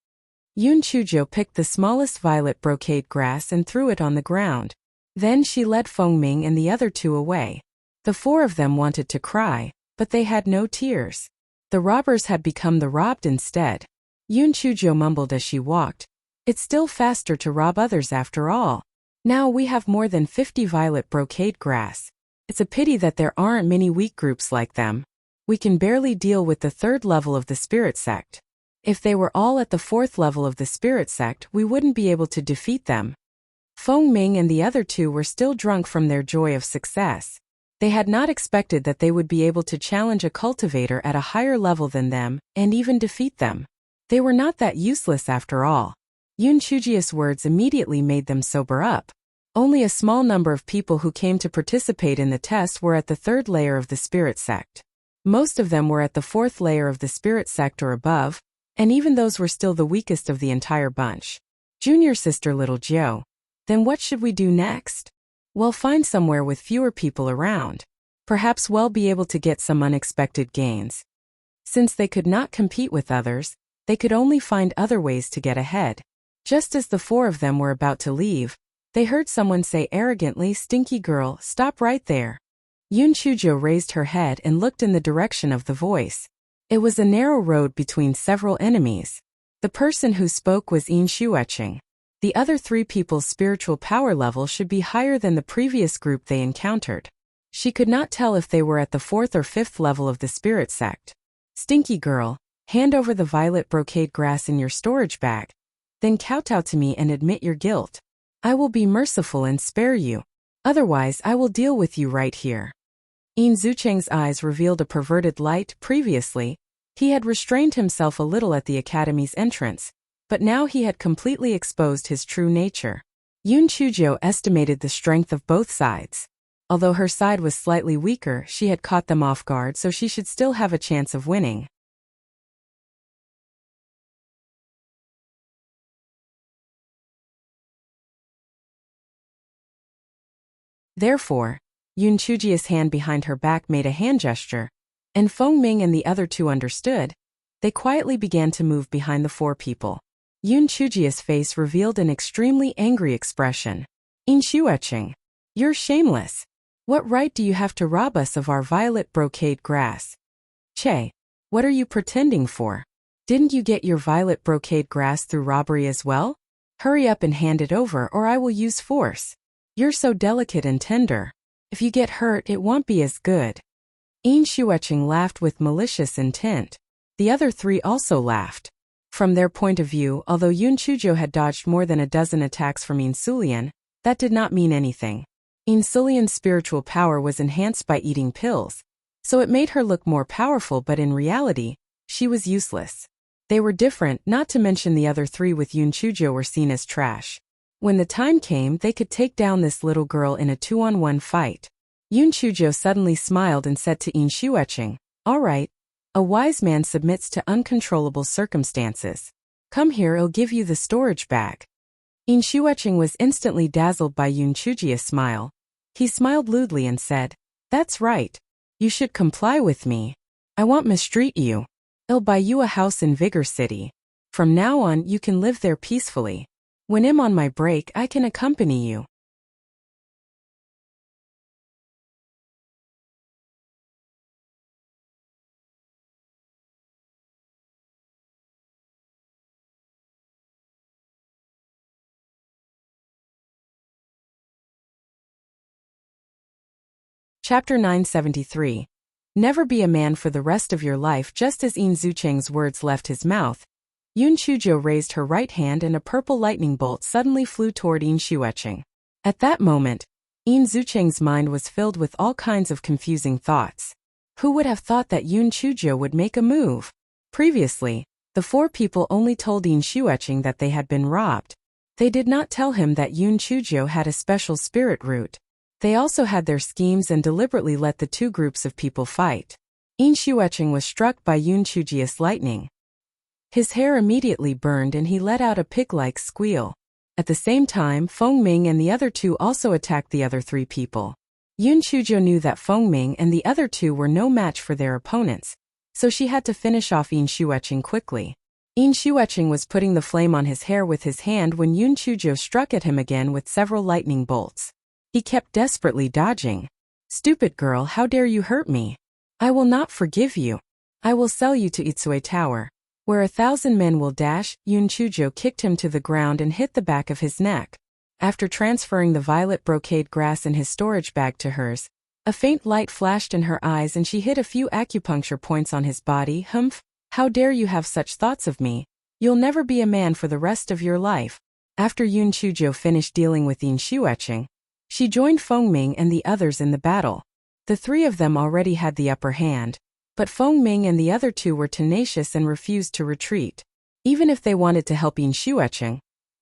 Yun Chujo picked the smallest violet brocade grass and threw it on the ground. Then she led Feng Ming and the other two away. The four of them wanted to cry, but they had no tears. The robbers had become the robbed instead. Yun Chujo mumbled as she walked. It's still faster to rob others after all. Now we have more than 50 violet brocade grass. It's a pity that there aren't many weak groups like them. We can barely deal with the third level of the spirit sect. If they were all at the fourth level of the spirit sect, we wouldn't be able to defeat them. Feng Ming and the other two were still drunk from their joy of success. They had not expected that they would be able to challenge a cultivator at a higher level than them, and even defeat them. They were not that useless after all. Yun Chujia's words immediately made them sober up. Only a small number of people who came to participate in the test were at the third layer of the spirit sect. Most of them were at the fourth layer of the spirit sect or above, and even those were still the weakest of the entire bunch. Junior sister Little Jiao. Then what should we do next? Well, find somewhere with fewer people around. Perhaps we'll be able to get some unexpected gains. Since they could not compete with others, they could only find other ways to get ahead. Just as the four of them were about to leave, they heard someone say arrogantly, "Stinky girl, stop right there." Yun Chujo raised her head and looked in the direction of the voice. It was a narrow road between several enemies. The person who spoke was Yin Shuecheng. The other three people's spiritual power level should be higher than the previous group they encountered. She could not tell if they were at the fourth or fifth level of the spirit sect. "Stinky girl, hand over the violet brocade grass in your storage bag. Then kowtow to me and admit your guilt. I will be merciful and spare you. Otherwise I will deal with you right here." Yin Zucheng's eyes revealed a perverted light. Previously, he had restrained himself a little at the academy's entrance, but now he had completely exposed his true nature. Yun Chujo estimated the strength of both sides. Although her side was slightly weaker, she had caught them off guard, so she should still have a chance of winning. Therefore, Yun Chujia's hand behind her back made a hand gesture, and Feng Ming and the other two understood. They quietly began to move behind the four people. Yun Chujia's face revealed an extremely angry expression. "Yin Shuecheng, you're shameless. What right do you have to rob us of our violet brocade grass? Che, what are you pretending for? Didn't you get your violet brocade grass through robbery as well? Hurry up and hand it over or I will use force. You're so delicate and tender. If you get hurt, it won't be as good." Yin Shuecheng laughed with malicious intent. The other three also laughed. From their point of view, although Yun Chujo had dodged more than a dozen attacks from Yin Sulian, that did not mean anything. Yin Sulian's spiritual power was enhanced by eating pills, so it made her look more powerful, but in reality, she was useless. They were different, not to mention the other three with Yun Chujo were seen as trash. When the time came, they could take down this little girl in a 2-on-1 fight. Yun Chujo suddenly smiled and said to Yin Shuecheng, "All right. A wise man submits to uncontrollable circumstances. Come here, I'll give you the storage bag." Yin Shuecheng was instantly dazzled by Yun Chujia's smile. He smiled lewdly and said, "That's right. You should comply with me. I won't mistreat you. I'll buy you a house in Vigor City. From now on, you can live there peacefully. When I'm on my break, I can accompany you." Chapter 973. Never be a man for the rest of your life. Just as Yin Zucheng's words left his mouth, Yun Chujo raised her right hand and a purple lightning bolt suddenly flew toward Yin Shuecheng. At that moment, Yin Zucheng's mind was filled with all kinds of confusing thoughts. Who would have thought that Yun Chujo would make a move? Previously, the four people only told Yin Shuecheng that they had been robbed. They did not tell him that Yun Chujo had a special spirit root. They also had their schemes and deliberately let the two groups of people fight. In Shuecheng was struck by Yun Chuji's lightning. His hair immediately burned and he let out a pig-like squeal. At the same time, Feng Ming and the other two also attacked the other three people. Yun Chujo knew that Feng Ming and the other two were no match for their opponents, so she had to finish off In Shuecheng quickly. In Shuecheng was putting the flame on his hair with his hand when Yun Chujo struck at him again with several lightning bolts. He kept desperately dodging. "Stupid girl, how dare you hurt me? I will not forgive you. I will sell you to Itsue Tower, where 1,000 men will dash." Yun Chujo kicked him to the ground and hit the back of his neck. After transferring the violet brocade grass in his storage bag to hers, a faint light flashed in her eyes and she hit a few acupuncture points on his body. "Humph, how dare you have such thoughts of me? You'll never be a man for the rest of your life." After Yun Chujo finished dealing with In Shuecheng, she joined Feng Ming and the others in the battle. The three of them already had the upper hand, but Feng Ming and the other two were tenacious and refused to retreat. Even if they wanted to help In Shuecheng,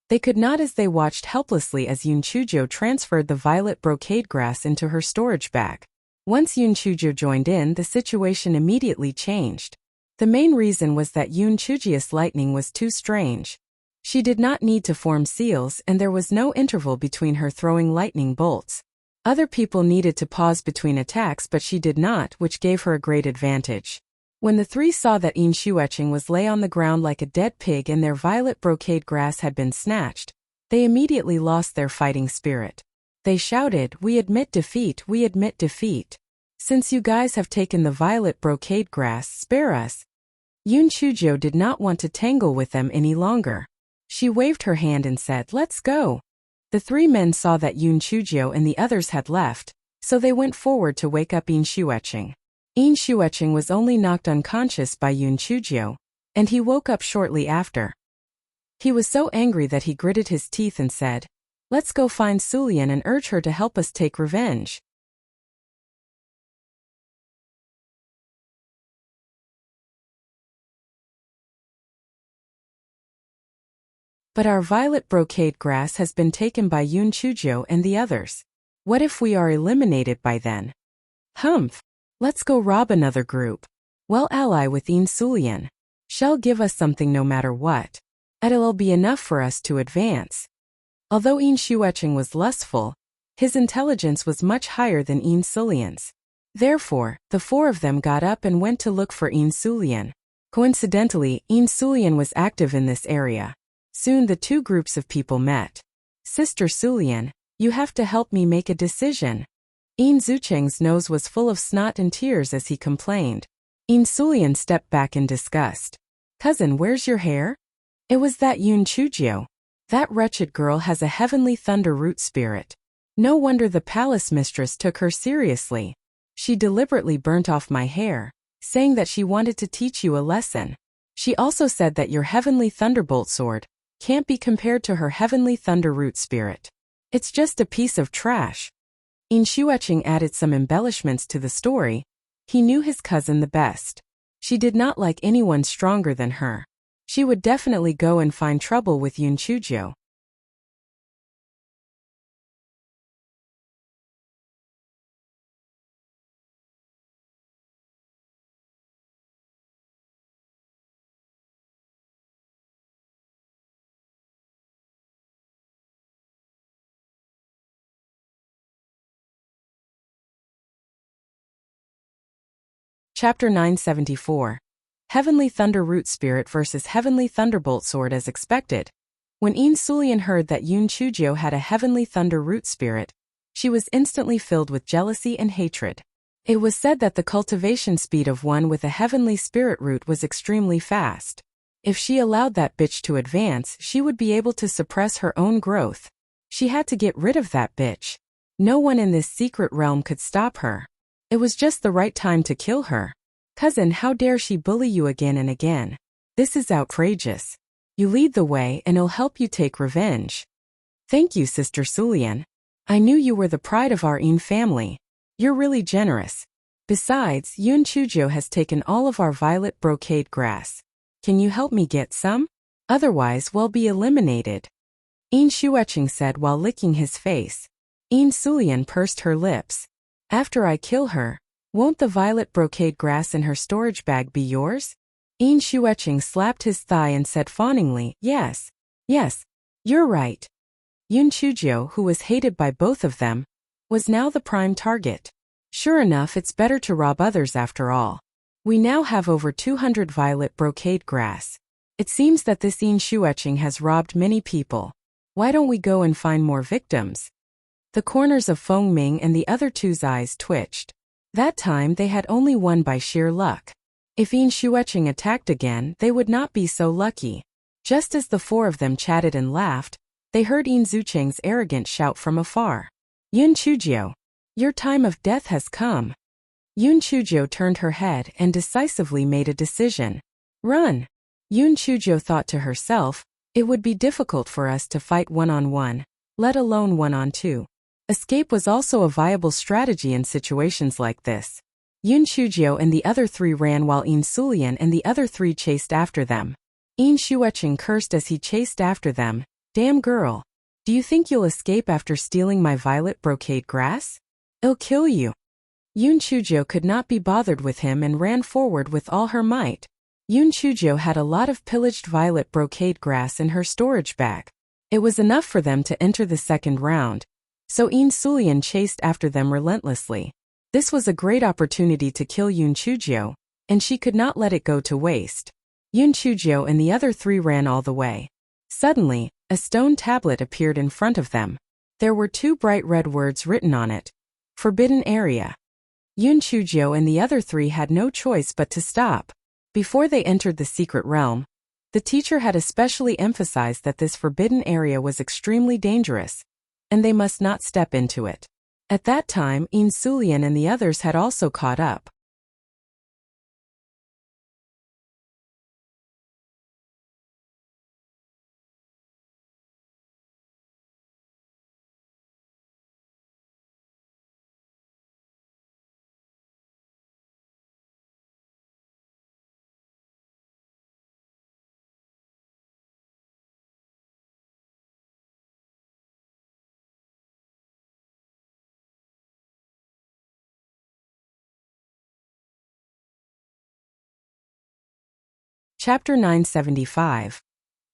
they could not, as they watched helplessly as Yun Chujo transferred the violet brocade grass into her storage bag. Once Yun Chujo joined in, the situation immediately changed. The main reason was that Yun Chuji's lightning was too strange. She did not need to form seals and there was no interval between her throwing lightning bolts. Other people needed to pause between attacks but she did not, which gave her a great advantage. When the three saw that In Shuecheng was lay on the ground like a dead pig and their violet brocade grass had been snatched, they immediately lost their fighting spirit. They shouted, "We admit defeat, we admit defeat. Since you guys have taken the violet brocade grass, spare us." Yun Chujo did not want to tangle with them any longer. She waved her hand and said, "Let's go." The three men saw that Yun Chujo and the others had left, so they went forward to wake up In Shuecheng. In Shuecheng was only knocked unconscious by Yun Chujo, and he woke up shortly after. He was so angry that he gritted his teeth and said, "Let's go find Sulian and urge her to help us take revenge." "But our violet brocade grass has been taken by Yun Chujo and the others. What if we are eliminated by then?" "Humph. Let's go rob another group. We'll ally with In Sulian. She'll give us something no matter what. It'll be enough for us to advance." Although In Shuecheng was lustful, his intelligence was much higher than In Sulian's. Therefore, the four of them got up and went to look for In Sulian. Coincidentally, In Sulian was active in this area. Soon the two groups of people met. "Sister Sulian, you have to help me make a decision." In Zucheng's nose was full of snot and tears as he complained. In Sulian stepped back in disgust. "Cousin, where's your hair?" It was that Yun Chujo. "That wretched girl has a heavenly thunder root spirit. No wonder the palace mistress took her seriously. She deliberately burnt off my hair, saying that she wanted to teach you a lesson. She also said that your heavenly thunderbolt sword can't be compared to her heavenly thunder root spirit. It's just a piece of trash." In Shuecheng added some embellishments to the story. He knew his cousin the best. She did not like anyone stronger than her. She would definitely go and find trouble with Yun Chujo. Chapter 974. Heavenly Thunder Root Spirit versus Heavenly Thunderbolt Sword. As expected, when In Sulian heard that Yun Chujo had a Heavenly Thunder Root Spirit, she was instantly filled with jealousy and hatred. It was said that the cultivation speed of one with a Heavenly Spirit Root was extremely fast. If she allowed that bitch to advance, she would be able to suppress her own growth. She had to get rid of that bitch. No one in this secret realm could stop her. It was just the right time to kill her. "Cousin, how dare she bully you again and again? This is outrageous. You lead the way and it'll help you take revenge." "Thank you, Sister Sulian. I knew you were the pride of our In family. You're really generous. Besides, Yun Chujo has taken all of our violet brocade grass. Can you help me get some? Otherwise we'll be eliminated." Yin Shueching said while licking his face. Yin Sulian pursed her lips. After I kill her, won't the violet brocade grass in her storage bag be yours? Yin Shueching slapped his thigh and said fawningly, yes, you're right. Yun Chujio, who was hated by both of them, was now the prime target. Sure enough, it's better to rob others after all. We now have over 200 violet brocade grass. It seems that this Yin Shueching has robbed many people. Why don't we go and find more victims? The corners of Feng Ming and the other two's eyes twitched. That time they had only won by sheer luck. If Yin Shueching attacked again, they would not be so lucky. Just as the four of them chatted and laughed, they heard Yin Zucheng's arrogant shout from afar. Yun Chujio, your time of death has come. Yun Chujio turned her head and decisively made a decision. Run! Yun Chujio thought to herself, it would be difficult for us to fight one-on-one, let alone one-on-two. Escape was also a viable strategy in situations like this. Yun Chujio and the other three ran while Yin Sulian and the other three chased after them. Yin Shueching cursed as he chased after them. Damn girl. Do you think you'll escape after stealing my violet brocade grass? I'll kill you. Yun Chujio could not be bothered with him and ran forward with all her might. Yun Chujio had a lot of pillaged violet brocade grass in her storage bag. It was enough for them to enter the second round, so Yin Sulian chased after them relentlessly. This was a great opportunity to kill Yun Chujio, and she could not let it go to waste. Yun Chujio and the other three ran all the way. Suddenly, a stone tablet appeared in front of them. There were two bright red words written on it. Forbidden Area. Yun Chujio and the other three had no choice but to stop. Before they entered the secret realm, the teacher had especially emphasized that this forbidden area was extremely dangerous, and they must not step into it. At that time, Yin Sulian and the others had also caught up. Chapter 975.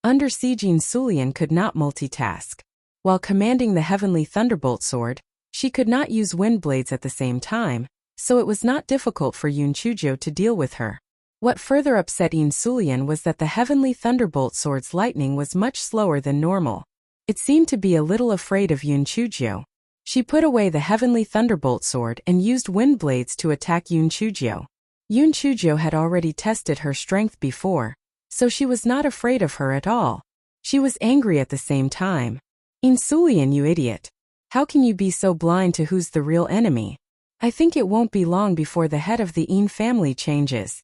Under siege, Yin Sulian could not multitask. While commanding the heavenly thunderbolt sword, she could not use wind blades at the same time, so it was not difficult for Yun Chujio to deal with her. What further upset Yin Sulian was that the heavenly thunderbolt sword's lightning was much slower than normal. It seemed to be a little afraid of Yun Chujio. She put away the heavenly thunderbolt sword and used wind blades to attack Yun Chujio. Yun Chujio had already tested her strength before, so she was not afraid of her at all. She was angry at the same time. Yin Sulian, you idiot. How can you be so blind to who's the real enemy? I think it won't be long before the head of the Yin family changes.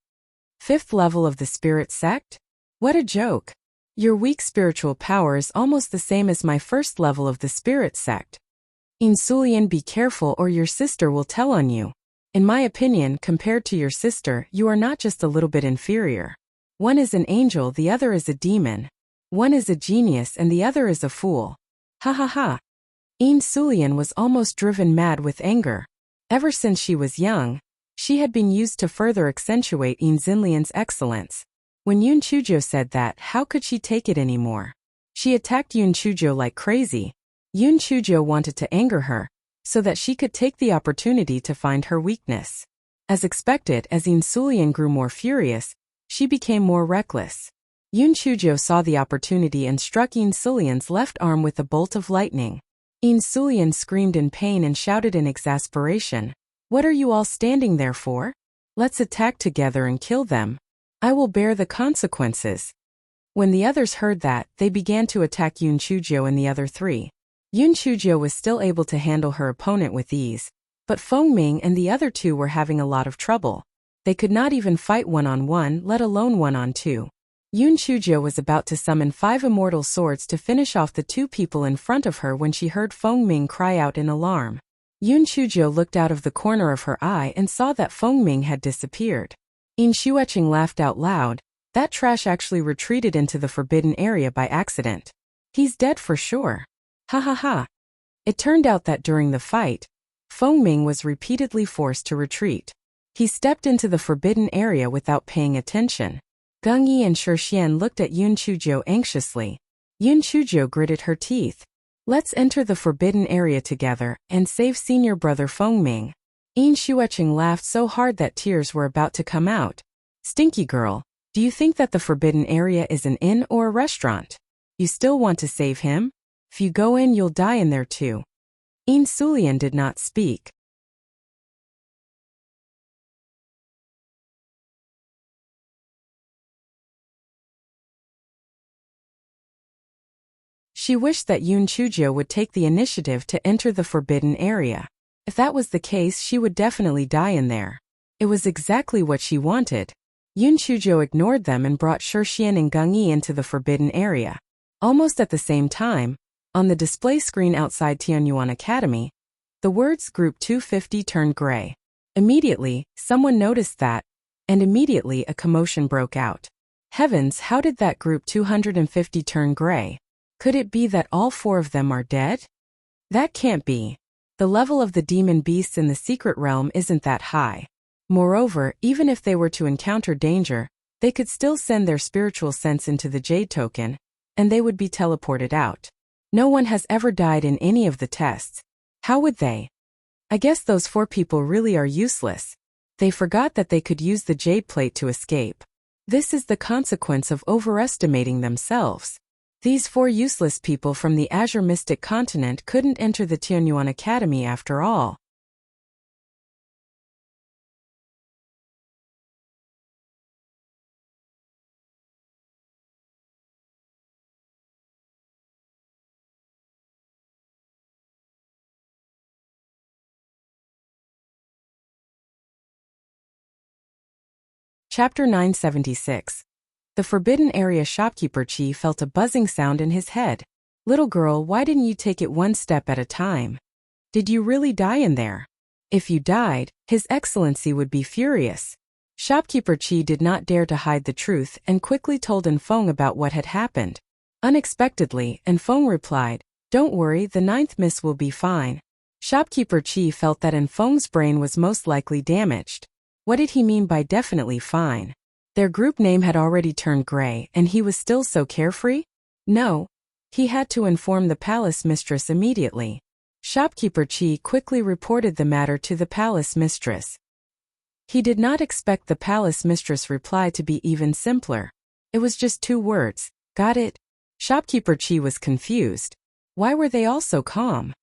5th level of the spirit sect? What a joke. Your weak spiritual power is almost the same as my 1st level of the spirit sect. Yin Sulian, be careful or your sister will tell on you. In my opinion, compared to your sister, you are not just a little bit inferior. One is an angel, the other is a demon. One is a genius and the other is a fool. Ha ha ha. Yin Sulian was almost driven mad with anger. Ever since she was young, she had been used to further accentuate Yin Xinlian's excellence. When Yun Chujio said that, how could she take it anymore? She attacked Yun Chujio like crazy. Yun Chujio wanted to anger her, so that she could take the opportunity to find her weakness. As expected, as Yin Sulian grew more furious, she became more reckless. Yun Chujio saw the opportunity and struck Yin Sulian's left arm with a bolt of lightning. Yin Sulian screamed in pain and shouted in exasperation, "What are you all standing there for? Let's attack together and kill them. I will bear the consequences." When the others heard that, they began to attack Yun Chujio and the other three. Yun Chujio was still able to handle her opponent with ease, but Feng Ming and the other two were having a lot of trouble. They could not even fight one-on-one, let alone one-on-two. Yun Chujio was about to summon 5 immortal swords to finish off the 2 people in front of her when she heard Feng Ming cry out in alarm. Yun Chujio looked out of the corner of her eye and saw that Feng Ming had disappeared. Yin Shueching laughed out loud. That trash actually retreated into the forbidden area by accident. He's dead for sure. Ha ha ha. It turned out that during the fight, Fengming was repeatedly forced to retreat. He stepped into the forbidden area without paying attention. Geng Yi and Shi Xian looked at Yun Chujiu anxiously. Yun Chujiu gritted her teeth. Let's enter the forbidden area together and save senior brother Fengming. Yin Xueqing laughed so hard that tears were about to come out. Stinky girl, do you think that the forbidden area is an inn or a restaurant? You still want to save him? If you go in, you'll die in there too. Yin Sulian did not speak. She wished that Yun Chujiu would take the initiative to enter the forbidden area. If that was the case, she would definitely die in there. It was exactly what she wanted. Yun Chujiu ignored them and brought Shi Xian and Geng Yi into the forbidden area. Almost at the same time, on the display screen outside Tianyuan Academy, the words Group 250 turned gray. Immediately, someone noticed that, and immediately a commotion broke out. Heavens, how did that Group 250 turn gray? Could it be that all 4 of them are dead? That can't be. The level of the demon beasts in the secret realm isn't that high. Moreover, even if they were to encounter danger, they could still send their spiritual sense into the Jade Token, and they would be teleported out. No one has ever died in any of the tests. How would they? I guess those 4 people really are useless. They forgot that they could use the Jade Plate to escape. This is the consequence of overestimating themselves. These 4 useless people from the Azure Mystic Continent couldn't enter the Tianyuan Academy after all. Chapter 976. The forbidden area shopkeeper Qi felt a buzzing sound in his head. Little girl, why didn't you take it one step at a time? Did you really die in there? If you died, His Excellency would be furious. Shopkeeper Qi did not dare to hide the truth and quickly told Enfeng about what had happened. Unexpectedly, Enfeng replied, "Don't worry, the 9th miss will be fine." Shopkeeper Qi felt that Enfeng's brain was most likely damaged. What did he mean by definitely fine? Their group name had already turned gray and he was still so carefree? No. He had to inform the palace mistress immediately. Shopkeeper Qi quickly reported the matter to the palace mistress. He did not expect the palace mistress' reply to be even simpler. It was just 2 words. Got it? Shopkeeper Qi was confused. Why were they all so calm?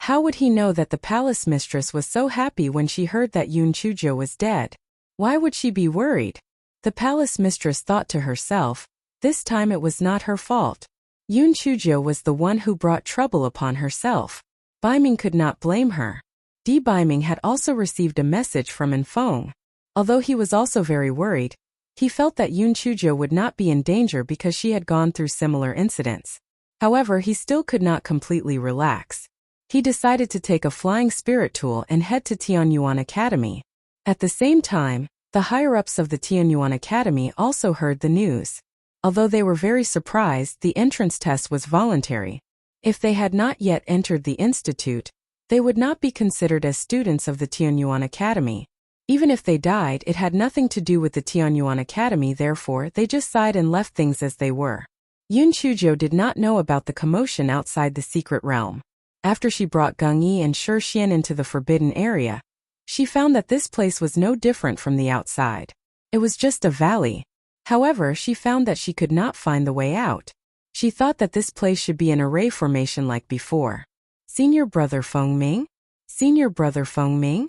How would he know that the palace mistress was so happy when she heard that Yun Chujiu was dead? Why would she be worried? The palace mistress thought to herself, this time it was not her fault. Yun Chujiu was the one who brought trouble upon herself. Baiming could not blame her. Di Baiming had also received a message from Enfeng. Although he was also very worried, he felt that Yun Chujiu would not be in danger because she had gone through similar incidents. However, he still could not completely relax. He decided to take a flying spirit tool and head to Tianyuan Academy. At the same time, the higher-ups of the Tianyuan Academy also heard the news. Although they were very surprised, the entrance test was voluntary. If they had not yet entered the institute, they would not be considered as students of the Tianyuan Academy. Even if they died, it had nothing to do with the Tianyuan Academy, therefore they just sighed and left things as they were. Yun Chujiu did not know about the commotion outside the secret realm. After she brought Geng Yi and Shi Xian into the forbidden area, she found that this place was no different from the outside. It was just a valley. However, she found that she could not find the way out. She thought that this place should be an array formation like before. Senior brother Fengming? Senior brother Fengming?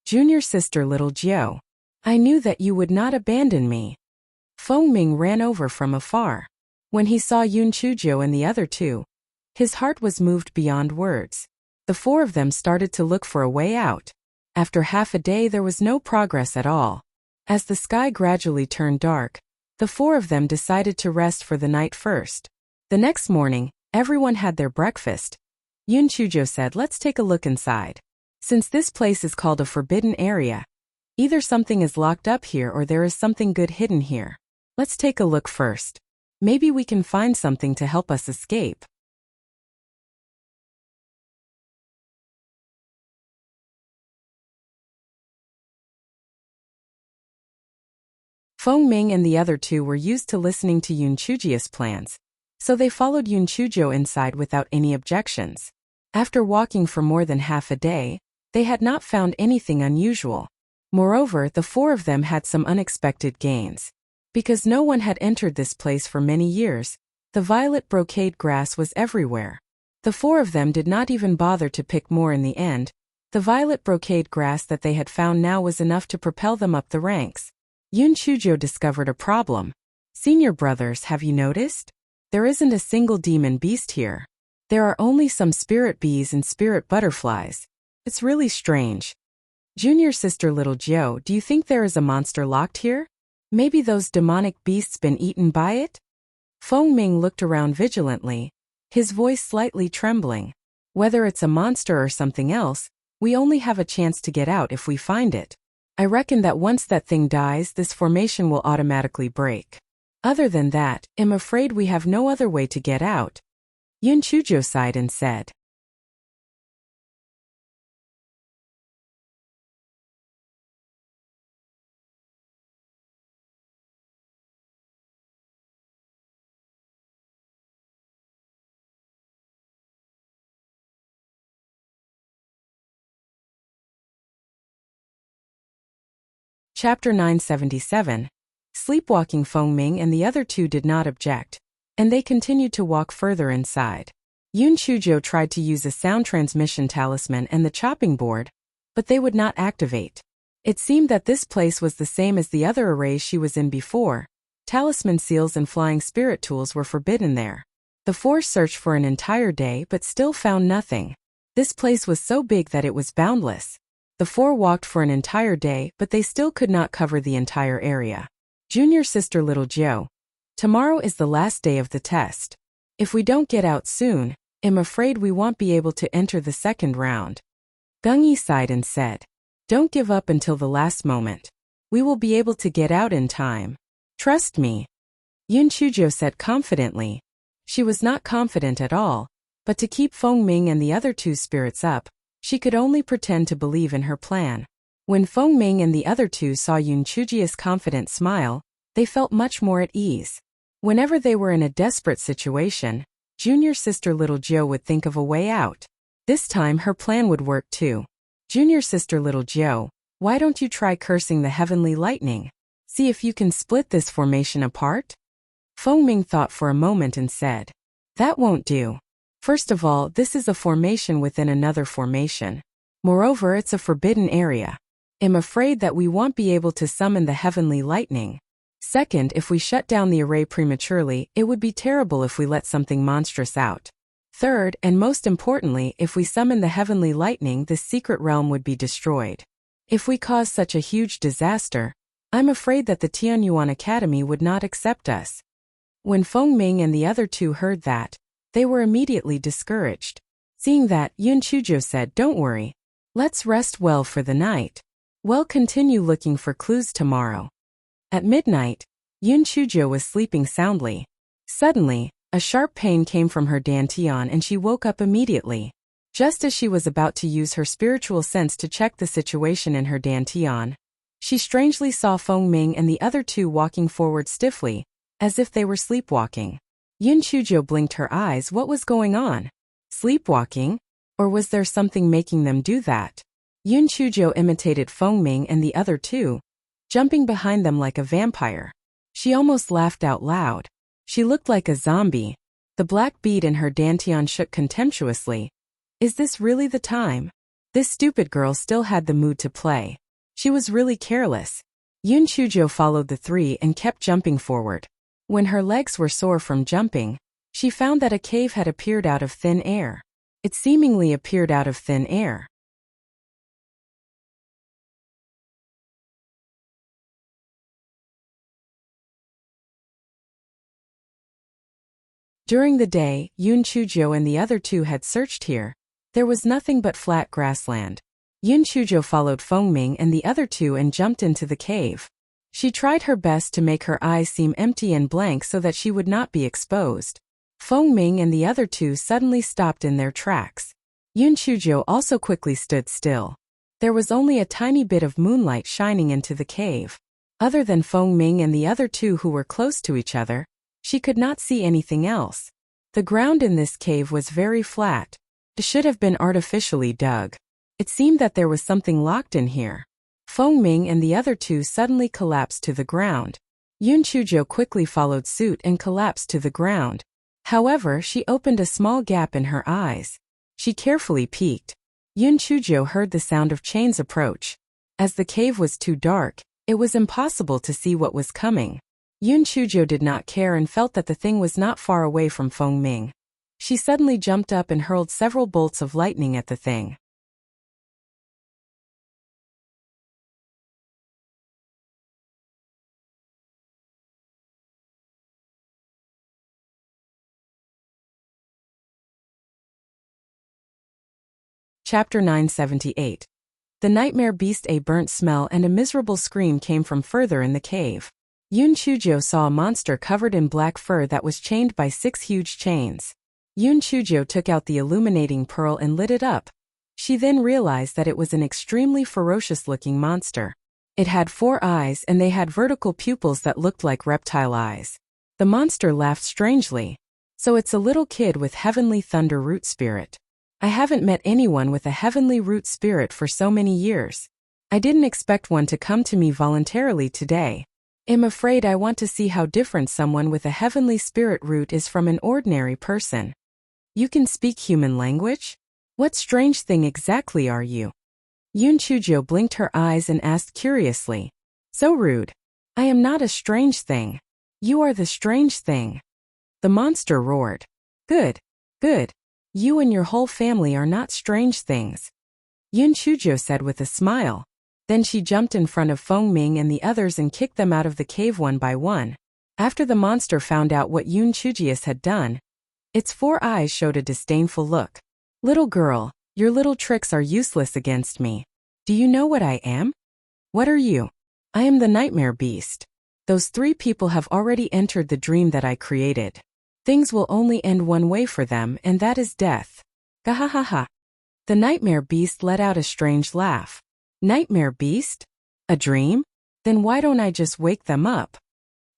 Junior sister little Jiu. I knew that you would not abandon me. Fengming ran over from afar. When he saw Yun Chujiu and the other 2, his heart was moved beyond words. The 4 of them started to look for a way out. After half a day there was no progress at all. As the sky gradually turned dark, the 4 of them decided to rest for the night first. The next morning, everyone had their breakfast. Yun Chujiu said, "Let's take a look inside. Since this place is called a forbidden area, either something is locked up here or there is something good hidden here. Let's take a look first. Maybe we can find something to help us escape." Feng Ming and the other two were used to listening to Yun Chujia's plans, so they followed Yun Chuzhou inside without any objections. After walking for more than half a day, they had not found anything unusual. Moreover, the four of them had some unexpected gains. Because no one had entered this place for many years, the violet brocade grass was everywhere. The four of them did not even bother to pick more in the end. The violet brocade grass that they had found now was enough to propel them up the ranks. Yun Chuzhou discovered a problem. Senior brothers, have you noticed? There isn't a single demon beast here. There are only some spirit bees and spirit butterflies. It's really strange. Junior sister little Jiao, do you think there is a monster locked here? Maybe those demonic beasts been eaten by it? Feng Ming looked around vigilantly, his voice slightly trembling. Whether it's a monster or something else, we only have a chance to get out if we find it. I reckon that once that thing dies, this formation will automatically break. Other than that, I'm afraid we have no other way to get out. Yun Chuzhou sighed and said. Chapter 977. Sleepwalking. Feng Ming and the other two did not object, and they continued to walk further inside. Yun Chuzhou tried to use a sound transmission talisman and the chopping board, but they would not activate. It seemed that this place was the same as the other arrays she was in before. Talisman seals and flying spirit tools were forbidden there. The four searched for an entire day but still found nothing. This place was so big that it was boundless. The four walked for an entire day, but they still could not cover the entire area. Junior sister little Jiao, tomorrow is the last day of the test. If we don't get out soon, I'm afraid we won't be able to enter the second round. Gung Yi sighed and said, don't give up until the last moment. We will be able to get out in time. Trust me. Yun Chuzhou said confidently. She was not confident at all, but to keep Feng Ming and the other two spirits up, she could only pretend to believe in her plan. When Feng Ming and the other two saw Yun Chujia's confident smile, they felt much more at ease. Whenever they were in a desperate situation, junior sister little Jiao would think of a way out. This time her plan would work too. Junior sister little Jiao, why don't you try cursing the heavenly lightning? See if you can split this formation apart? Feng Ming thought for a moment and said, that won't do. First of all, this is a formation within another formation. Moreover, it's a forbidden area. I'm afraid that we won't be able to summon the heavenly lightning. Second, if we shut down the array prematurely, it would be terrible if we let something monstrous out. Third, and most importantly, if we summon the heavenly lightning, this secret realm would be destroyed. If we cause such a huge disaster, I'm afraid that the Tianyuan Academy would not accept us. When Feng Ming and the other two heard that, they were immediately discouraged. Seeing that, Yun Chuzhou said, don't worry. Let's rest well for the night. We'll continue looking for clues tomorrow. At midnight, Yun Chuzhou was sleeping soundly. Suddenly, a sharp pain came from her dantian and she woke up immediately. Just as she was about to use her spiritual sense to check the situation in her dantian, she strangely saw Feng Ming and the other two walking forward stiffly, as if they were sleepwalking. Yun Chuzhou blinked her eyes. What was going on? Sleepwalking? Or was there something making them do that? Yun Chuzhou imitated Feng Ming and the other two, jumping behind them like a vampire. She almost laughed out loud. She looked like a zombie. The black bead in her dantian shook contemptuously. Is this really the time? This stupid girl still had the mood to play. She was really careless. Yun Chuzhou followed the three and kept jumping forward. When her legs were sore from jumping, she found that a cave had appeared out of thin air. It seemingly appeared out of thin air. During the day, Yun Chuzhou and the other two had searched here. There was nothing but flat grassland. Yun Chuzhou followed Feng Ming and the other two and jumped into the cave. She tried her best to make her eyes seem empty and blank so that she would not be exposed. Feng Ming and the other two suddenly stopped in their tracks. Yun Chuzhou also quickly stood still. There was only a tiny bit of moonlight shining into the cave. Other than Feng Ming and the other two who were close to each other, she could not see anything else. The ground in this cave was very flat. It should have been artificially dug. It seemed that there was something locked in here. Feng Ming and the other two suddenly collapsed to the ground. Yun Chujo quickly followed suit and collapsed to the ground. However, she opened a small gap in her eyes. She carefully peeked. Yun Chujo heard the sound of chains approach. As the cave was too dark, it was impossible to see what was coming. Yun Chujo did not care and felt that the thing was not far away from Feng Ming. She suddenly jumped up and hurled several bolts of lightning at the thing. Chapter 978. The nightmare beast. A burnt smell and a miserable scream came from further in the cave. Yun Chujo saw a monster covered in black fur that was chained by 6 huge chains. Yun Chujo took out the illuminating pearl and lit it up. She then realized that it was an extremely ferocious-looking monster. It had 4 eyes and they had vertical pupils that looked like reptile eyes. The monster laughed strangely. So it's a little kid with heavenly thunder root spirit. I haven't met anyone with a heavenly root spirit for so many years. I didn't expect one to come to me voluntarily today. I'm afraid I want to see how different someone with a heavenly spirit root is from an ordinary person. You can speak human language? What strange thing exactly are you? Yun Chujo blinked her eyes and asked curiously. So rude. I am not a strange thing. You are the strange thing. The monster roared. Good. Good. You and your whole family are not strange things. Yun Chujo said with a smile. Then she jumped in front of Feng Ming and the others and kicked them out of the cave one by one. After the monster found out what Yun Chujius had done, its 4 eyes showed a disdainful look. Little girl, your little tricks are useless against me. Do you know what I am? What are you? I am the nightmare beast. Those 3 people have already entered the dream that I created. Things will only end one way for them, and that is death. Gahahaha. The nightmare beast let out a strange laugh. Nightmare beast? A dream? Then why don't I just wake them up?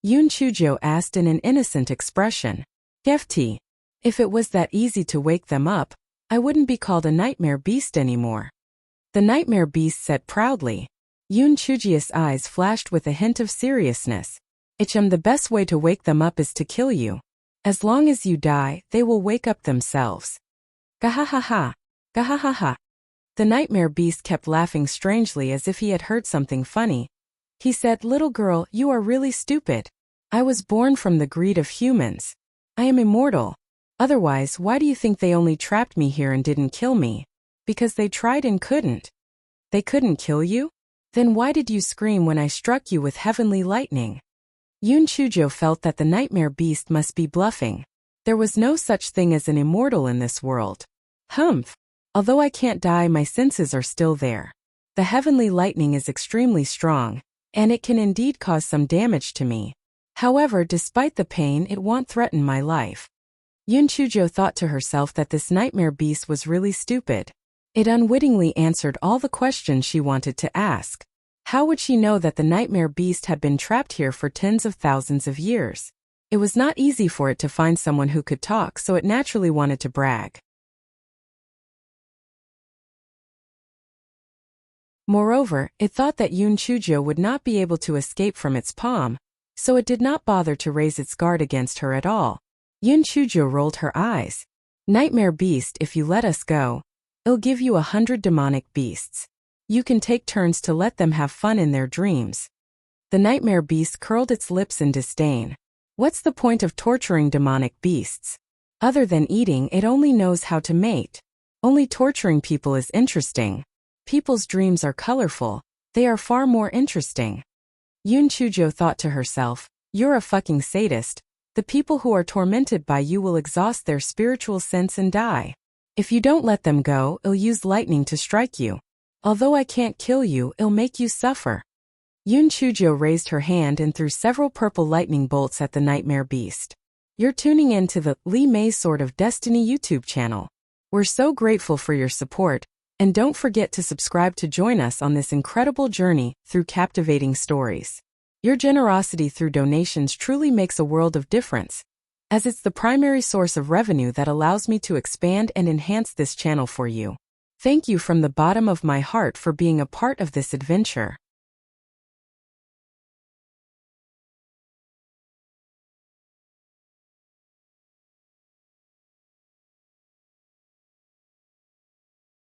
Yun Chujo asked in an innocent expression. Gefty. If it was that easy to wake them up, I wouldn't be called a nightmare beast anymore. The nightmare beast said proudly. Yun Chujius' eyes flashed with a hint of seriousness. The best way to wake them up is to kill you. As long as you die, they will wake up themselves. Gahahaha. Gahahaha. The nightmare beast kept laughing strangely as if he had heard something funny. He said, little girl, you are really stupid. I was born from the greed of humans. I am immortal. Otherwise, why do you think they only trapped me here and didn't kill me? Because they tried and couldn't. They couldn't kill you? Then why did you scream when I struck you with heavenly lightning? Yun Chujo felt that the nightmare beast must be bluffing. There was no such thing as an immortal in this world. Humph. Although I can't die, my senses are still there. The heavenly lightning is extremely strong, and it can indeed cause some damage to me. However, despite the pain, it won't threaten my life. Yun Chujo thought to herself that this nightmare beast was really stupid. It unwittingly answered all the questions she wanted to ask. How would she know that the nightmare beast had been trapped here for tens of thousands of years? It was not easy for it to find someone who could talk, so it naturally wanted to brag. Moreover, it thought that Yun Chujo would not be able to escape from its palm, so it did not bother to raise its guard against her at all. Yun Chujo rolled her eyes. Nightmare beast, if you let us go, I'll give you 100 demonic beasts. You can take turns to let them have fun in their dreams. The nightmare beast curled its lips in disdain. What's the point of torturing demonic beasts? Other than eating, it only knows how to mate. Only torturing people is interesting. People's dreams are colorful. They are far more interesting. Yun Chujo thought to herself, you're a fucking sadist. The people who are tormented by you will exhaust their spiritual sense and die. If you don't let them go, I'll use lightning to strike you. Although I can't kill you, I'll make you suffer. Yun Chujo raised her hand and threw several purple lightning bolts at the nightmare beast. You're tuning in to the Li Mei's Sword of Destiny YouTube channel. We're so grateful for your support, and don't forget to subscribe to join us on this incredible journey through captivating stories. Your generosity through donations truly makes a world of difference, as it's the primary source of revenue that allows me to expand and enhance this channel for you. Thank you from the bottom of my heart for being a part of this adventure.